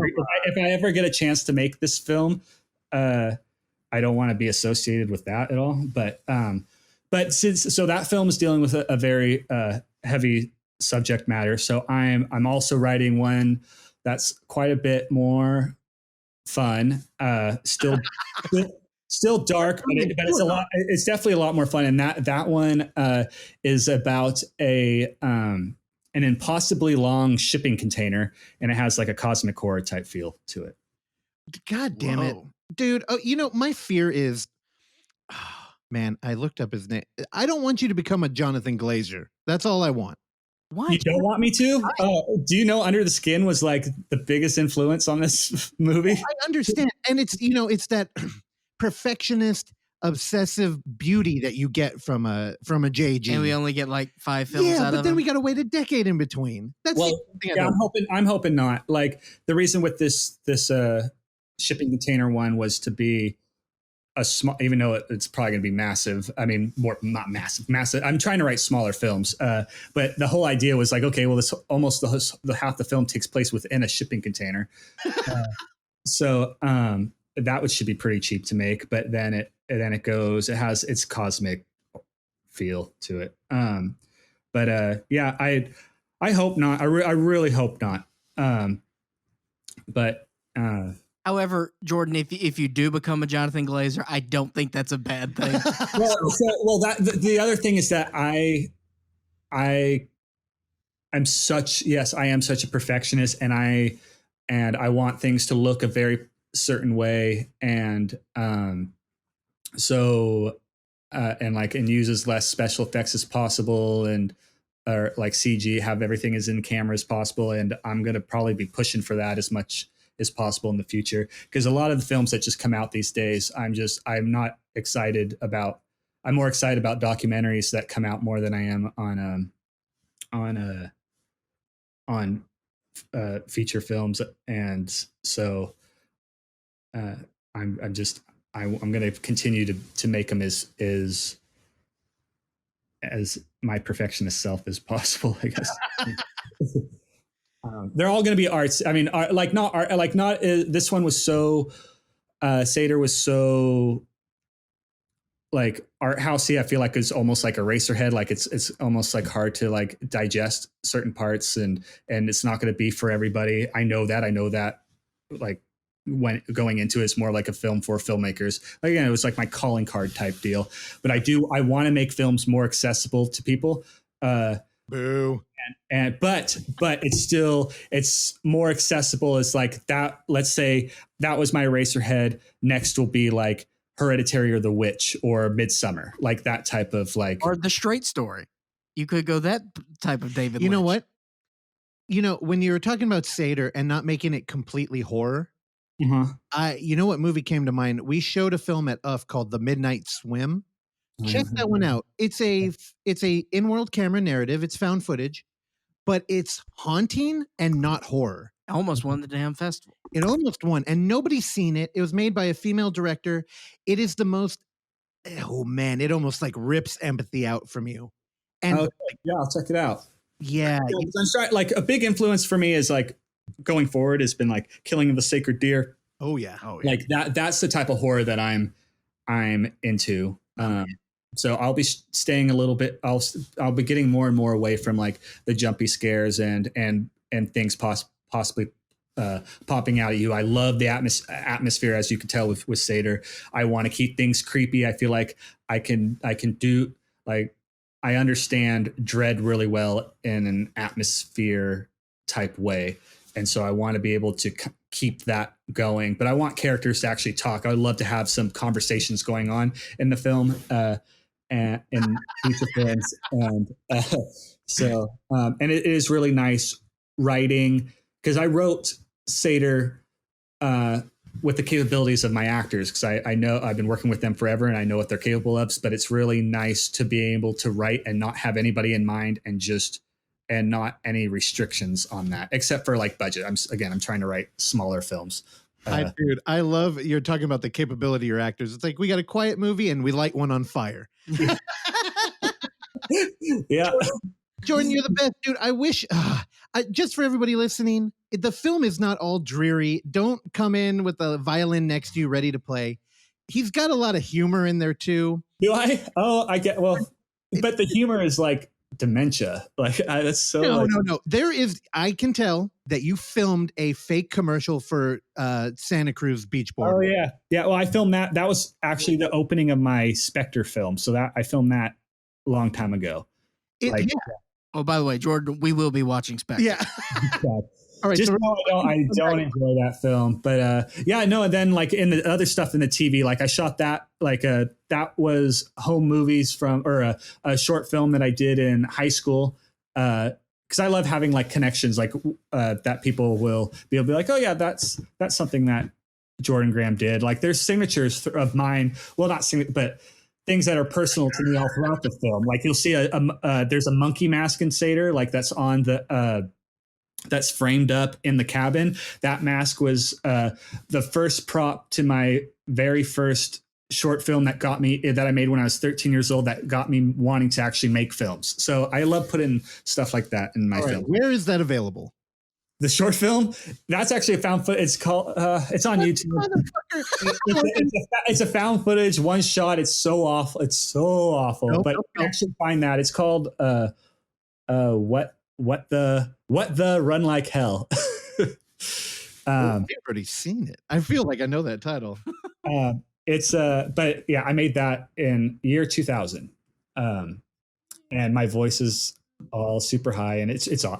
ever get a chance to make this film, I don't want to be associated with that at all. But so that film is dealing with a very heavy subject matter. So I'm also writing one that's quite a bit more fun. Still dark, but it's a lot. It's definitely a lot more fun. And that one is about an impossibly long shipping container, and it has like a cosmic horror type feel to it. God damn it, dude! Oh, my fear is Man, I looked up his name. I don't want you to become a Jonathan Glazer. That's all I want. Why? You don't want me to? Do you know Under the Skin was like the biggest influence on this movie? I understand. And it's, it's that perfectionist, obsessive beauty that you get from a JG. And we only get like 5 films out but of then him? we got to wait a decade in between. That's Well, the thing I yeah, don't- I'm hoping not. Like the reason with this shipping container one was to be a small, even though it's probably going to be massive. I mean, not massive. I'm trying to write smaller films, but the whole idea was like, okay, well, this almost the half the film takes place within a shipping container, so that should be pretty cheap to make. But then it has its cosmic feel to it. Yeah, I hope not. I really hope not. But. However, Jordan, if you do become a Jonathan Glazer, I don't think that's a bad thing. The other thing is that I am such a perfectionist, and I want things to look a very certain way, and use as less special effects as possible, and or like CG, have everything as in camera as possible, and I'm gonna probably be pushing for that as much as possible in the future, because a lot of the films that just come out these days, I'm not excited about. I'm more excited about documentaries that come out more than I am on feature films, and so I'm going to continue to make them as my perfectionist self as possible, I guess. They're all going to be arts. I mean, this one was so, Sator was so like art housey. I feel like it's almost like Eraserhead. Like it's almost like hard to like digest certain parts, and it's not going to be for everybody. I know that like when going into it's more like a film for filmmakers. Again, it was like my calling card type deal, but I want to make films more accessible to people. Boo. But it's more accessible as like that. Let's say that was my Eraserhead. Next will be like Hereditary or The Witch or Midsummer, like that type of like, or The Straight Story. You could go that type of David. You know Lynch. what? When you were talking about Sator and not making it completely horror, you know what movie came to mind? We showed a film at UF called The Midnight Swim. Check that one out. It's a in-world camera narrative. It's found footage, but it's haunting and not horror. Almost won the damn festival. It almost won, and nobody's seen it. It was made by a female director. It is the most, oh man, it almost like rips empathy out from you. And yeah, I'll check it out. Yeah. I'm sorry, like a big influence for me is like going forward has been like Killing of the Sacred Deer. Oh yeah. Like that's the type of horror that I'm into. So I'll be staying a little bit. I'll be getting more and more away from like the jumpy scares and things possibly popping out at you. I love the atmosphere, as you can tell with Sator. I want to keep things creepy. I feel like I can do like I understand dread really well in an atmosphere type way, and so I want to be able to keep that going. But I want characters to actually talk. I would love to have some conversations going on in the film. And feature films, and and it is really nice writing, because I wrote Sator with the capabilities of my actors, because I know I've been working with them forever and I know what they're capable of. But it's really nice to be able to write and not have anybody in mind, and not any restrictions on that, except for like budget. I'm trying to write smaller films. Dude, I love you're talking about the capability of your actors. It's like we got a quiet movie and we light one on fire. Yeah. Jordan, you're the best, dude. I wish, just for everybody listening, the film is not all dreary. Don't come in with a violin next to you ready to play. He's got a lot of humor in there too. Do I? Oh, I get, well, but the humor is like dementia. Like that's so. No. There is, I can tell that you filmed a fake commercial for Santa Cruz Beach Board. Oh yeah. Well, I filmed that. That was actually the opening of my Specter film. So that I filmed that a long time ago. Oh, by the way, Jordan, we will be watching Specter. Yeah. All right, Just so know I don't enjoy that film, but yeah, no. And then like in the other stuff in the TV, like I shot that that was home movies from or a short film that I did in high school. Because I love having like connections, like that people will be able to be like, oh yeah, that's something that Jordan Graham did. Like there's signatures of mine. Well, not signature, but things that are personal to me all throughout the film. Like you'll see there's a monkey mask in Sator, like that's on the that's framed up in the cabin. That mask was the first prop to my very first short film that I made when I was 13 years old, that got me wanting to actually make films. So I love putting stuff like that in my film. Where is that available? The short film, that's actually a found footage. It's called, it's on YouTube. It's a found footage, one shot. It's so awful. It's so awful, but you can actually find that. It's called, what the Run Like Hell. I've already seen it. I feel like I know that title. It's but yeah, I made that in year 2000, and my voice is all super high, and it's the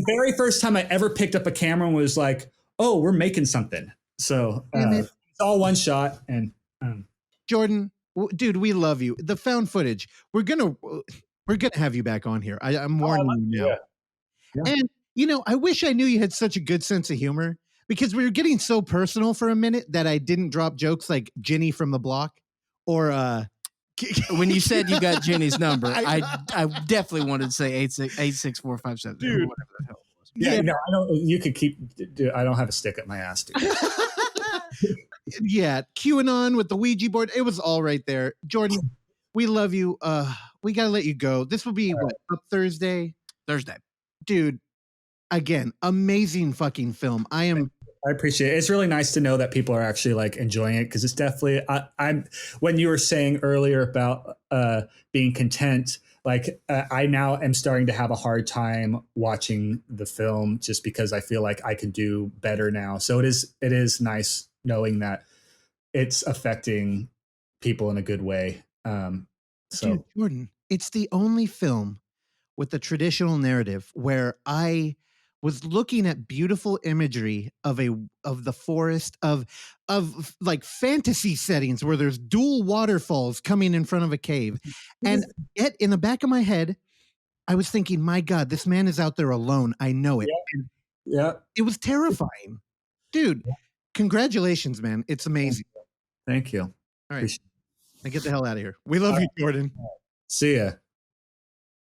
very first time I ever picked up a camera and was like, oh, we're making something. So it's all one shot. And Jordan, dude, we love you. The found footage. We're gonna have you back on here. I'm warning you now. Yeah. And you know, I wish I knew you had such a good sense of humor, because we were getting so personal for a minute that I didn't drop jokes like Jenny from the block or when you said you got Jenny's number, I definitely wanted to say 86457. Dude. Yeah, no, I don't. You could keep. Dude, I don't have a stick up my ass, dude. Yeah, QAnon with the Ouija board. It was all right there. Jordan, we love you. We gotta let you go. This will be up Thursday. Dude. Again, amazing fucking film. I appreciate it. It's really nice to know that people are actually like enjoying it, because it's definitely I'm when you were saying earlier about being content, like I now am starting to have a hard time watching the film, just because I feel like I can do better now. So it is nice knowing that it's affecting people in a good way. Dude, Jordan, it's the only film with the traditional narrative where I was looking at beautiful imagery of the forest, of like fantasy settings where there's dual waterfalls coming in front of a cave. And yet in the back of my head, I was thinking, my God, this man is out there alone. I know it. Yeah. It was terrifying. Dude, congratulations, man. It's amazing. Thank you. All right. Now get the hell out of here. We love you, Jordan. See ya.